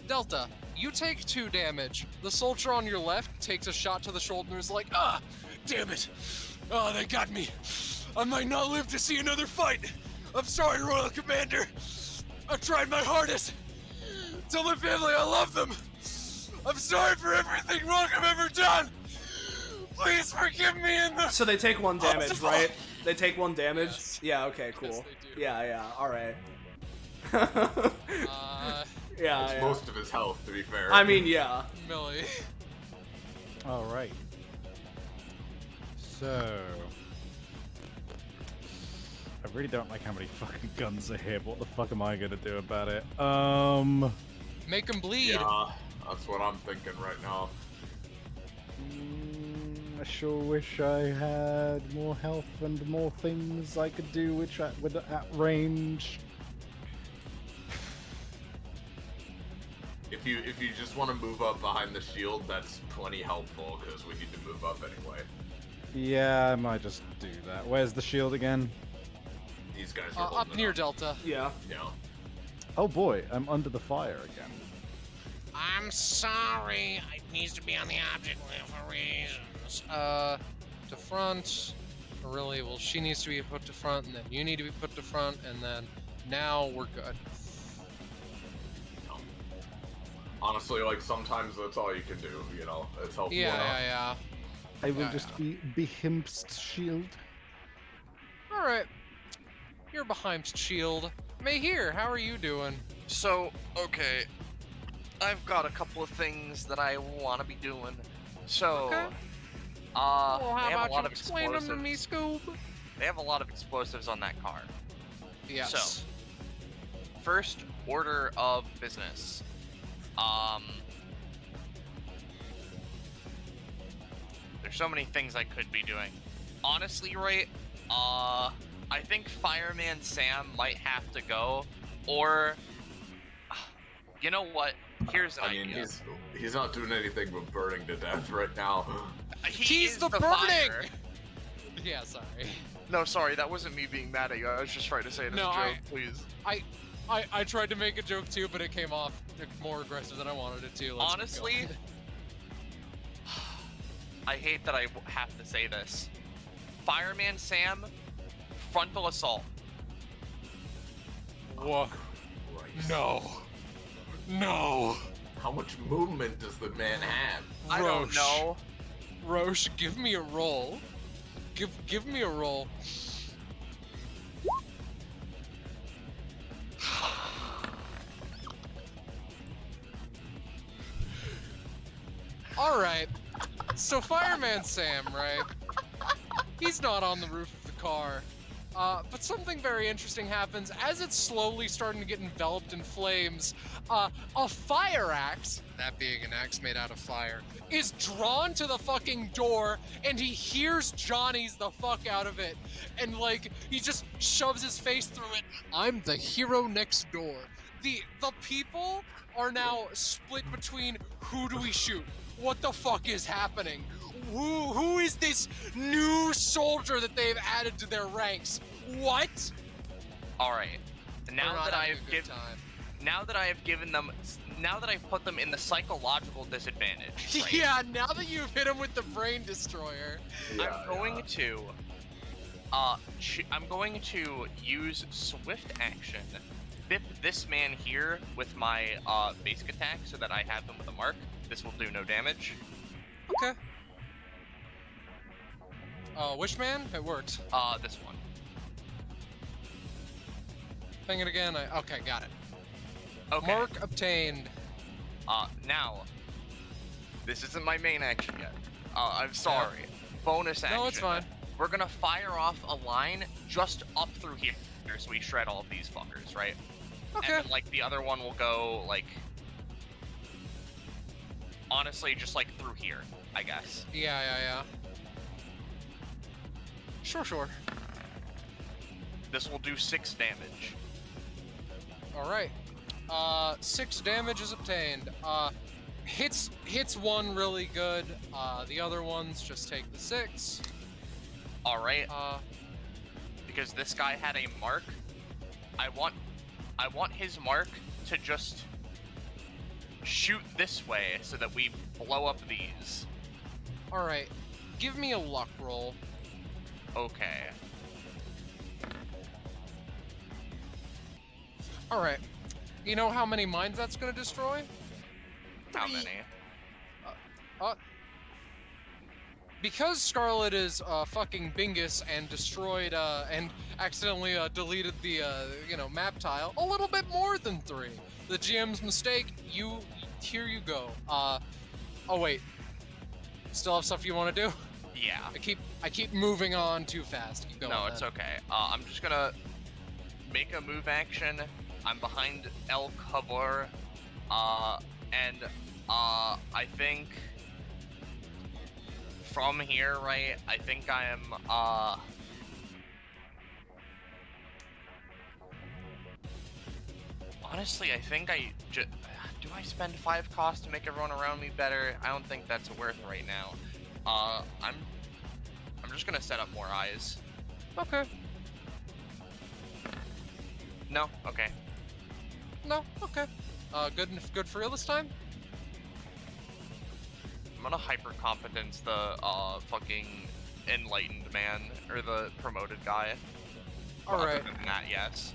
Delta, you take 2 damage. The soldier on your left takes a shot to the shoulder and is like, damn it. Oh, they got me. I might not live to see another fight. I'm sorry, Royal Commander. I've tried my hardest. Tell my family I love them. I'm sorry for everything wrong I've ever done. Please forgive me in the... So they take 1 damage, right? They take 1 damage? Yes. Yeah, okay, cool. Yes, they do. Yeah, alright. It's most of his health, to be fair. I mean, yeah. Millie. All right. So, I really don't like how many fucking guns are here. What the fuck am I gonna do about it? Make him bleed. Yeah, that's what I'm thinking right now. I sure wish I had more health and more things I could do which at range. If you just want to move up behind the shield, that's plenty helpful because we need to move up anyway. Yeah, I might just do that. Where's the shield again? These guys are Up holding near up. Delta. Yeah. Yeah. Oh boy, I'm under the fire again. I'm sorry. It needs to be on the object list for reasons. To front. Really, well, she needs to be put to front, and then you need to be put to front, and then now we're good. Honestly, like sometimes that's all you can do. You know, it's helpful. Yeah, enough. yeah, I will Yeah, just be Himp's shield. yeah. All right. You're behind shield. May here. How are you doing? So, okay, I've got a couple of things that I want to be doing. So, Okay. they Well, how have a about lot you of explain them to me, explosives. Scoob? They have a lot of explosives on that car. Yes. So, first order of business. There's so many things I could be doing. Honestly, right? I think Fireman Sam might have to go, or you know what? Here's an I mean, idea. he's not doing anything but burning to death right now. He He's is the fire. burning! Yeah, sorry. No, sorry, that wasn't me being mad at you. I was just trying to say it as No, a joke, I- please. I tried to make a joke too, but it came off more aggressive than I wanted it to. Let's keep Honestly, going. I hate that I have to say this. Fireman Sam, frontal assault. Whoa. Christ. No. No. How much movement does the man have? I don't Roche. know. Roche, give me a roll. Give me a roll. All right. So Fireman Sam, right? He's not on the roof of the car. But something very interesting happens as it's slowly starting to get enveloped in flames. A fire axe, that being an axe made out of fire, is drawn to the fucking door, and he hears Johnny's the fuck out of it. And like, he just shoves his face through it. I'm the hero next door. The people are now split between who do we shoot? What the fuck is happening? Who is this new soldier that they've added to their ranks? What? All right. Now We're not that having I've a good given, time. now that I have given them, now that I've put them in the psychological disadvantage. Right? Yeah, now that you've hit him with the brain destroyer. I'm going to, I'm going to use swift action, bip this man here with my basic attack so that I have him with a mark. This will do no damage. Okay. Which man? It worked. This one. Ping it again. Okay, got it. Okay. Mark obtained. Now, this isn't my main action yet. I'm sorry. Bonus action. No, it's fine. We're gonna fire off a line just up through here, so we shred all of these fuckers, right? Okay. And then, like, the other one will go, like, honestly, just, like, through here, I guess. Yeah. Sure. This will do 6 damage. All right. 6 damage is obtained. Hits one really good. The other ones just take the 6. Alright, because this guy had a mark, I want his mark to just shoot this way so that we blow up these. All right. Give me a luck roll. Okay. All right. You know how many mines that's gonna destroy? How 3. many? Because Scarlet is fucking Bingus and destroyed and accidentally deleted the map tile, a little bit more than 3. The GM's mistake. Here you go. Oh wait. Still have stuff you want to do? Yeah. I keep moving on too fast. Keep going. No, it's okay. I'm just gonna make a move action. I'm behind El Kabor, and I think from here, right? I think I am honestly, I think do I spend 5 cost to make everyone around me better? I don't think that's worth right now. I'm just gonna set up more eyes. Okay. No? Okay. No. Okay. Good for real this time. I'm gonna hyper competence the fucking enlightened man or the promoted guy. All right. Other than that, yes.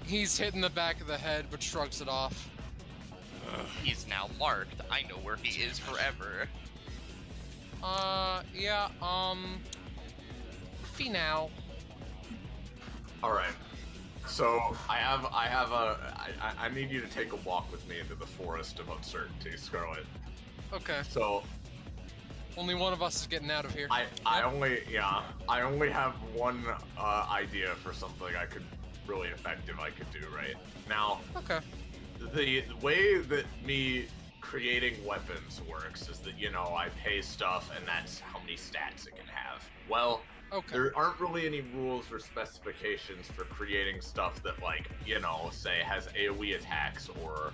He's hit in the back of the head, but shrugs it off. He's now marked. I know where he is forever. Yeah. Fee now. All right. So I need you to take a walk with me into the forest of uncertainty, Scarlet. Okay. So Only one of us is getting out of here. I only have one idea for something I could really effective I could do right now. Okay. The way that me creating weapons works is that, you know, I pay stuff and that's how many stats it can have. Well, Okay. there aren't really any rules or specifications for creating stuff that, like, you know, say has AoE attacks or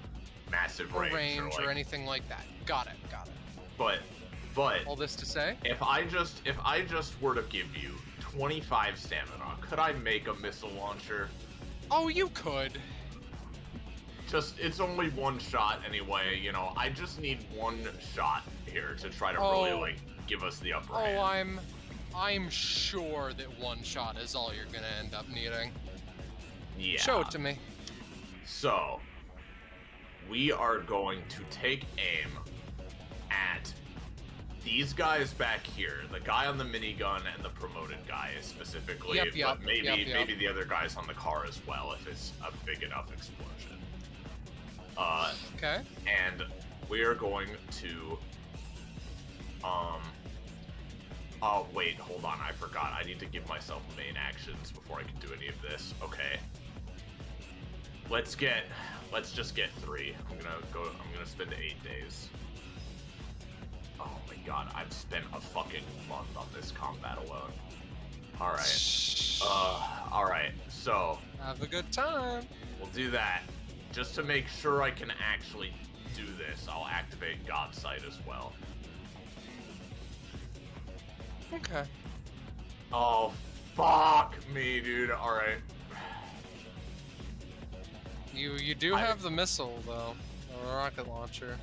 massive Or range, range or, or like, anything like that. Got it. But All this to say? if I just were to give you 25 stamina, could I make a missile launcher? Oh, you could. Just, it's only one shot anyway, you know, I just need one shot here to try to really, like, give us the upper hand. I'm sure that one shot is all you're gonna end up needing. Yeah. Show it to me. So, we are going to take aim at these guys back here, the guy on the minigun and the promoted guy specifically, Yep, but maybe yep. the other guys on the car as well if it's a big enough explosion. Okay. And we are going to, oh wait, hold on, I forgot. I need to give myself main actions before I can do any of this. Okay. Let's just get 3. I'm gonna spend 8 days. Oh my god, I've spent a fucking month on this combat alone. Alright. Alright, so Have a good time. we'll do that. Just to make sure I can actually do this, I'll activate God Sight as well. Okay. Oh, fuck me, dude. Alright. You do have the missile though, a rocket launcher.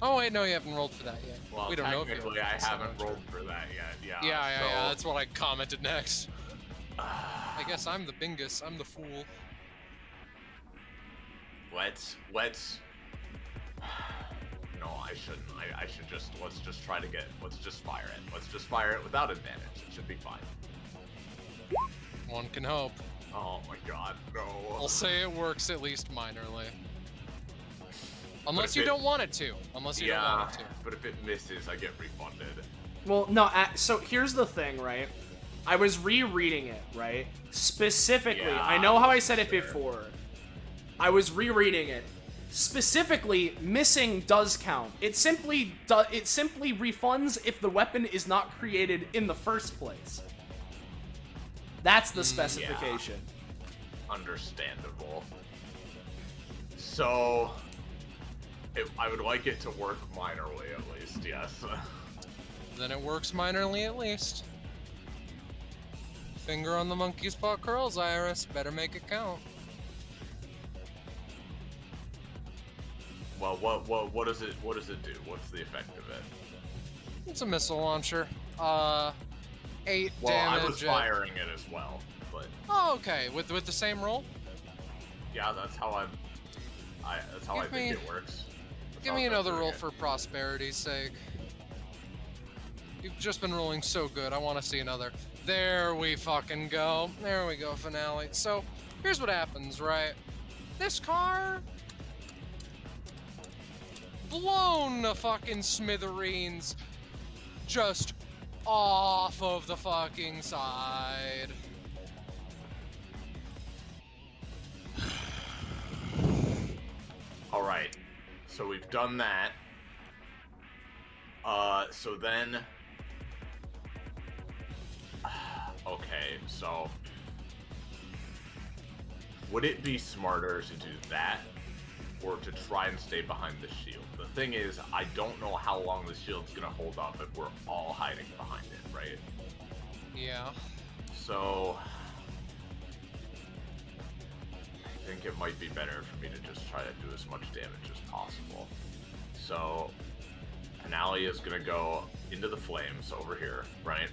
Oh wait, no, you haven't rolled for that yet. Well, we don't know if you technically, have I a missile haven't launcher. rolled for that yet. Yeah. Yeah, that's what I commented next. I guess I'm the bingus. I'm the fool. Let's. No, I shouldn't. I should just. Let's just fire it. Let's just fire it without advantage. It should be fine. One can hope. Oh my god, no. I'll say it works at least minorly. Unless if you it- don't want it to. Unless you don't want it to. But if it misses, I get refunded. Well, no, so here's the thing, right? I was rereading it, right? Specifically, Yeah, I know how I said it sure. before. I was rereading it. Specifically, missing does count. It simply refunds if the weapon is not created in the first place. That's the specification. Understandable. So, I would like it to work minorly at least, yes. Then it works minorly at least. Finger on the monkey's paw curls, Iris. Better make it count. Well, what does it do? What's the effect of it? It's a missile launcher. 8 Well, damage. I was firing it as well, but Oh, okay. With the same roll? yeah, that's how I Give think me- it works. That's Give how me I'm another doing roll it. for prosperity's sake. You've just been rolling so good. I want to see another. There we fucking go. There we go, finale. So, here's what happens, right? This car blown to fucking smithereens, just off of the fucking side. All right, so we've done that. So then, okay, so would it be smarter to do that, or to try and stay behind the shield? The thing is, I don't know how long the shield's gonna hold up if we're all hiding behind it, right? Yeah. So I think it might be better for me to just try to do as much damage as possible. So Finale is gonna go into the flames over here, right?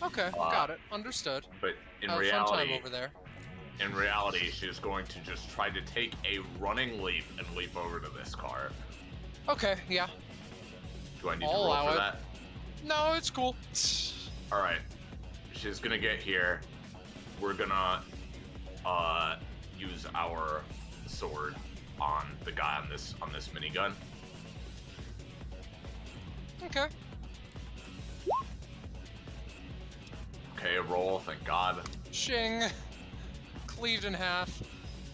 Okay, got it. Understood. But in Fun reality, time over there. in reality, she's going to just try to take a running leap and leap over to this car. Okay, yeah. Do I need I'll to roll allow for it. that? No, it's cool. All right. She's gonna get here. We're gonna use our sword on the guy on this minigun. Okay. Okay, a roll. Thank God. Shing. Cleaved in half.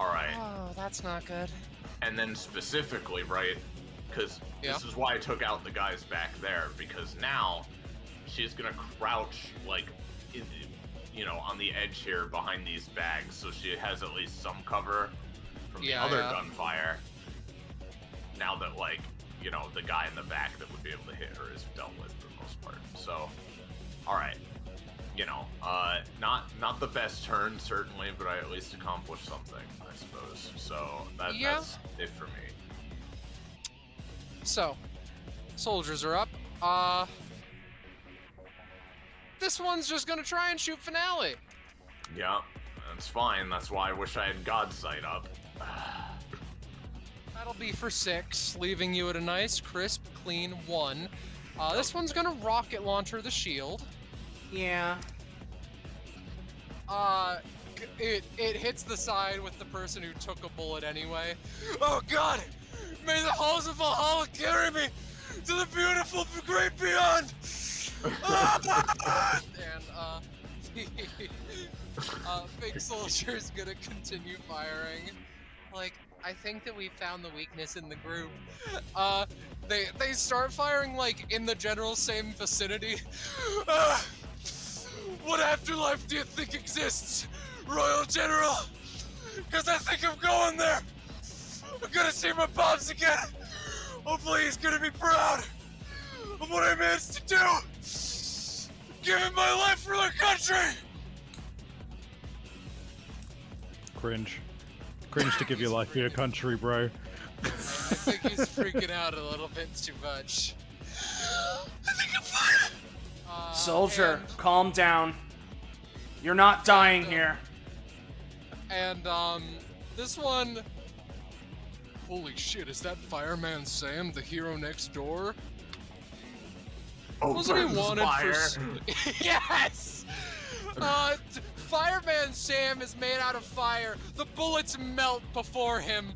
All right. Oh, that's not good. And then specifically, right? Because this is why I took out the guys back there, because now she's gonna crouch like, on the edge here behind these bags, so she has at least some cover from the other gunfire. Now that the guy in the back that would be able to hit her is dealt with for the most part. So, all right. Not the best turn certainly, but I at least accomplished something, I suppose. So that's it for me. So, soldiers are up. This one's just gonna try and shoot Finale. Yeah, that's fine. That's why I wish I had God's sight up. That'll be for 6, leaving you at a nice, crisp, clean 1. This one's gonna rocket launcher the shield. Yeah. It hits the side with the person who took a bullet anyway. Oh God! May the halls of Valhalla carry me to the beautiful great beyond! And the fake soldier's gonna continue firing. I think that we found the weakness in the group. They start firing in the general same vicinity. What afterlife do you think exists, Royal General? Cause I think I'm going there. I'm gonna see my pops again. Hopefully he's gonna be proud of what I managed to do. Giving my life for the country. Cringe. Cringe to give your life for your country, bro. I think he's freaking out a little bit too much. I think I'm fine. Soldier, calm down. You're not dying here. And this one. Holy shit! Is that Fireman Sam, the hero next door? Wasn't he wanted for? Yes. Fireman Sam is made out of fire. The bullets melt before him.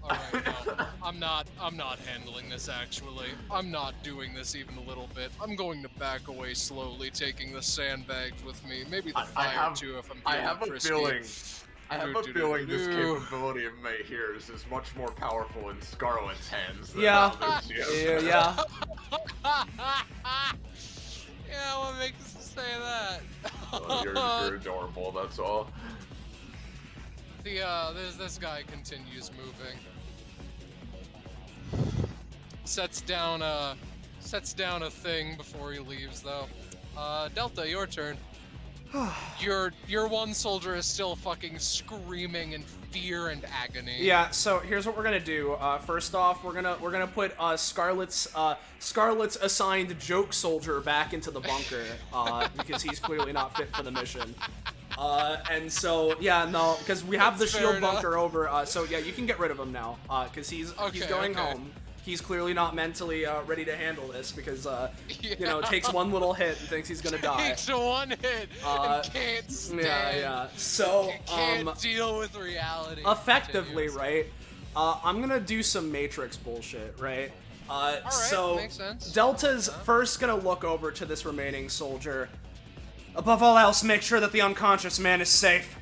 Alright, no. I'm not handling this actually. I'm not doing this even a little bit. I'm going to back away slowly, taking the sandbags with me. Maybe the fire too if I'm feeling frisky. I have a feeling this capability of Mayhere's is much more powerful in Scarlet's hands than others. Yeah. Yeah, what makes us say that? You're adorable, that's all. This guy continues moving. Sets down a thing before he leaves though. Delta, your turn. Your one soldier is still fucking screaming in fear and agony. Yeah, so here's what we're gonna do. First off, we're gonna put Scarlet's assigned joke soldier back into the bunker because he's clearly not fit for the mission. And so because we have the shield bunker over. So yeah, you can get rid of him now because he's going home. He's clearly not mentally ready to handle this because, takes one little hit and thinks he's gonna die. Takes one hit and can't stand. Yeah. So, can't deal with reality. Effectively, right? I'm gonna do some Matrix bullshit, right? Alright, So makes sense. Delta's first gonna look over to this remaining soldier. Above all else, make sure that the unconscious man is safe.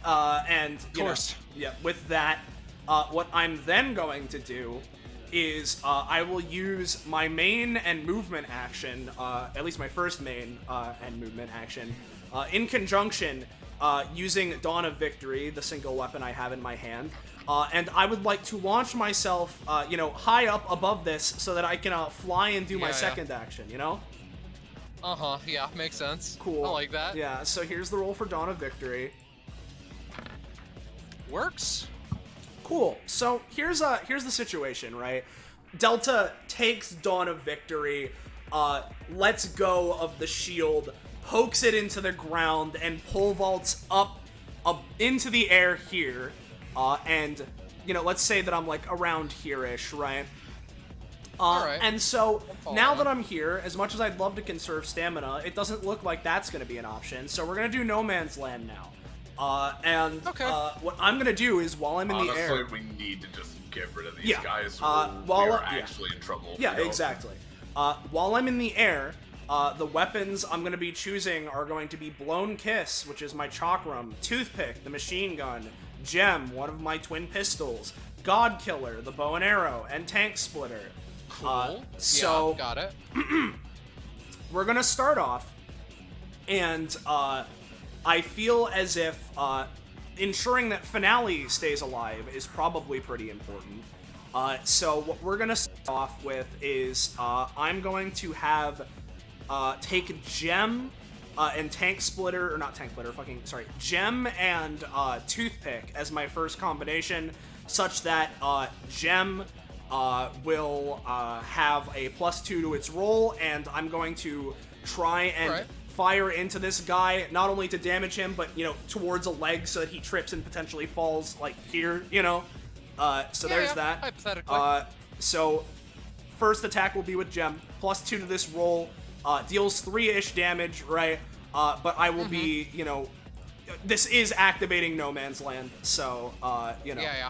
And Of course. With that, what I'm then going to do is I will use my main and movement action, at least my first main and movement action, in conjunction using Dawn of Victory, the single weapon I have in my hand. And I would like to launch myself, high up above this so that I can fly and do my second action, you know? Uh-huh, yeah, makes sense. Cool. I like that. Yeah, so here's the roll for Dawn of Victory. Works. Cool. So here's the situation, right? Delta takes Dawn of Victory, lets go of the shield, pokes it into the ground, and pole vaults up into the air here. And let's say that I'm like around here-ish, right? Alright. And so follow now that. that I'm here, as much as I'd love to conserve stamina, it doesn't look like that's going to be an option. So we're going to do No Man's Land now. Okay. What I'm going to do is while I'm in Honestly, the air... we need to just get rid of these Yeah, guys. while We're I- yeah. actually in trouble. if Yeah, we don't. exactly. While I'm in the air, the weapons I'm going to be choosing are going to be Blown Kiss, which is my chakram, Toothpick, the machine gun, Gem, one of my twin pistols, God Killer, the bow and arrow, and Tank Splitter. Cool. So yeah, got it. we're going to start off, and I feel as if ensuring that Finale stays alive is probably pretty important. So what we're gonna start off with is I'm going to have take Gem and Tank Splitter, or not Tank Splitter, Gem and Toothpick as my first combination, such that Gem will have a +2 to its roll, and I'm going to try and fire into this guy, not only to damage him, but, towards a leg so that he trips and potentially falls, like, here, So there's that. Hypothetically. So, first attack will be with Gem, +2 to this roll, deals 3-ish damage, right? But I will be, this is activating No Man's Land, so, Yeah.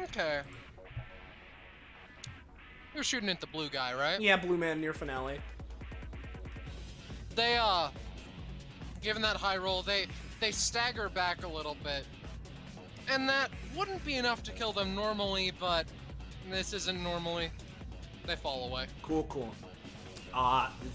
Okay. You're shooting at the blue guy, right? Yeah, Blue Man near Finale. They, given that high roll, they stagger back a little bit. And that wouldn't be enough to kill them normally, but this isn't normally. They fall away. Cool.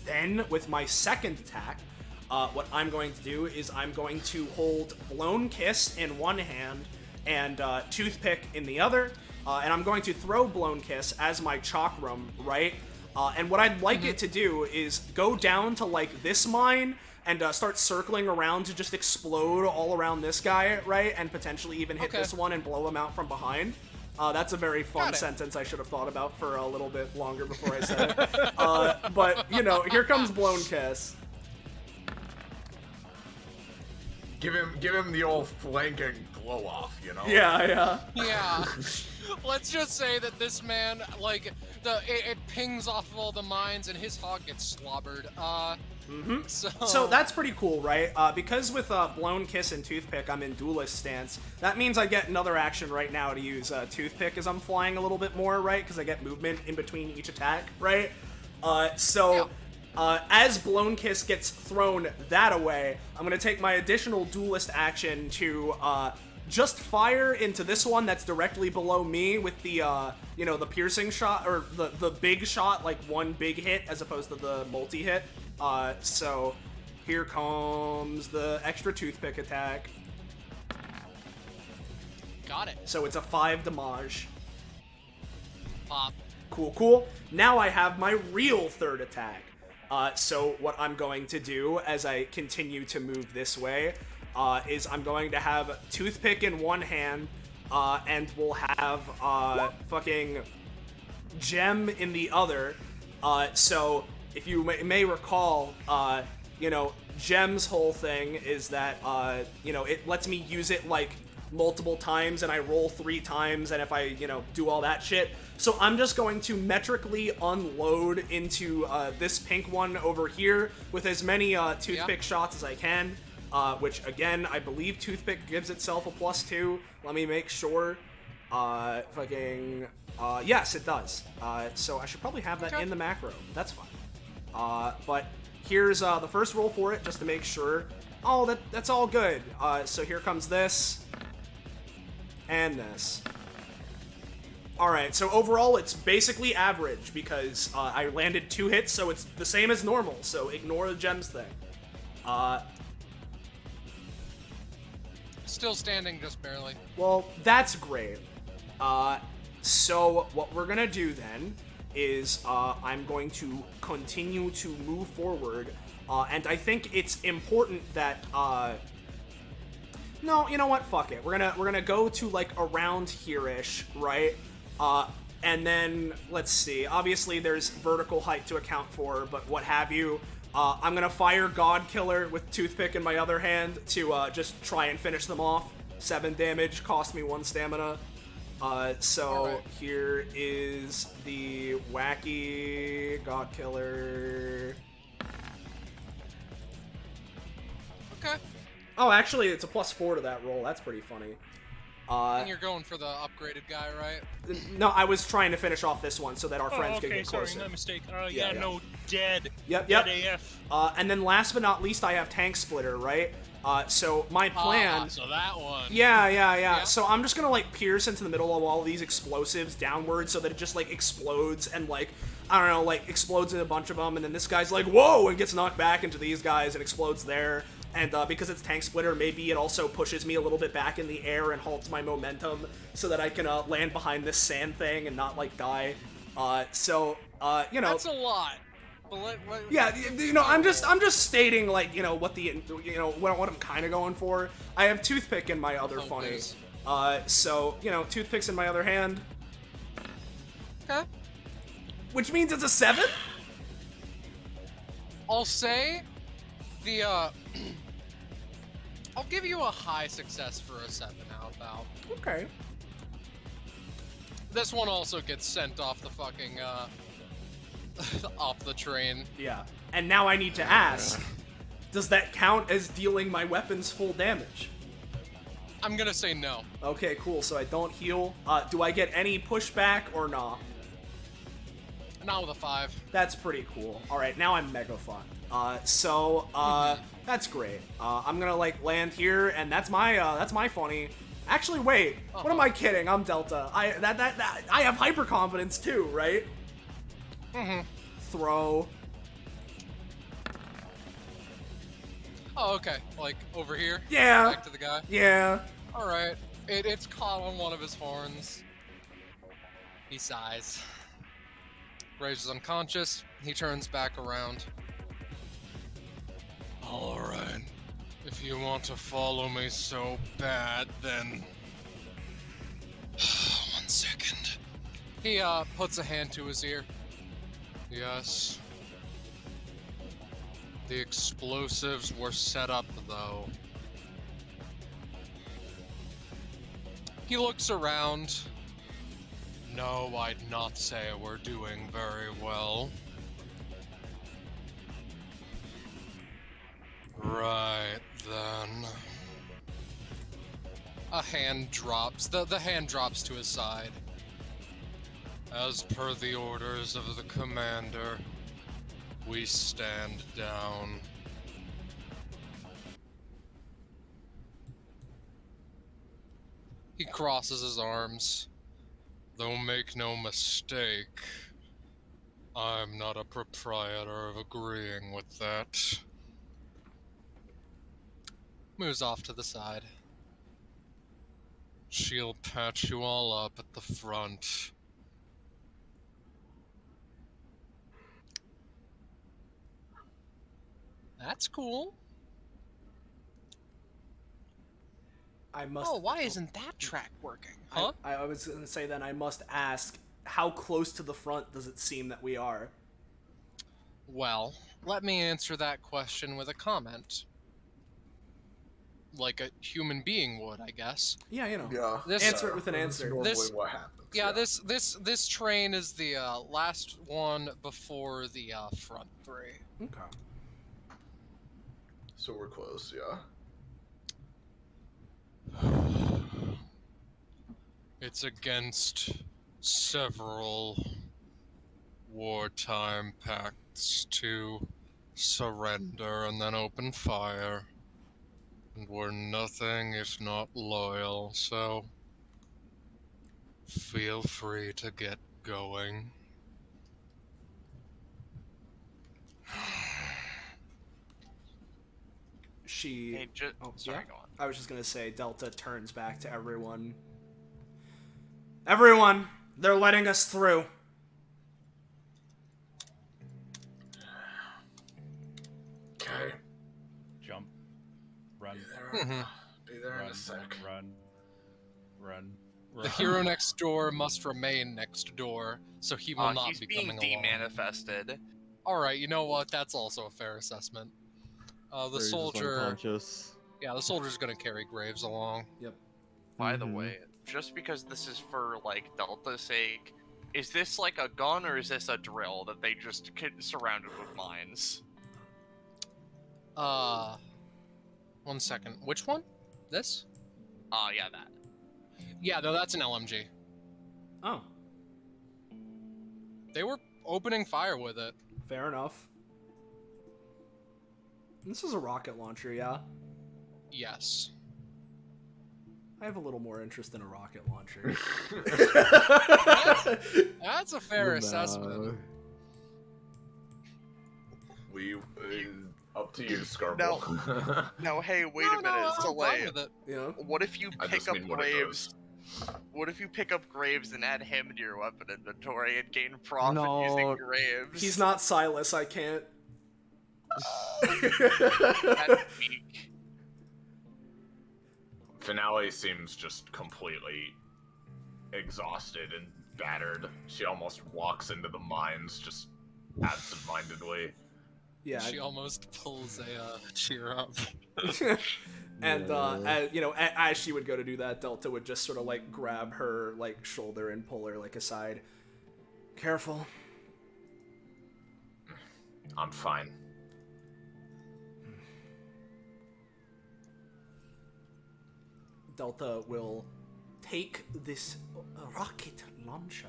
Then, with my second attack, what I'm going to do is I'm going to hold Blown Kiss in one hand and Toothpick in the other, and I'm going to throw Blown Kiss as my chakram, right? And what I'd like it to do is go down to, like, this mine and start circling around to just explode all around this guy, right? And potentially even hit this one and blow him out from behind. That's a very fun sentence I should have thought about for a little bit longer before I said it. But, here comes Blown Kiss. Give him the old flanking blow off, Yeah. Yeah. Let's just say that this man, like, it pings off of all the mines and his hog gets slobbered. So that's pretty cool, right? Because with Blown Kiss and Toothpick, I'm in duelist stance. That means I get another action right now to use Toothpick as I'm flying a little bit more, right? Because I get movement in between each attack, right? As Blown Kiss gets thrown that away, I'm going to take my additional duelist action to just fire into this one that's directly below me with the, the piercing shot, or the big shot, like one big hit as opposed to the multi-hit. So here comes the extra Toothpick attack. Got it. So it's a 5 damage. Pop. Cool. Now I have my real third attack. So what I'm going to do as I continue to move this way is I'm going to have Toothpick in one hand, and we'll have fucking Gem in the other. So if you may recall, Gem's whole thing is that, it lets me use it, like, multiple times, and I roll 3 times, and if I, do all that shit. So I'm just going to metrically unload into this pink one over here with as many Toothpick shots as I can. which again, I believe Toothpick gives itself a +2. Let me make sure. Yes, it does. So I should probably have that in the macro. That's fine. But here's the first roll for it, just to make sure. Oh, that's all good. So here comes this. And this. Alright, so overall it's basically average, because I landed 2 hits, so it's the same as normal, so ignore the gems thing. Still standing, just barely. Well, that's great. So what we're gonna do then is I'm going to continue to move forward, and I think it's important that no, you know what? Fuck it. We're gonna go to like around here-ish, right? And then let's see. Obviously, there's vertical height to account for, but what have you. I'm gonna fire God Killer with Toothpick in my other hand to just try and finish them off. 7 damage, cost me 1 stamina. So right. Here is the wacky God Killer. Okay. Oh, actually, it's a +4 to that roll. That's pretty funny. And you're going for the upgraded guy, right? No, I was trying to finish off this one so that our friends okay, could get sorry, closer. my mistake. Yeah. No, dead. Yep. Dead AF. And then last but not least, I have Tank Splitter, right? So my plan... So that one. Yeah. So I'm just gonna, like, pierce into the middle of all of these explosives downwards so that it just, like, explodes and, like, I don't know, like, explodes in a bunch of them, and then this guy's like, whoa, and gets knocked back into these guys and explodes there. And because it's Tank Splitter, maybe it also pushes me a little bit back in the air and halts my momentum so that I can land behind this sand thing and not, like, die. You know... That's a lot. But Yeah, you know, I'm just stating, like, you know, what what I'm kind of going for. I have Toothpick in my other funny. please. So, you know, Toothpick's in my other hand. Okay. Which means it's a 7? I'll say the I'll give you a high success for a 7. How about? Okay. This one also gets sent off the fucking off the train. Yeah. And now I need to ask, does that count as dealing my weapons full damage? I'm gonna say no. Okay, cool. So I don't heal. Do I get any pushback or nah? Not with a 5. That's pretty cool. All right, now I'm mega fun. That's great. I'm gonna like land here, and that's my funny. Actually, wait. What am I kidding? I'm Delta. I have hyper confidence too, right? Throw. Oh, okay. Like over here. Yeah. Back to the guy. Yeah. All right. It's caught on one of his horns. He sighs. Rage is unconscious. He turns back around. Alright. If you want to follow me so bad, then... 1 second. He, puts a hand to his ear. Yes. The explosives were set up, though. He looks around. No, I'd not say we're doing very well. Right, then. A hand drops. The hand drops to his side. As per the orders of the commander, we stand down. He crosses his arms. Though make no mistake, I'm not a proprietor of agreeing with that. Moves off to the side. She'll patch you all up at the front. That's cool. I must. Oh, why isn't that track working? Huh? I was gonna say then I must ask, how close to the front does it seem that we are? Well, let me answer that question with a comment. Like a human being would, I guess. Yeah, you know. Yeah. This- Answer it with an answer. Normally This- what happens. Yeah, this train is the last one before the front 3. Okay. So we're close, yeah. It's against several wartime pacts to surrender and then open fire. And we're nothing if not loyal, so feel free to get going. She. Hey, Oh, sorry, yeah? go on. I was just gonna say, Delta turns back to everyone. Everyone, they're letting us through. Okay. Jump. Run. Be there in Run. a sec. Run. Run. The hero next door must remain next door, so he will not He's be being coming along. demanifested. Alright, you know what? That's also a fair assessment. The Graves is soldier... unconscious. Yeah, the soldier's gonna carry Graves along. Yep. By the way, just because this is for, like, Delta's sake, is this like a gun or is this a drill that they just surrounded with mines? 1 second. Which one? This? Yeah, that. Yeah, no, that's an LMG. Oh, They were opening fire with it. fair enough. This is a rocket launcher, yeah? Yes. I have a little more interest in a rocket launcher. That's a fair assessment. Up to you, Scarlet. No, hey, wait a minute, I'm fine Soleil. with it. Yeah. What if you I pick just up mean what it Graves? What if you pick up Graves and add him to your weapon inventory and gain profit using No. Graves? He's not Silas, I can't. That's weak. Finale seems just completely exhausted and battered. She almost walks into the mines just absent-mindedly. Yeah. She almost pulls a cheer up. And as she would go to do that, Delta would just sort of like grab her like shoulder and pull her like aside. Careful. I'm fine. Delta will take this rocket launcher,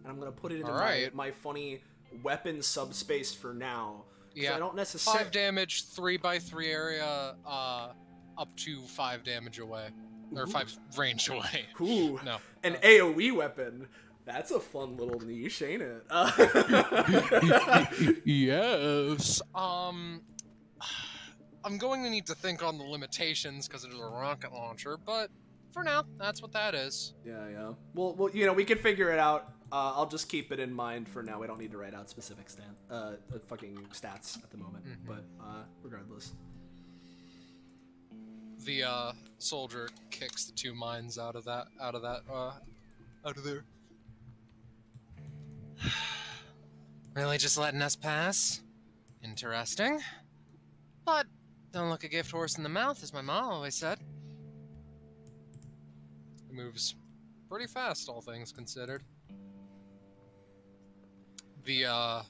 and I'm gonna put it into Alright. my funny weapon subspace for now. 'Cause Yeah. I don't necessarily. 5 damage, 3x3 area, up to 5 damage away. Or 5 range away. Ooh, No. an AOE weapon. That's a fun little niche, ain't it? Yes. I'm going to need to think on the limitations because it is a rocket launcher, but for now, that's what that is. Yeah. Well, we can figure it out. I'll just keep it in mind for now. We don't need to write out specific fucking stats at the moment. But regardless. The soldier kicks the 2 mines out of there. Really just letting us pass? Interesting. But don't look a gift horse in the mouth, as my mom always said. It moves pretty fast, all things considered. The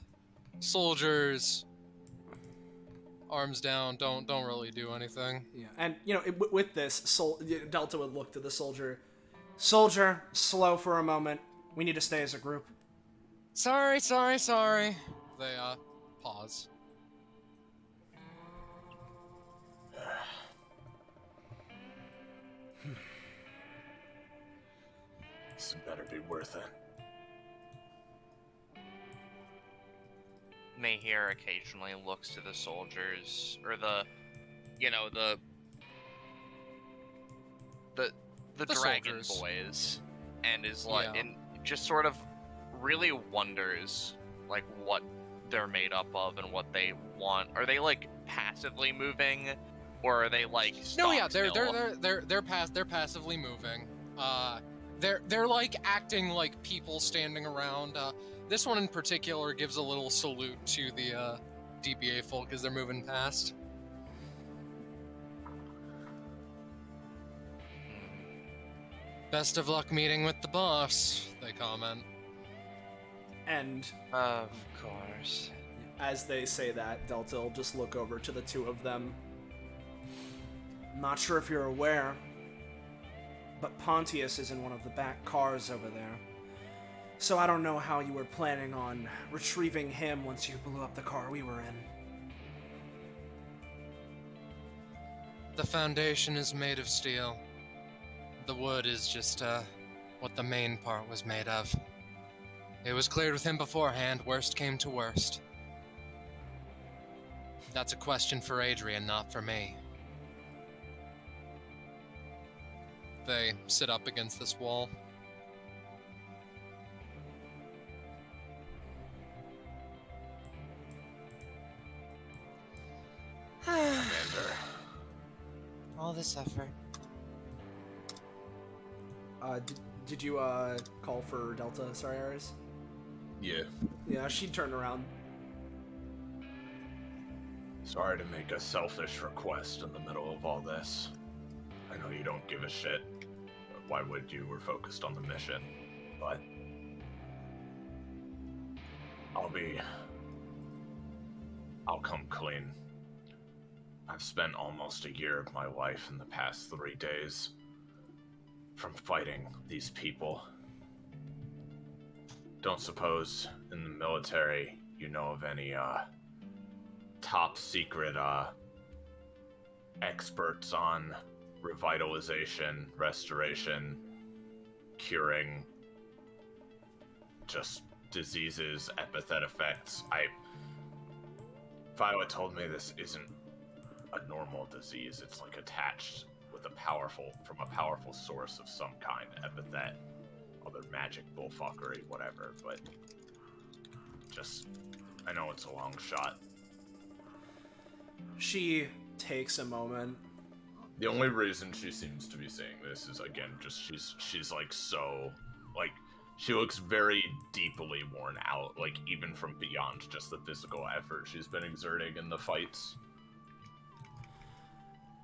soldiers, arms down, don't really do anything. Yeah, and with this, Delta would look to the soldier. Soldier, slow for a moment. We need to stay as a group. Sorry. They pause. This better be worth it. Mayheer occasionally looks to the soldiers, or the dragon soldiers. boys, and is like, Yeah. and just sort of really wonders like what they're made up of and what they want. Are they like passively moving, or are they like No, yeah, stock still? they're passively moving. They're like acting like people standing around. This one in particular gives a little salute to the DBA folk as they're moving past. Best of luck meeting with the boss, they comment. And Of course. as they say that, Delta will just look over to the 2 of them. Not sure if you're aware, but Pontius is in one of the back cars over there. So I don't know how you were planning on retrieving him once you blew up the car we were in. The foundation is made of steel. The wood is just, what the main part was made of. It was cleared with him beforehand, worst came to worst. That's a question for Adrian, not for me. They sit up against this wall. Commander. All this effort. Did you call for Delta? Sorry, Ares. Yeah. Yeah, she turned around. Sorry to make a selfish request in the middle of all this. I know you don't give a shit. Why would you? We're focused on the mission. But I'll come clean. I've spent almost a year of my life in the past 3 days from fighting these people. Don't suppose in the military you know of any top secret experts on revitalization, restoration, curing just diseases, epithet effects. Viola told me this isn't a normal disease. It's like attached with from a powerful source of some kind, epithet, other magic bullfuckery, whatever, but just, I know it's a long shot. She takes a moment. The only reason she seems to be saying this is, again, just she's like so, like, she looks very deeply worn out, like even from beyond just the physical effort she's been exerting in the fights.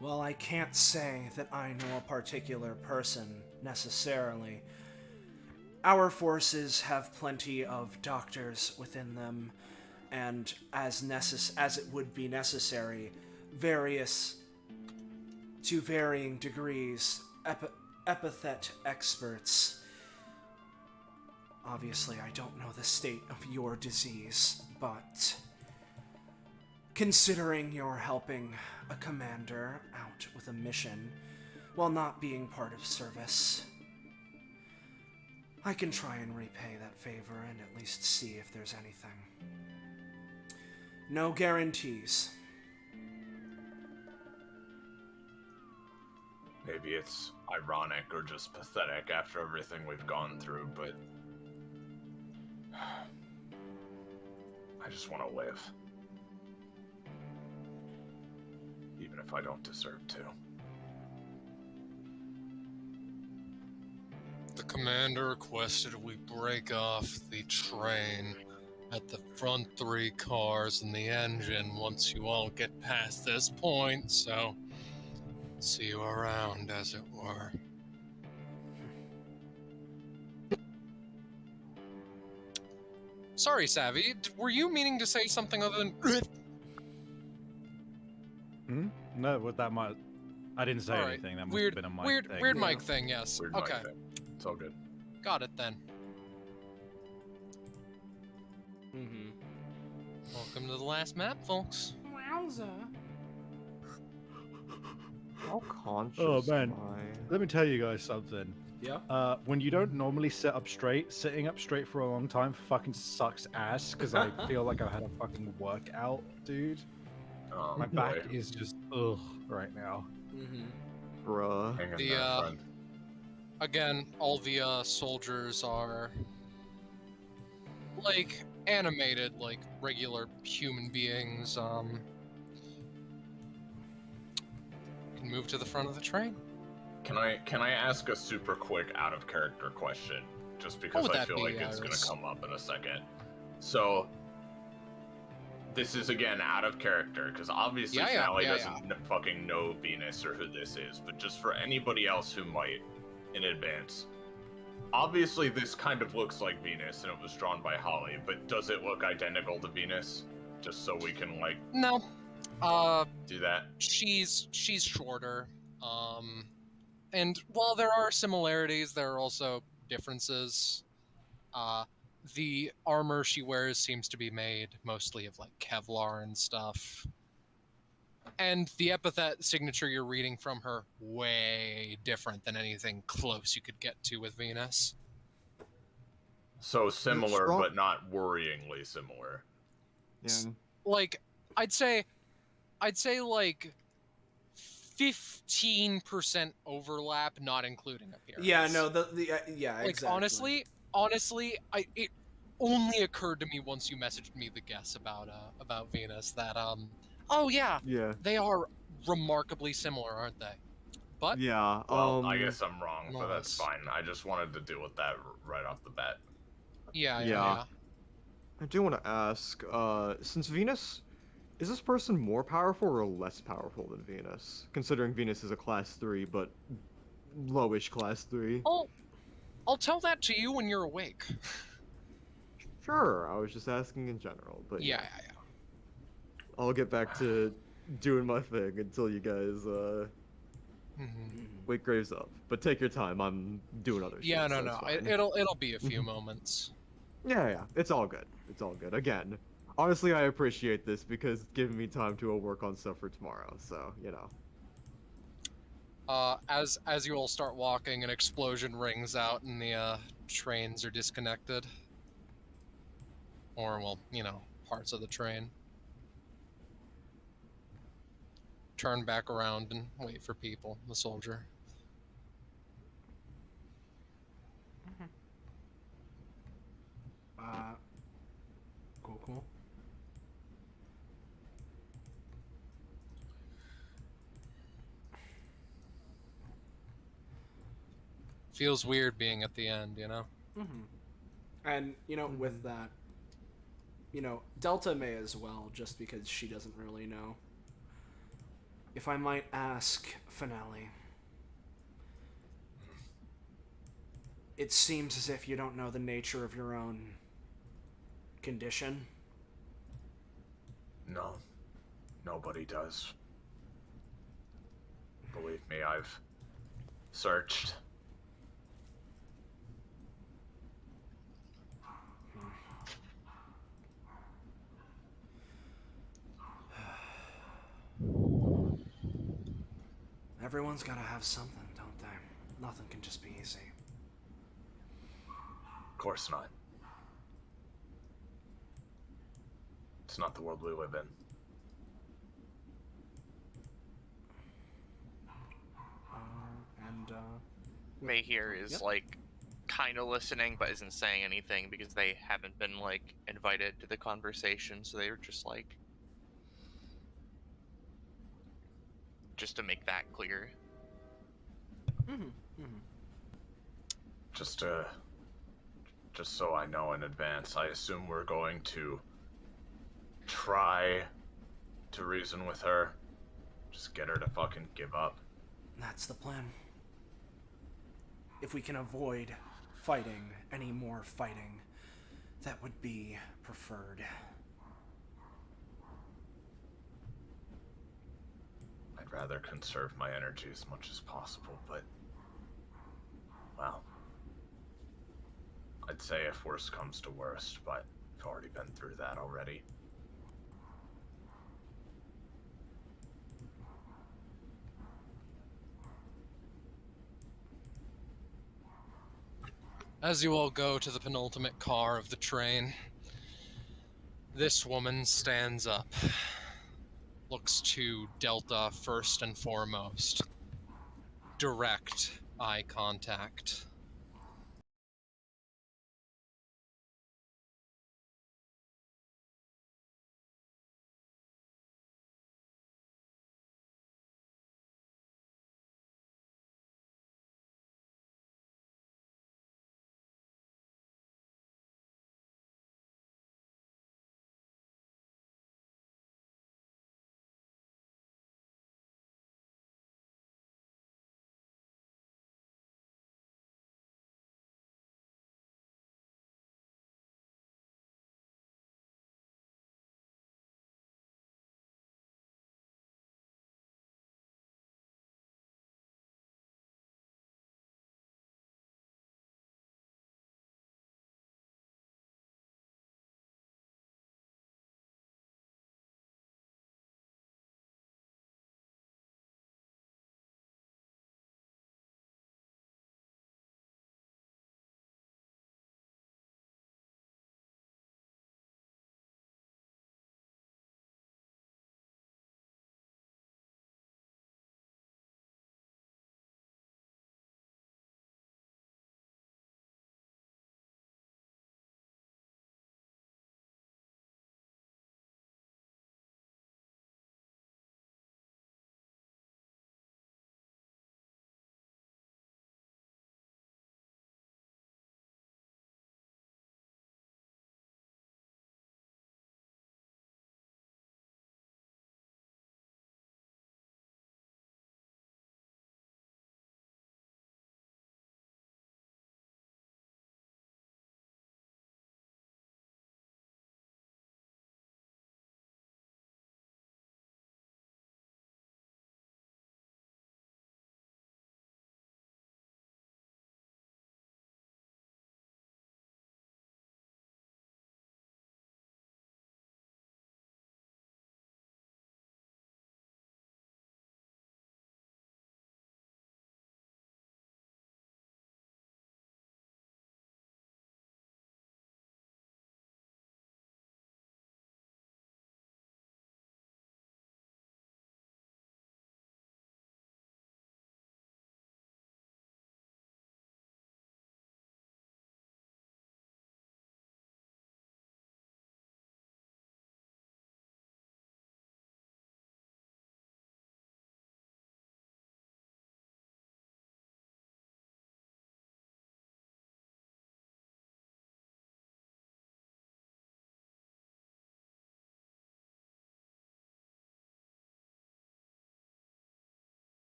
Well, I can't say that I know a particular person, necessarily. Our forces have plenty of doctors within them, and as it would be necessary, to varying degrees, epithet experts. Obviously, I don't know the state of your disease, but considering you're helping a commander out with a mission while not being part of service, I can try and repay that favor and at least see if there's anything. No guarantees. Maybe it's ironic or just pathetic after everything we've gone through, but I just want to live. Even if I don't deserve to. The commander requested we break off the train at the front 3 cars and the engine once you all get past this point, so see you around, as it were. Sorry, Savvy, were you meaning to say something other than No, what that might... I didn't say All right. anything. That must Weird, have been a mic weird, thing. weird Yeah. mic thing, yes. Weird mic Okay, thing. It's all good. got it then. Mm-hmm. Welcome to the last map, folks. Wowza. How conscious Oh, man. am I? Let me tell you guys something. Yeah? When you don't normally sit up straight, sitting up straight for a long time fucking sucks ass, because I feel like I've had a fucking workout, dude. Oh, My boy. back is just ugh right now. Mm-hmm. Bruh. Hang in The, there, friend. Again, all the soldiers are like animated, like regular human beings. Can move to the front of the train. Can I ask a super quick out of character question? Just because would I that feel be, like it's gonna Iris? come up in a second. So this is again out of character because obviously Sally doesn't fucking know Venus or who this is, but just for anybody else who might in advance. Obviously this kind of looks like Venus and it was drawn by Holly, but does it look identical to Venus? Just so we can like No. do that. She's shorter. And while there are similarities, there are also differences. The armor she wears seems to be made mostly of like Kevlar and stuff. And the epithet signature you're reading from her, way different than anything close you could get to with Venus. So similar, strong- but not worryingly similar. Yeah. Like, I'd say like 15% overlap, not including appearance. Yeah, no, yeah, Like, exactly. honestly, it only occurred to me once you messaged me the guess about Venus that oh yeah, Yeah. they are remarkably similar, aren't they? But Yeah. Well, I guess I'm wrong, but that's nice. fine. I just wanted to deal with that right off the bat. Yeah. I do want to ask, since Venus, is this person more powerful or less powerful than Venus? Considering Venus is a class 3, but lowish class 3. I'll tell that to you when you're awake. Sure, I was just asking in general, but Yeah. I'll get back to doing my thing until you guys, Mhm. wake Graves up. But take your time, I'm doing other Yeah, shit, so no. it's fine. It'll be a few moments. Yeah, it's all good. It's all good. Again, honestly, I appreciate this because it's giving me time to work on stuff for tomorrow, so, you know. As you all start walking, an explosion rings out and the trains are disconnected. Or, well, parts of the train. Turn back around and wait for people, the soldier. Cool. Feels weird being at the end, you know? And, with that, Delta may as well, just because she doesn't really know. If I might ask, Finale, it seems as if you don't know the nature of your own condition. No, nobody does. Believe me, I've searched. Everyone's gotta have something, don't they? Nothing can just be easy. Of course not. It's not the world we live in. Mayhear is Yep. like kind of listening but isn't saying anything because they haven't been like invited to the conversation, so they were just like, just to make that clear. Just so I know in advance, I assume we're going to try to reason with her. Just get her to fucking give up. That's the plan. If we can avoid fighting, any more fighting, that would be preferred. I'd rather conserve my energy as much as possible, but... well... I'd say if worst comes to worst, but I've already been through that already. As you all go to the penultimate car of the train, this woman stands up, looks to Delta first and foremost. Direct eye contact.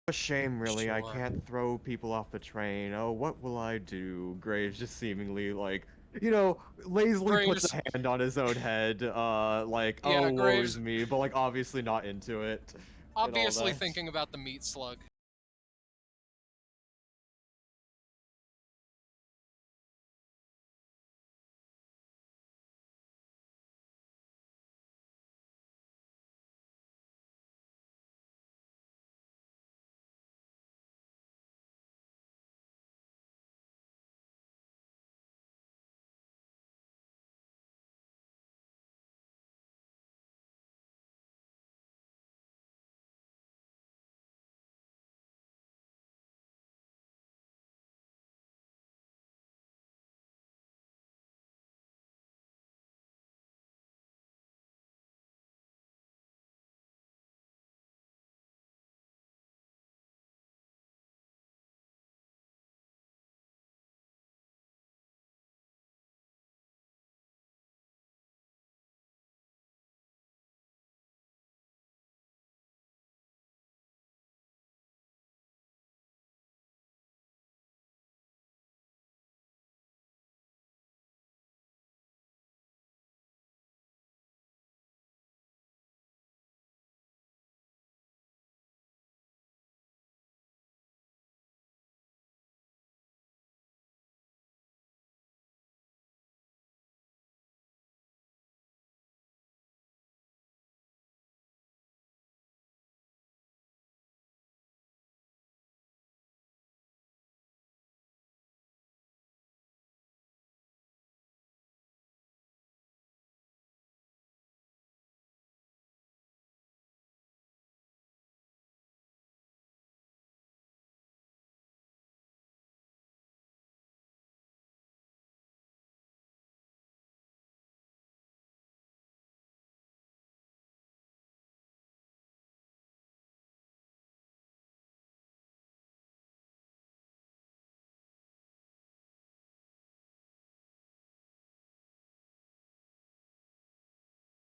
A shame, really. I Sure. can't throw people off the train. Oh, what will I do? Graves just seemingly like, lazily puts Graves. a hand on his own head, like, Yeah, oh, woe is Graves. me, but like obviously not into it, and all Obviously that. thinking about the meat slug.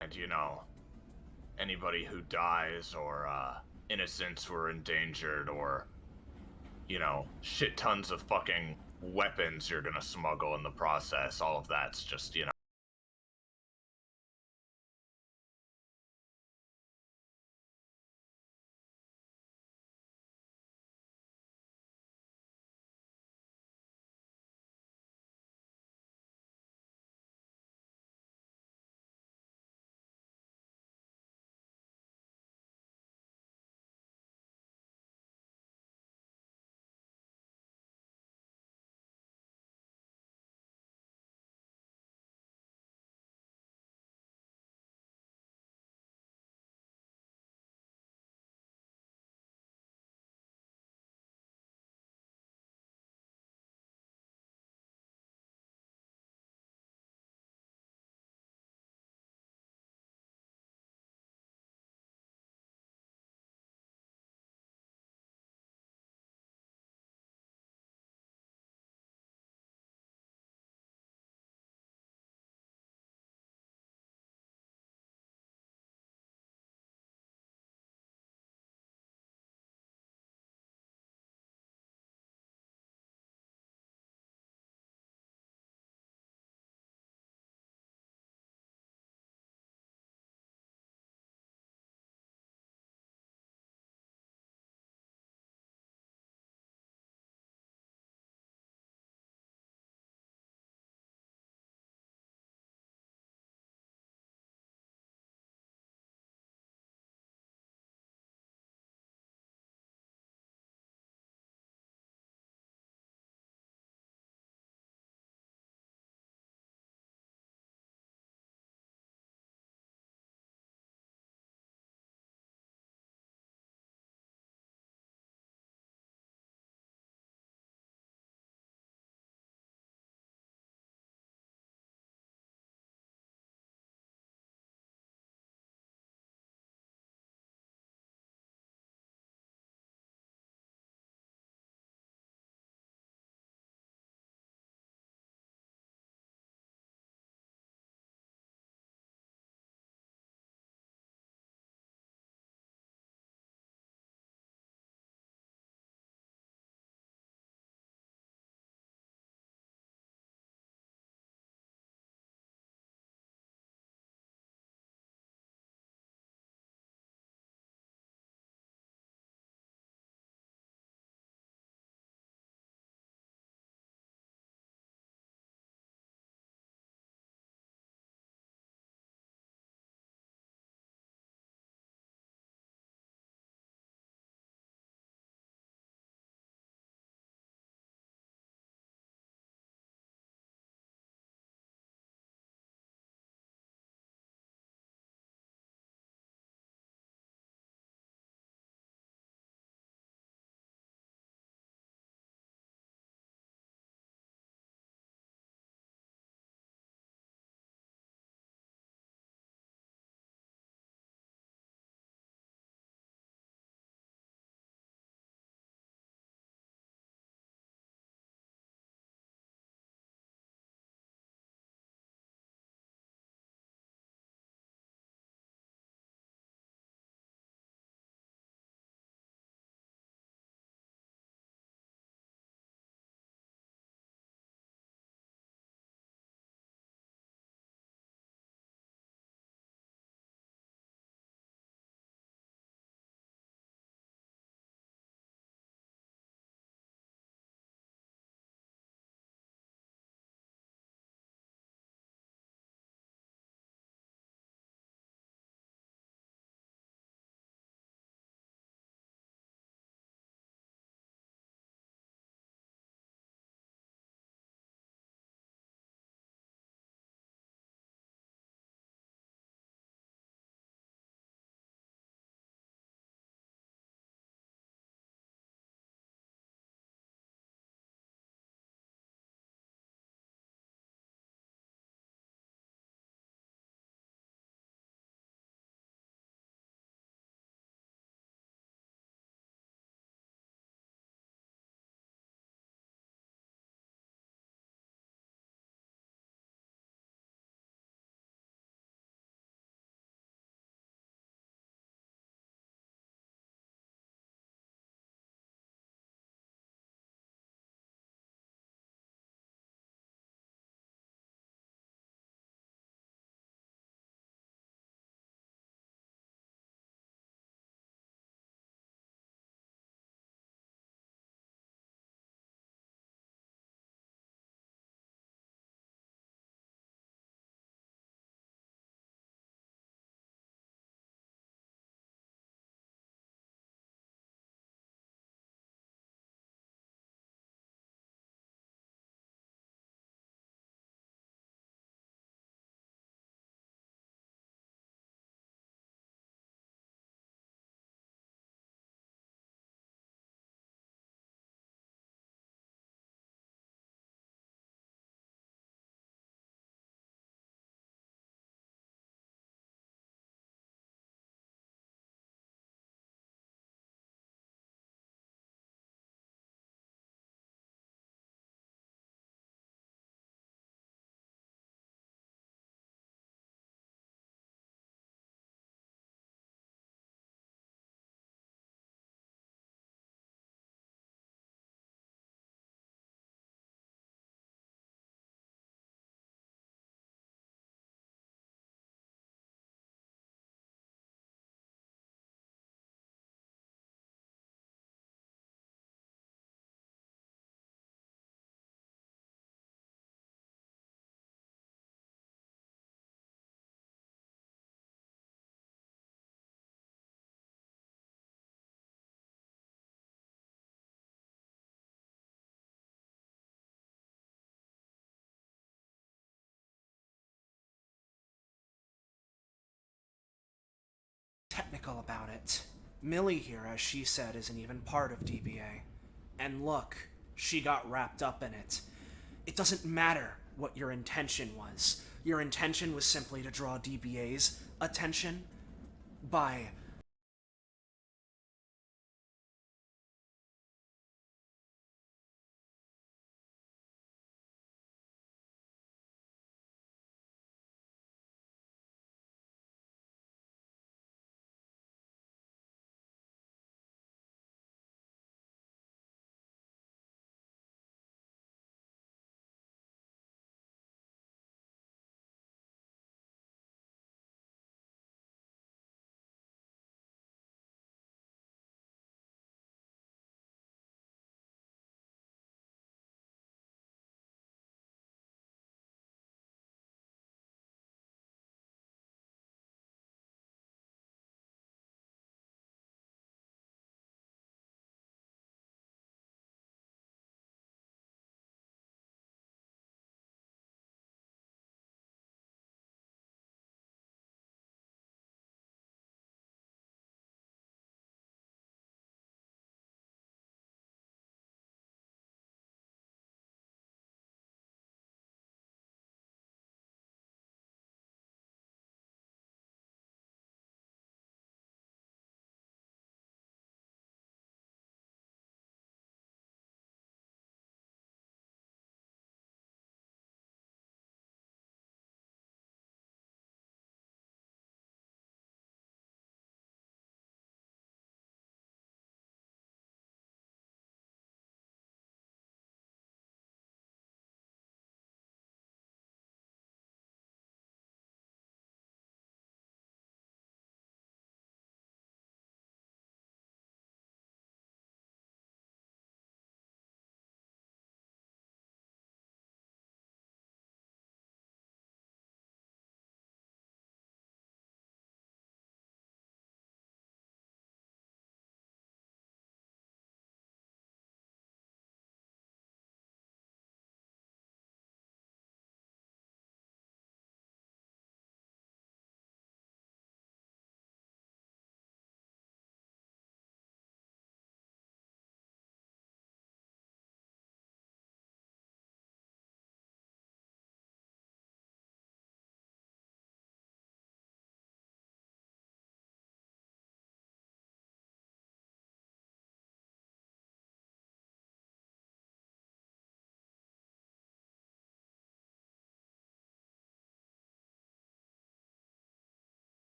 And anybody who dies or innocents who are endangered or shit tons of fucking weapons you're gonna smuggle in the process, all of that's just, cynical about it. Millie here, as she said, isn't even part of DBA. And look, she got wrapped up in it. It doesn't matter what your intention was. Your intention was simply to draw DBA's attention by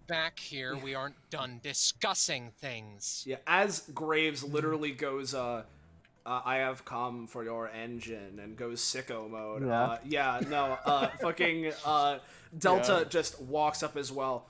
back here. We aren't done discussing things. Yeah, as Graves literally goes, I have come for your engine, and goes sicko mode. Fucking, Delta just walks up as well.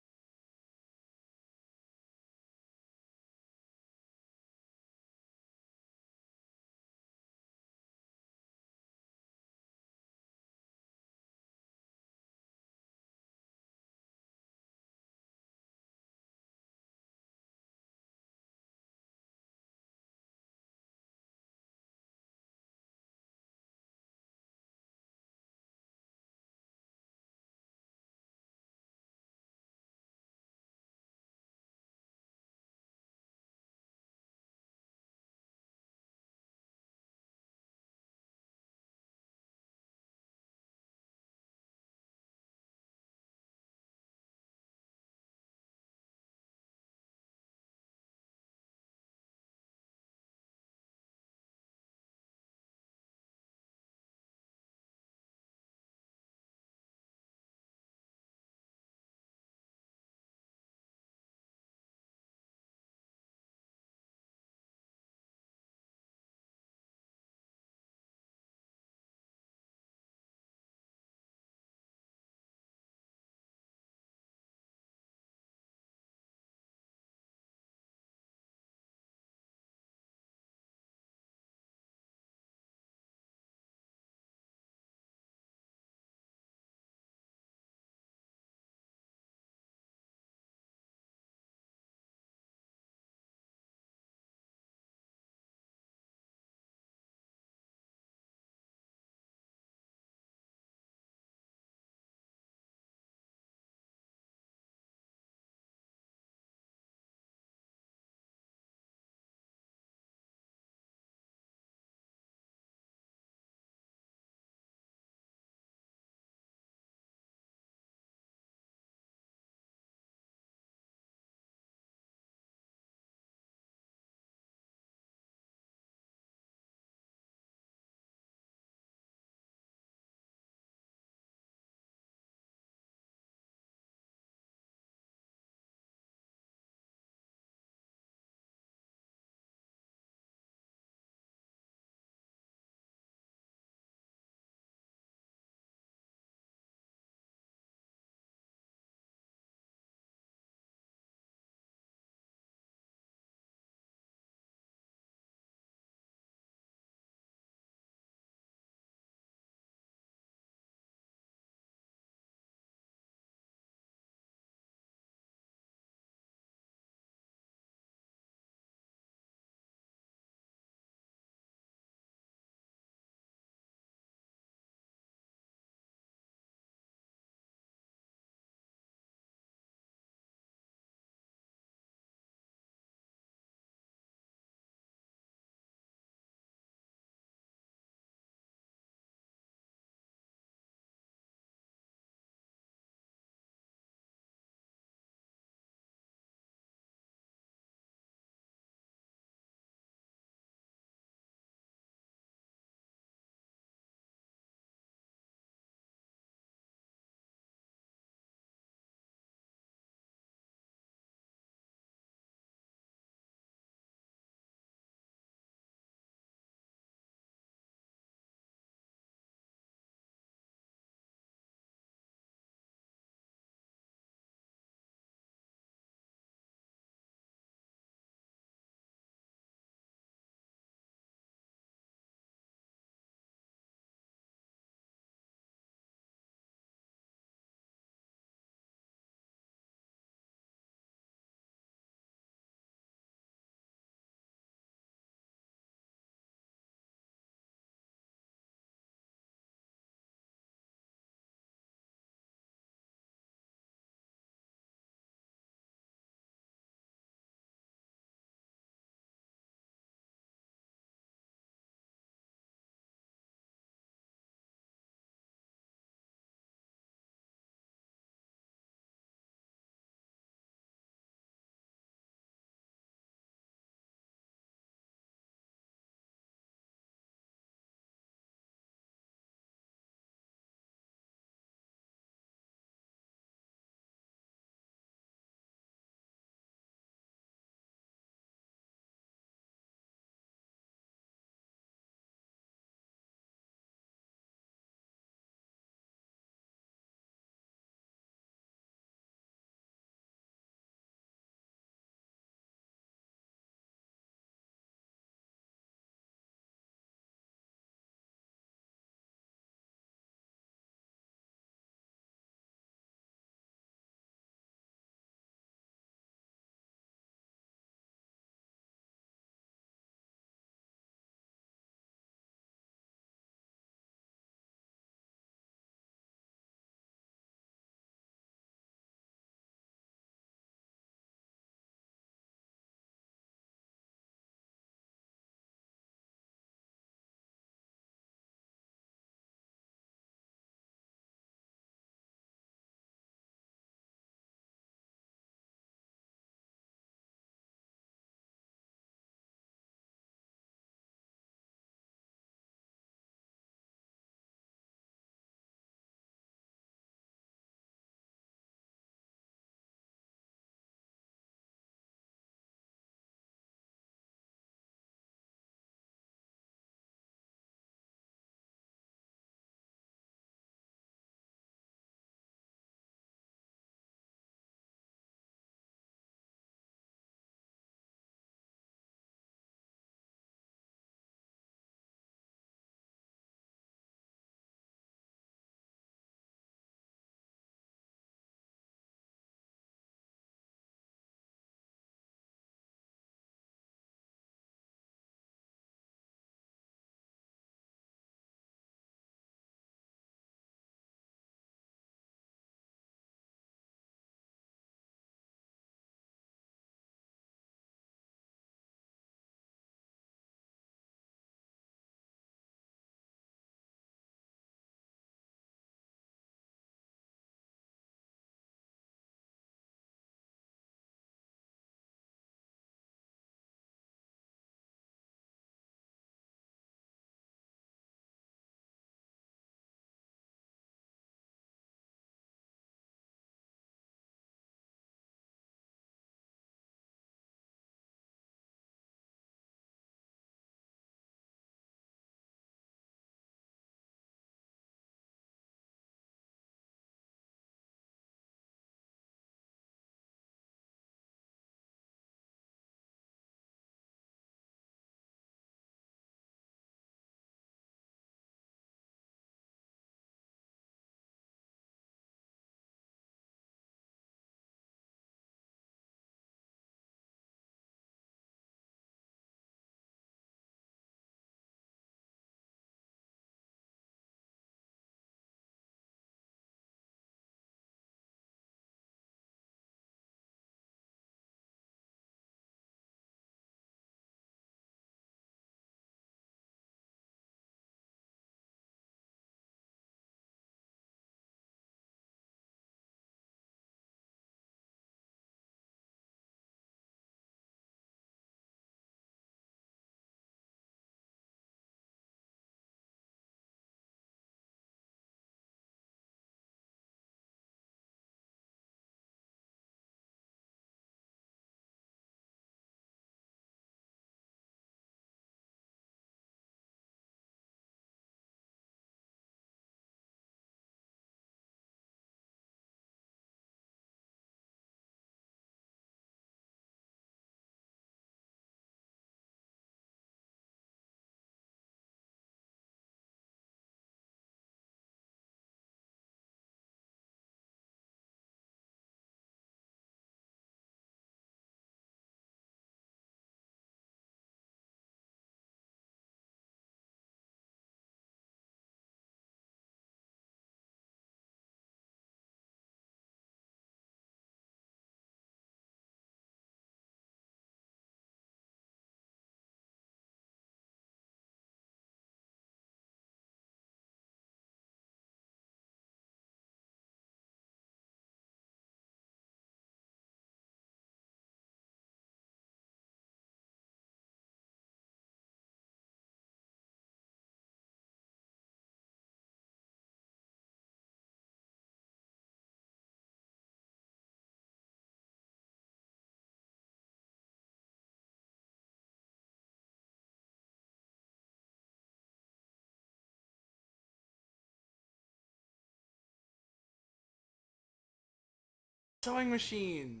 Sewing machine.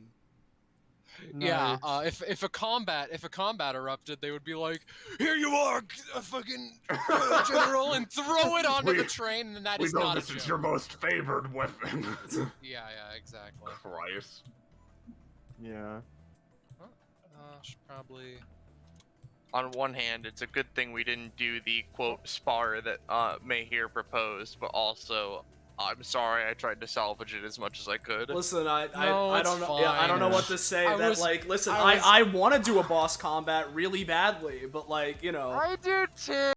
Yeah, Nice. if a combat erupted, they would be like, "Here you are, a fucking general," and throw it onto the train, and that We is know not this a is joke. your most favored weapon. Yeah, exactly. Christ. Yeah. Should probably. On one hand, it's a good thing we didn't do the quote spar that Mahir proposed, but also, I'm sorry I tried to salvage it as much as I could. Listen, I it's don't know. Yeah, I don't know fine. what to say. I That was- like, listen, I was- I want to do a boss combat really badly, but like, you know. I do too.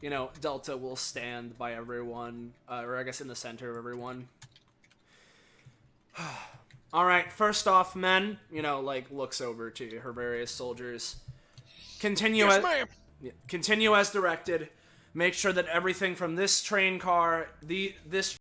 You know, Delta will stand by everyone, or I guess in the center of everyone. All right, first off, men, you know, like, looks over to her various soldiers. Continue Yes, as, ma'am. continue as directed. Make sure that everything from this train car, this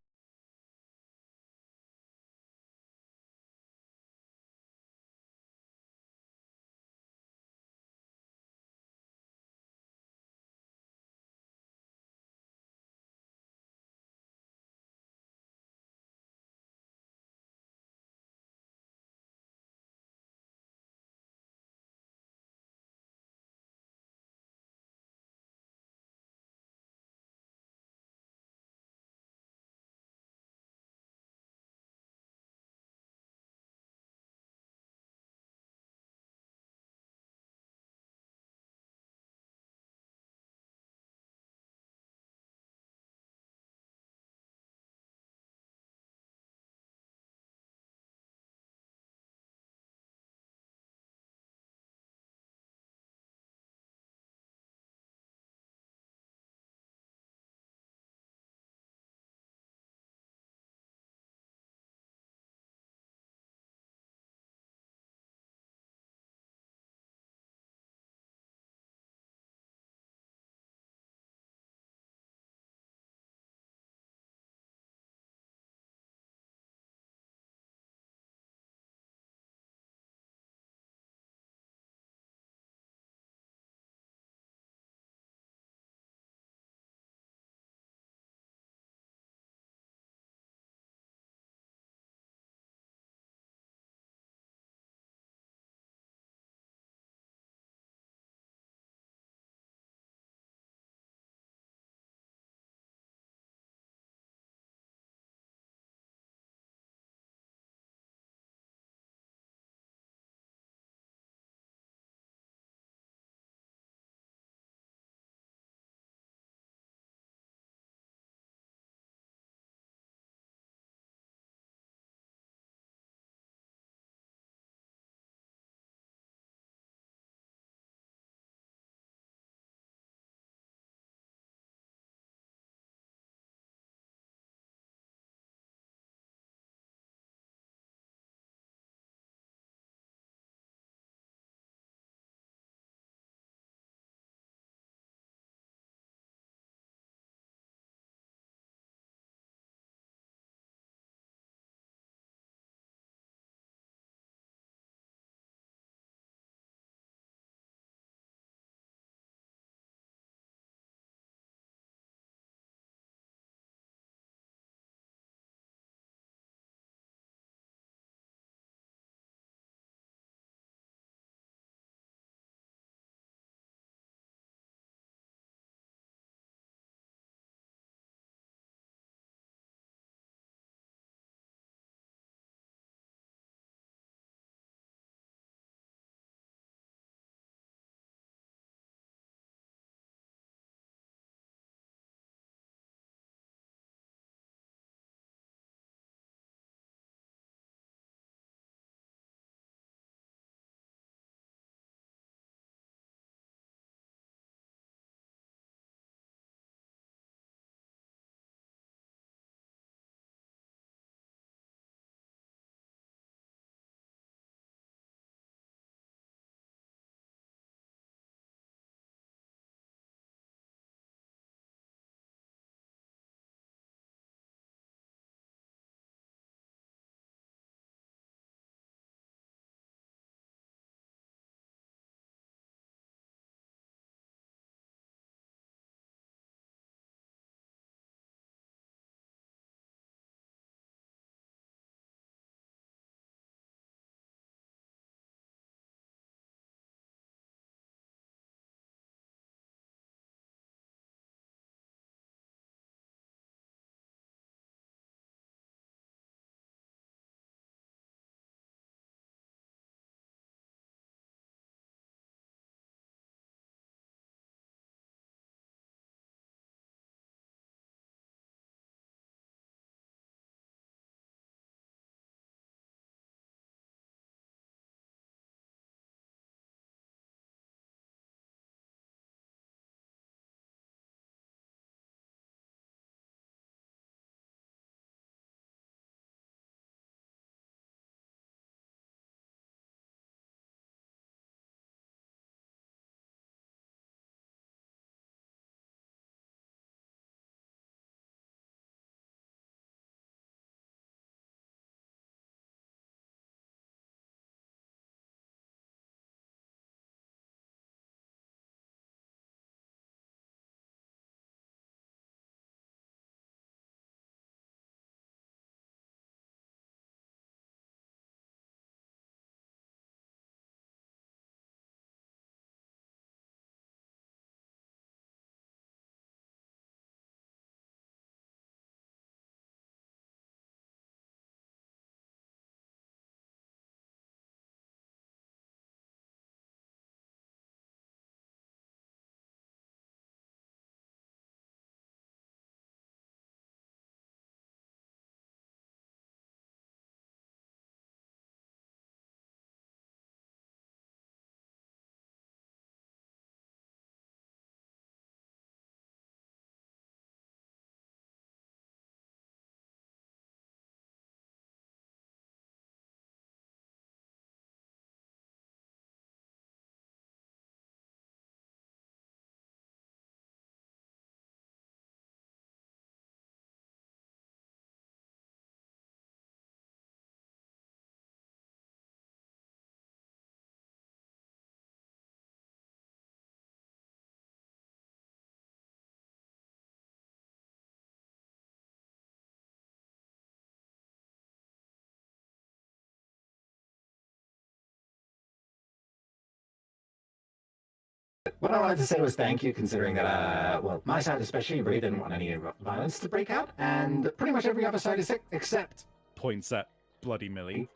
what I wanted to say was thank you, considering that, well, my side especially really didn't want any violence to break out, and pretty much every other side is except Points at Bloody Millie.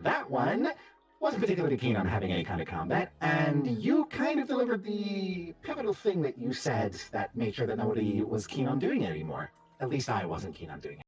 that one wasn't particularly keen on having any kind of combat, and you kind of delivered the pivotal thing that you said that made sure that nobody was keen on doing it anymore. At least I wasn't keen on doing it.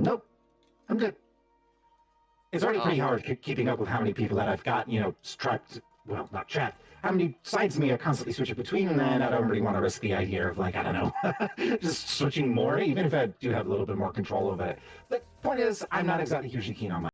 Nope. I'm good. It's already pretty hard keeping up with how many people that I've got, trapped. Well, not trapped. How many sides of me are constantly switching between, and then I don't really want to risk the idea of, like, I don't know, just switching more, even if I do have a little bit more control over it. The point is, I'm not exactly hugely keen on my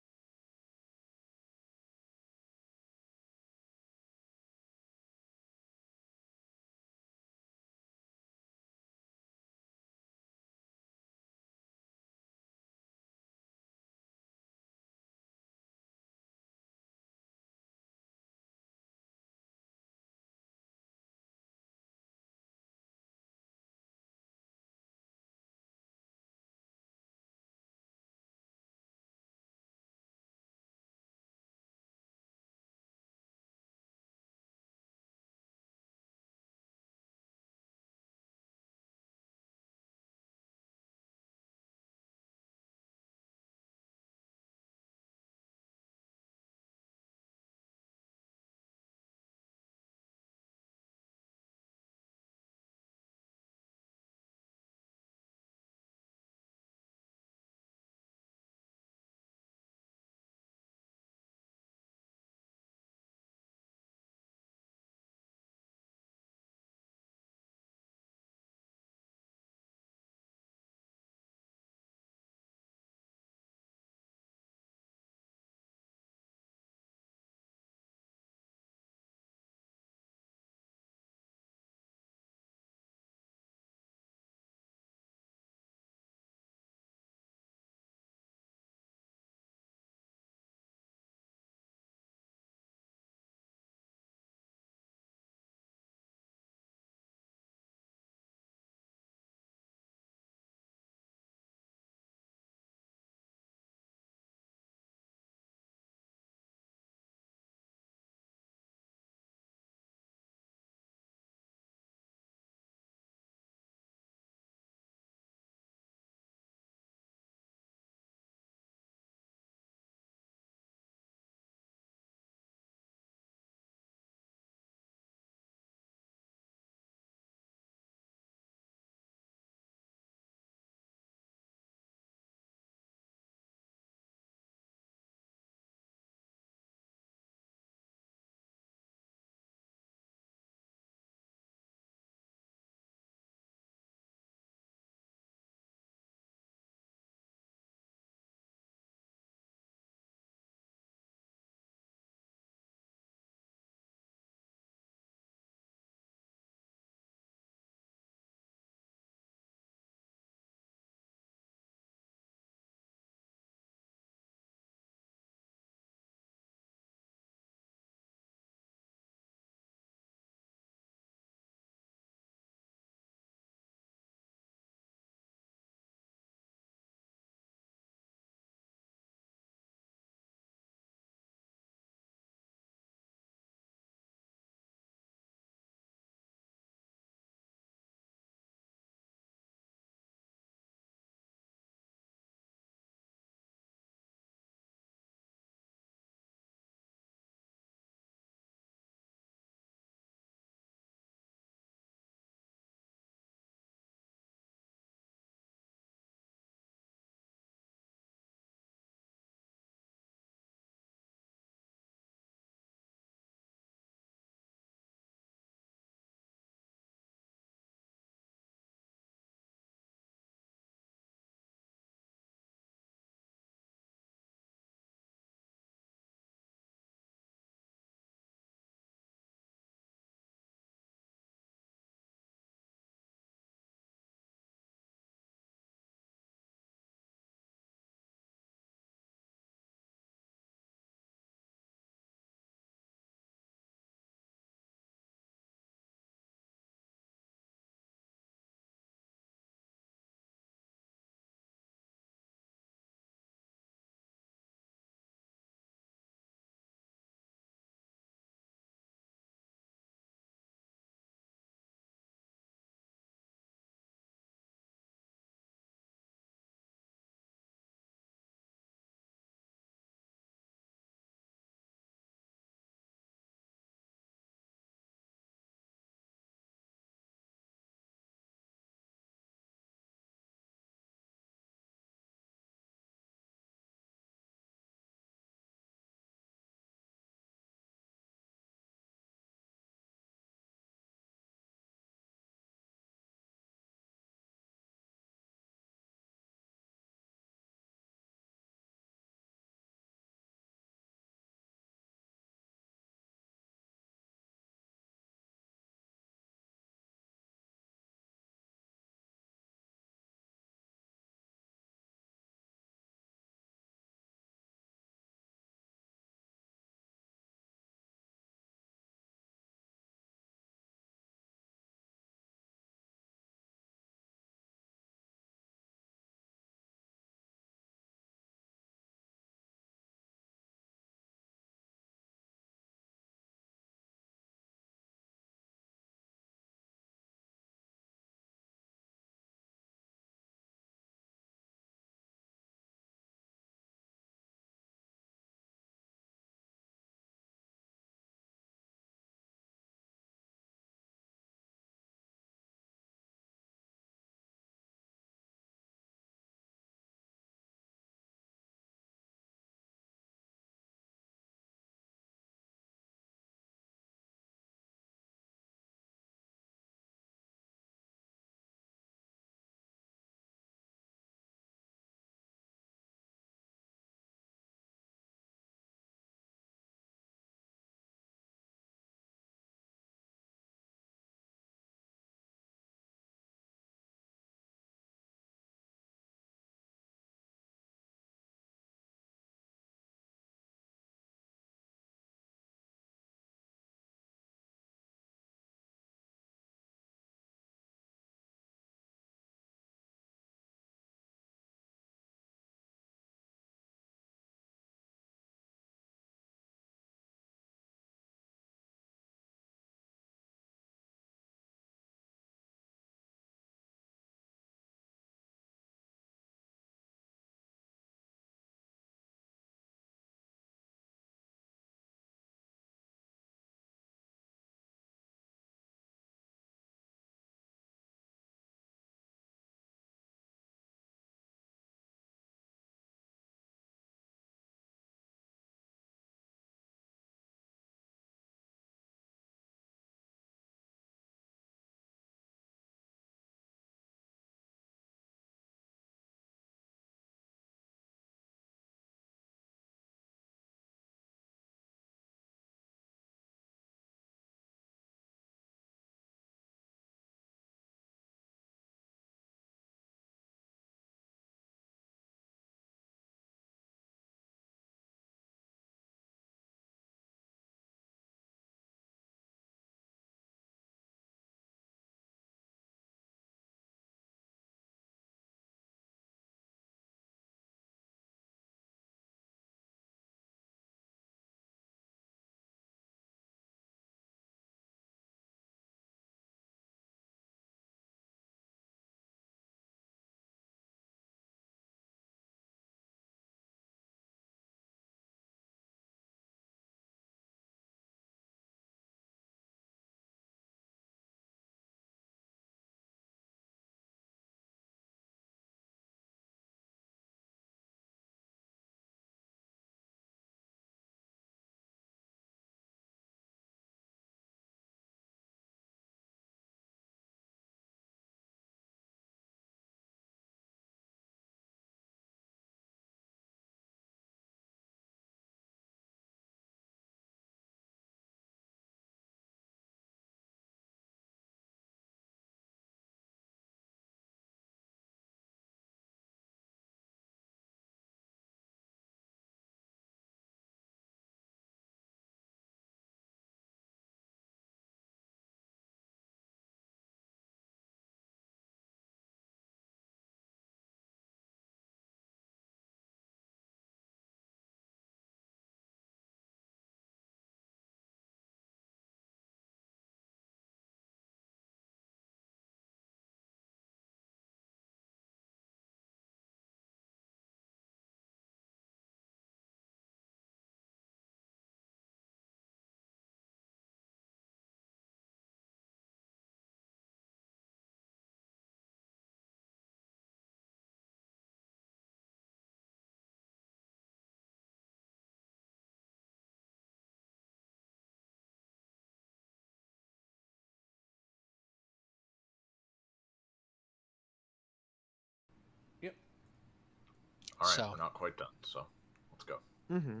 All right, So. we're not quite done, so let's go. Mm-hmm.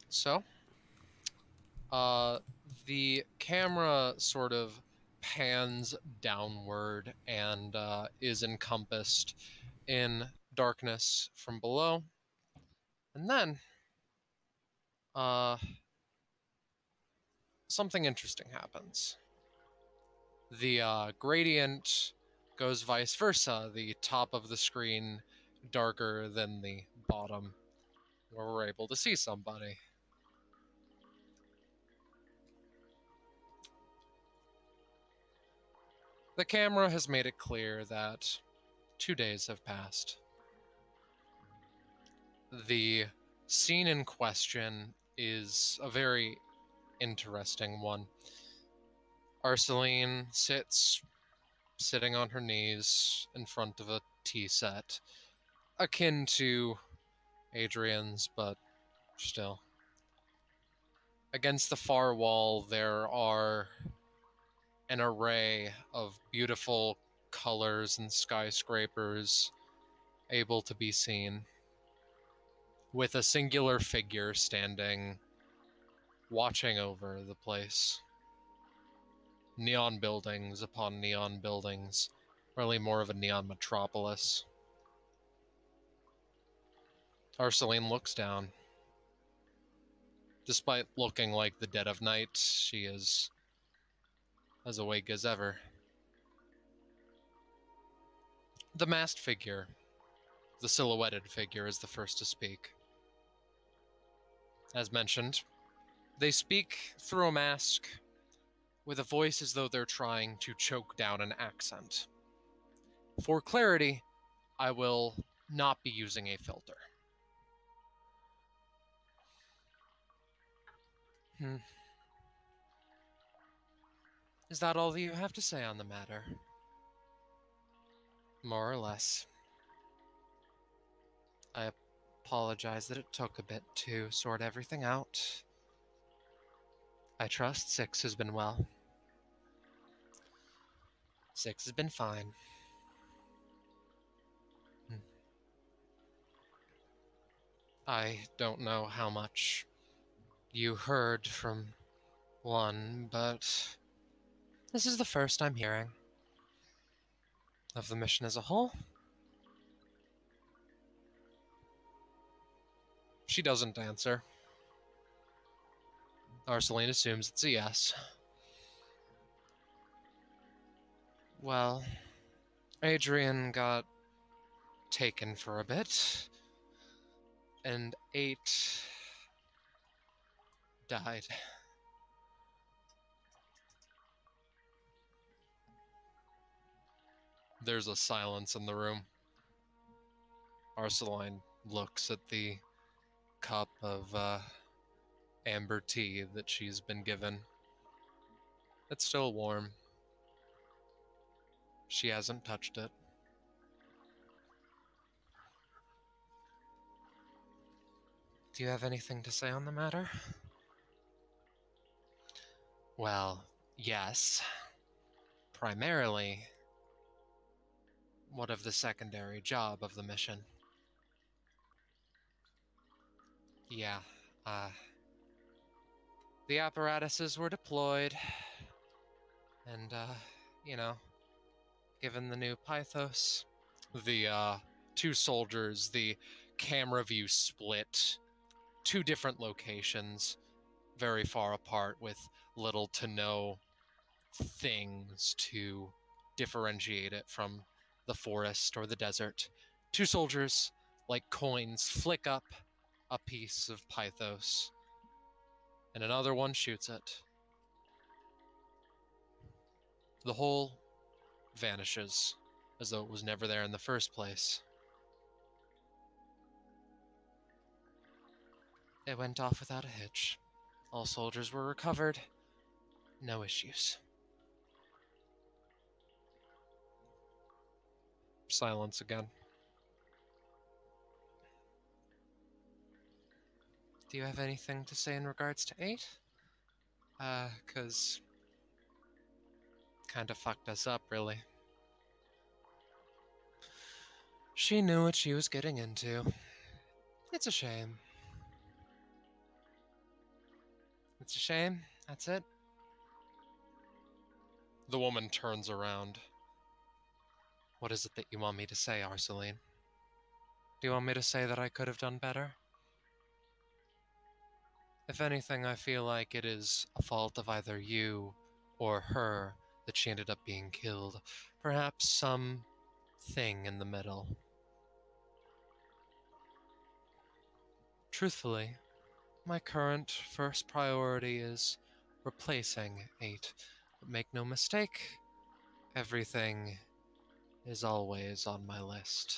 So, the camera sort of pans downward and is encompassed in darkness from below. And then, uh, something interesting happens. The gradient goes vice versa, the top of the screen darker than the bottom, where we're able to see somebody. The camera has made it clear that 2 days have passed. The scene in question is a very interesting one. Arceline sitting on her knees in front of a tea set, akin to Adrian's, but still. Against the far wall, there are an array of beautiful colors and skyscrapers able to be seen, with a singular figure standing, watching over the place. Neon buildings upon neon buildings, really more of a neon metropolis. Arceline looks down. Despite looking like the dead of night, she is as awake as ever. The masked figure, the silhouetted figure, is the first to speak. As mentioned, they speak through a mask with a voice as though they're trying to choke down an accent. For clarity, I will not be using a filter. Is that all that you have to say on the matter? More or less. I apologize that it took a bit to sort everything out. I trust Six has been well. Six has been fine. I don't know how much you heard from one, but this is the first I'm hearing of the mission as a whole. She doesn't answer. Arceline assumes it's a yes. Well, Adrian got taken for a bit, and 8 died. There's a silence in the room. Arceline looks at the cup of amber tea that she's been given. It's still warm. She hasn't touched it. Do you have anything to say on the matter? Well, yes. Primarily, what of the secondary job of the mission? Yeah, the apparatuses were deployed, and, given the new Pythos, the, 2 soldiers, the camera view split, 2 different locations, very far apart, with little to no things to differentiate it from the forest or the desert. 2 soldiers, like coins, flick up a piece of Pythos, and another one shoots it. The whole vanishes, as though it was never there in the first place. It went off without a hitch. All soldiers were recovered. No issues. Silence again. Do you have anything to say in regards to 8? 'Cause kinda fucked us up, really. She knew what she was getting into. It's a shame. It's a shame. That's it. The woman turns around. What is it that you want me to say, Arceline? Do you want me to say that I could have done better? If anything, I feel like it is a fault of either you or her that she ended up being killed. Perhaps some thing in the middle. Truthfully, my current first priority is replacing 8. But make no mistake, everything is always on my list.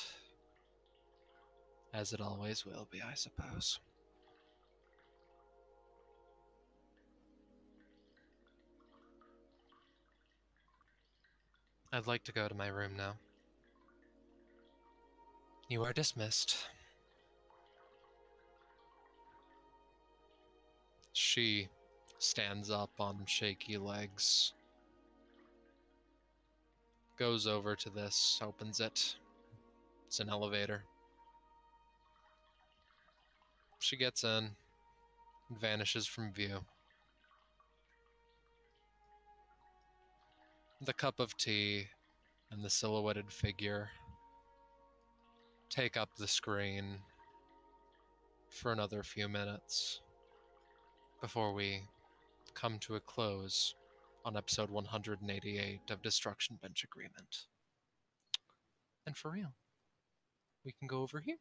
As it always will be, I suppose. I'd like to go to my room now. You are dismissed. She stands up on shaky legs, goes over to this, opens it. It's an elevator. She gets in, and vanishes from view. The cup of tea and the silhouetted figure take up the screen for another few minutes before we come to a close on episode 188 of Destruction Bench Agreement. And for real, we can go over here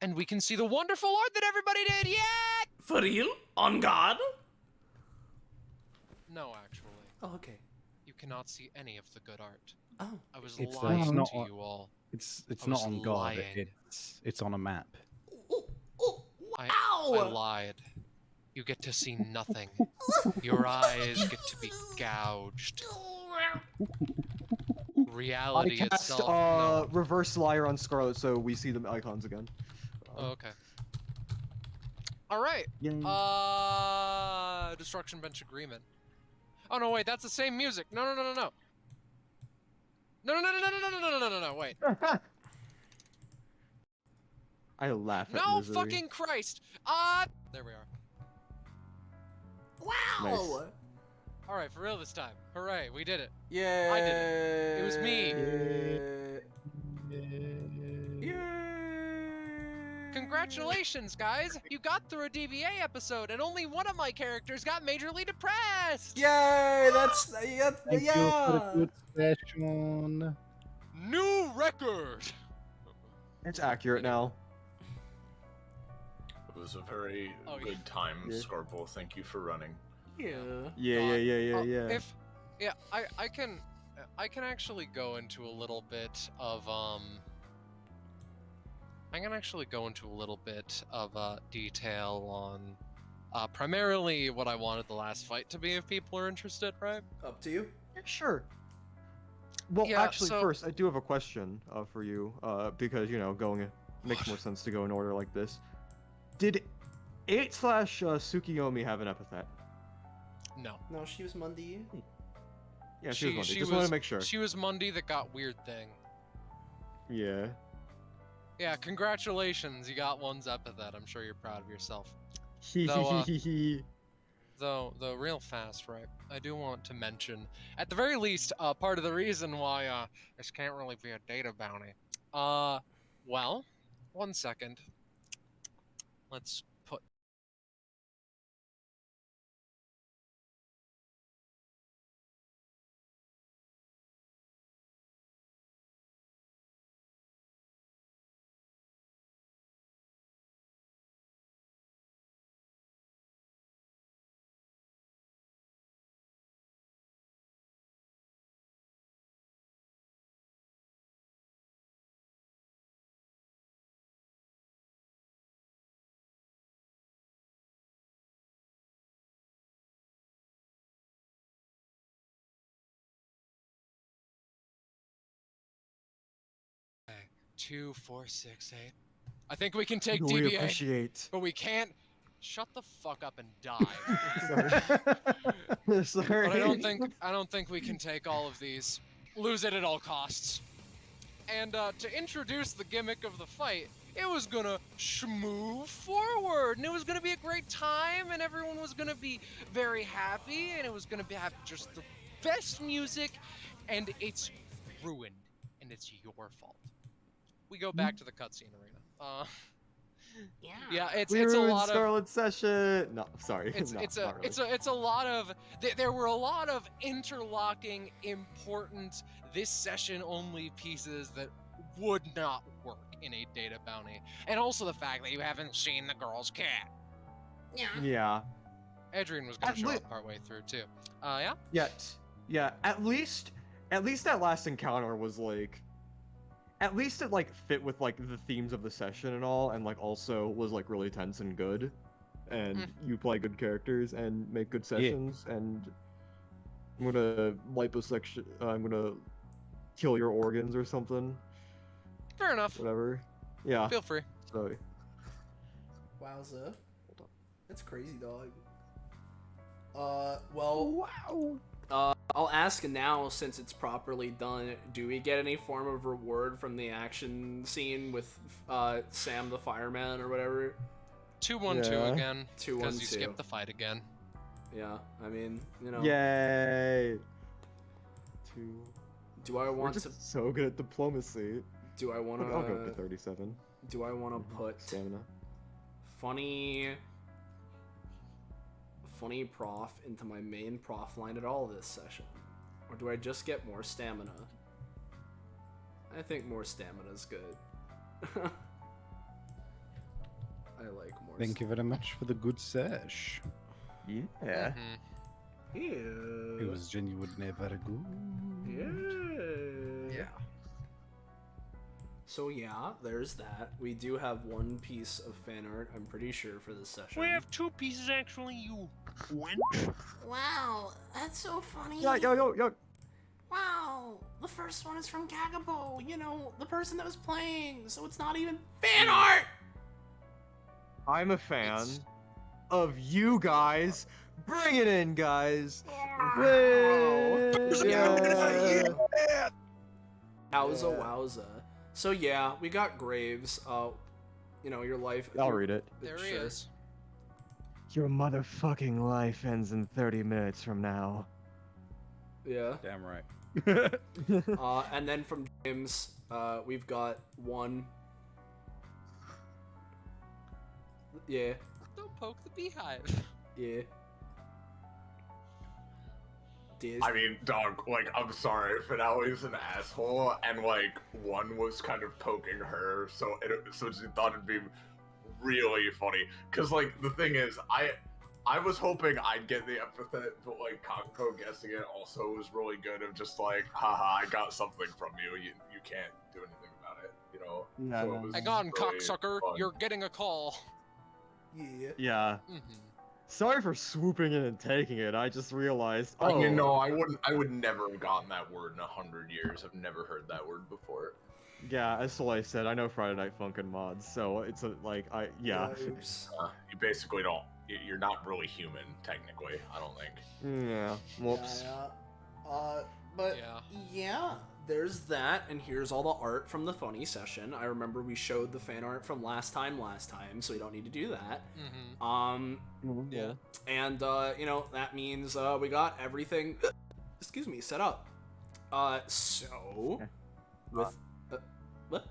and we can see the wonderful art that everybody did. Yeah! For real? On God? No, actually. Oh, okay. You cannot see any of the good art. Oh. I was It's lying not to on- you all. It's I not was on God. lying. It's on a map. Ooh, ooh, I wow! lied. You get to see nothing. Your eyes get to be gouged. I Reality cast itself. No. reverse liar on Scarlet, so we see the icons again. Oh, okay. All right. Yay. Destruction Bench Agreement. Oh no, wait, that's the same music. No. No. No. Wait. I laugh at No misery. fucking Christ. There we are. Wow! Nice. All right, for real this time. Hooray, we did it. Yeah. I did it. It was me. Yay! Congratulations, guys! You got through a DBA episode, and only one of my characters got majorly depressed. Yay! That's Thank you for the yeah. good session. New record. It's accurate now. It was a very Oh, yeah. good time, Yeah. Scorpio. Thank you for running. Yeah. Yeah. I can actually go into a little bit of detail on primarily what I wanted the last fight to be, if people are interested, right? Up to you. Yeah, sure. Well, Yeah, actually, so- first, I do have a question for you, because, going makes more sense to go in order like this. Did 8/Tsukiyomi have an epithet? No. No, she was Mundi. Yeah, she was Monday. she Just want to make sure. She was Mundi that got weird thing. Yeah. Yeah, congratulations, you got one's epithet. I'm sure you're proud of yourself. Hee. Though, real fast, right? I do want to mention, at the very least, part of the reason why this can't really be a data bounty. Well, 1 second. Let's put. Okay, 2, 4, 6, 8. I think we can take We DBA, appreciate. but we can't. Shut the fuck up and die. Sorry. But I don't think we can take all of these. Lose it at all costs. And to introduce the gimmick of the fight, it was gonna move forward, and it was gonna be a great time, and everyone was gonna be very happy, and it was gonna have just the best music, and it's ruined, and it's your fault. We go back to the cutscene arena. Yeah, it's We a ruined lot of Scarlet session. No, sorry. it's no, it's not really. it's a lot of there were a lot of interlocking important this session only pieces that would not work in a data bounty, and also the fact that you haven't seen the girl's cat. Yeah. Adrian was gonna At show lea- up partway through too. Yeah. Yeah. At least that last encounter was like, at least it like fit with like the themes of the session and all, and like also was like really tense and good, and you play good characters and make good sessions. And I'm gonna liposuction. I'm gonna kill your organs or something. Fair enough. Whatever. Yeah. Feel free. So. Wowza. That's crazy, dog. Well, Wow. I'll ask now, since it's properly done, do we get any form of reward from the action scene with Sam the fireman or whatever? 2-1-2 Yeah. again. 2-1-2. Because you skipped the fight again. Yeah, I mean, you know. Yay. Do I We're want to? just so good at diplomacy. Do I want I'll go up to to? 37. Do I want to put Stamina. funny prof into my main prof line at all this session, or do I just get more stamina? I think more stamina is good. I like more. Thank you very much for the good sesh. Yeah. Mhm. Yeah. It was genuinely very good. Yeah. So yeah, there's that. We do have one piece of fan art, I'm pretty sure, for this session. We have 2 pieces actually, you wench. Wow, that's so funny. Yo. Wow, the first one is from Kagabo, you know, the person that was playing, so it's not even fan art! I'm a fan of you guys. Bring it in, guys. Yeah. Wowza. So yeah, we got Graves. You know, your life. I'll read it. There he Sure. is. Your motherfucking life ends in 30 minutes from now. Yeah. Damn right. And then from James, we've got one. Yeah. Don't poke the beehive. Yeah. Diz. I mean, dog, like, I'm sorry, Finale's an asshole, and, like, one was kind of poking her, so she thought it'd be really funny. Because, like, the thing is, I was hoping I'd get the epithet, but, like, Kakko guessing it also was really good of just, like, haha, I got something from you, you can't do anything about it, you know? Yeah, So it no. was Hang on, really cocksucker. fun. You're getting a call. Yeah. Yeah. Sorry for swooping in and taking it. I just realized. I mean, no, I would never have gotten that word in 100 years. I've never heard that word before. Yeah, as I said, I know Friday Night Funkin' mods, so it's yeah. Oops. You basically don't. You're not really human, technically. I don't think. Yeah. Whoops. But Yeah. yeah, there's that, and here's all the art from the funny session. I remember we showed the fan art from last time, so we don't need to do that. Yeah. And you know, that means we got everything excuse me, set up. So with what?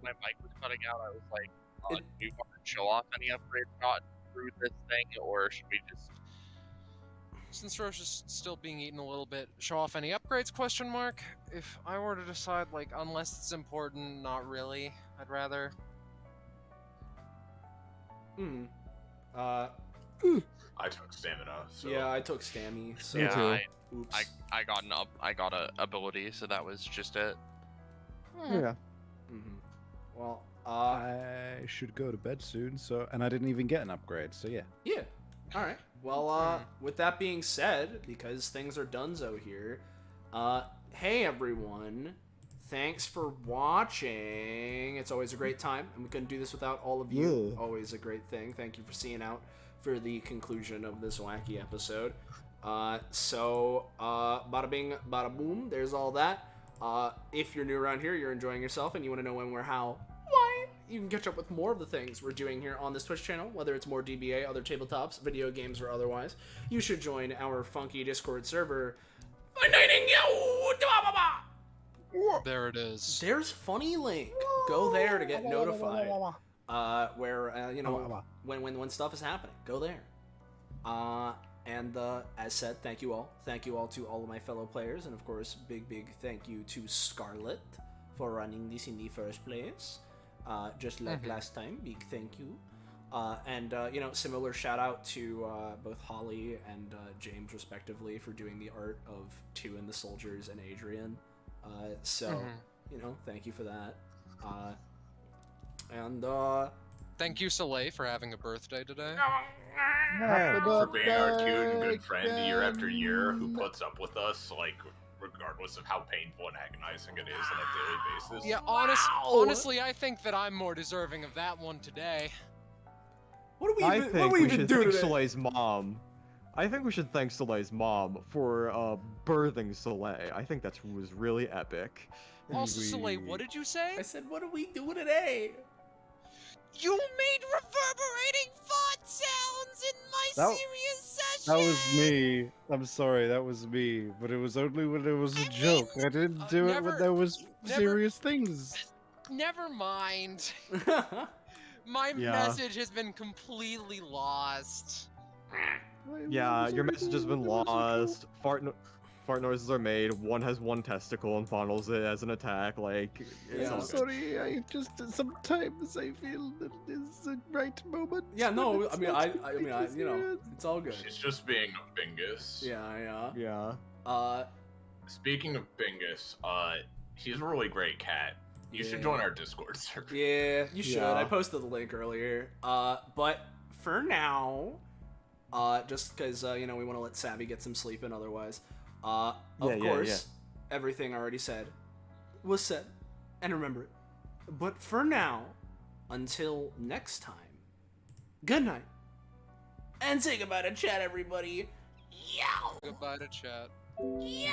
My mic was cutting out. I was like, do you want to show off any upgrades gotten through this thing, or should we just? Since Roche is still being eaten a little bit, show off any upgrades, question mark? If I were to decide, like, unless it's important, not really. I'd rather... I took stamina, so... Yeah, I took Stammy, so Yeah, oops. I got a ability, so that was just it. Yeah. Well, I should go to bed soon, and I didn't even get an upgrade, so yeah. yeah. All right. Well, with that being said, because things are donezo here, hey everyone, thanks for watching. It's always a great time, and we couldn't do this without all of you. Yeah. Always a great thing. Thank you for seeing out for the conclusion of this wacky episode. So, bada bing, bada boom. There's all that. If you're new around here, you're enjoying yourself, and you want to know when, where, how, why, you can catch up with more of the things we're doing here on this Twitch channel, whether it's more DBA, other tabletops, video games, or otherwise. You should join our funky Discord server. There it is. There's funny link. Go there to get notified. Where you know when stuff is happening. Go there. As said, thank you all. Thank you all to all of my fellow players, and of course, big thank you to Scarlet for running this in the first place. Just like last time, big thank you. You know, similar shout out to both Holly and James, respectively, for doing the art of Two and the Soldiers and Adrian. You know, thank you for that. Thank you, Soleil, for having a birthday today. For being our cute and good friend year after year who puts up with us, like, regardless of how painful and agonizing it is on a daily basis. Yeah, honestly, I think that I'm more deserving of that one today. What do we I even, think what do we we even should do thank today? Soleil's mom. I think we should thank Soleil's mom for birthing Soleil. I think that was really epic. Also, Soleil, what did you say? I said, what do we do today? You made reverberating fart sounds in my That- serious session! That was me. I'm sorry, that was me. But it was only when it was a joke. I didn't do it when there was serious things. Never mind. My message has been completely lost. Yeah, your message has been lost. Fart noises are made. One has one testicle and fondles it as an attack. Like, it's all I'm good. sorry, I just sometimes I feel that it's the right moment. Yeah, no, but I mean, it's not I mean, completely you know, serious. it's all good. She's just being a bingus. Yeah. Yeah. Speaking of bingus, he's a really great cat. You should join our Discord server. Yeah, you should. Yeah. I posted the link earlier. But for now, just because, you know, we want to let Savvy get some sleep in otherwise. Of course, everything already said was said. And remember it. But for now, until next time, good night. And say goodbye to chat, everybody. Yow! Goodbye to chat.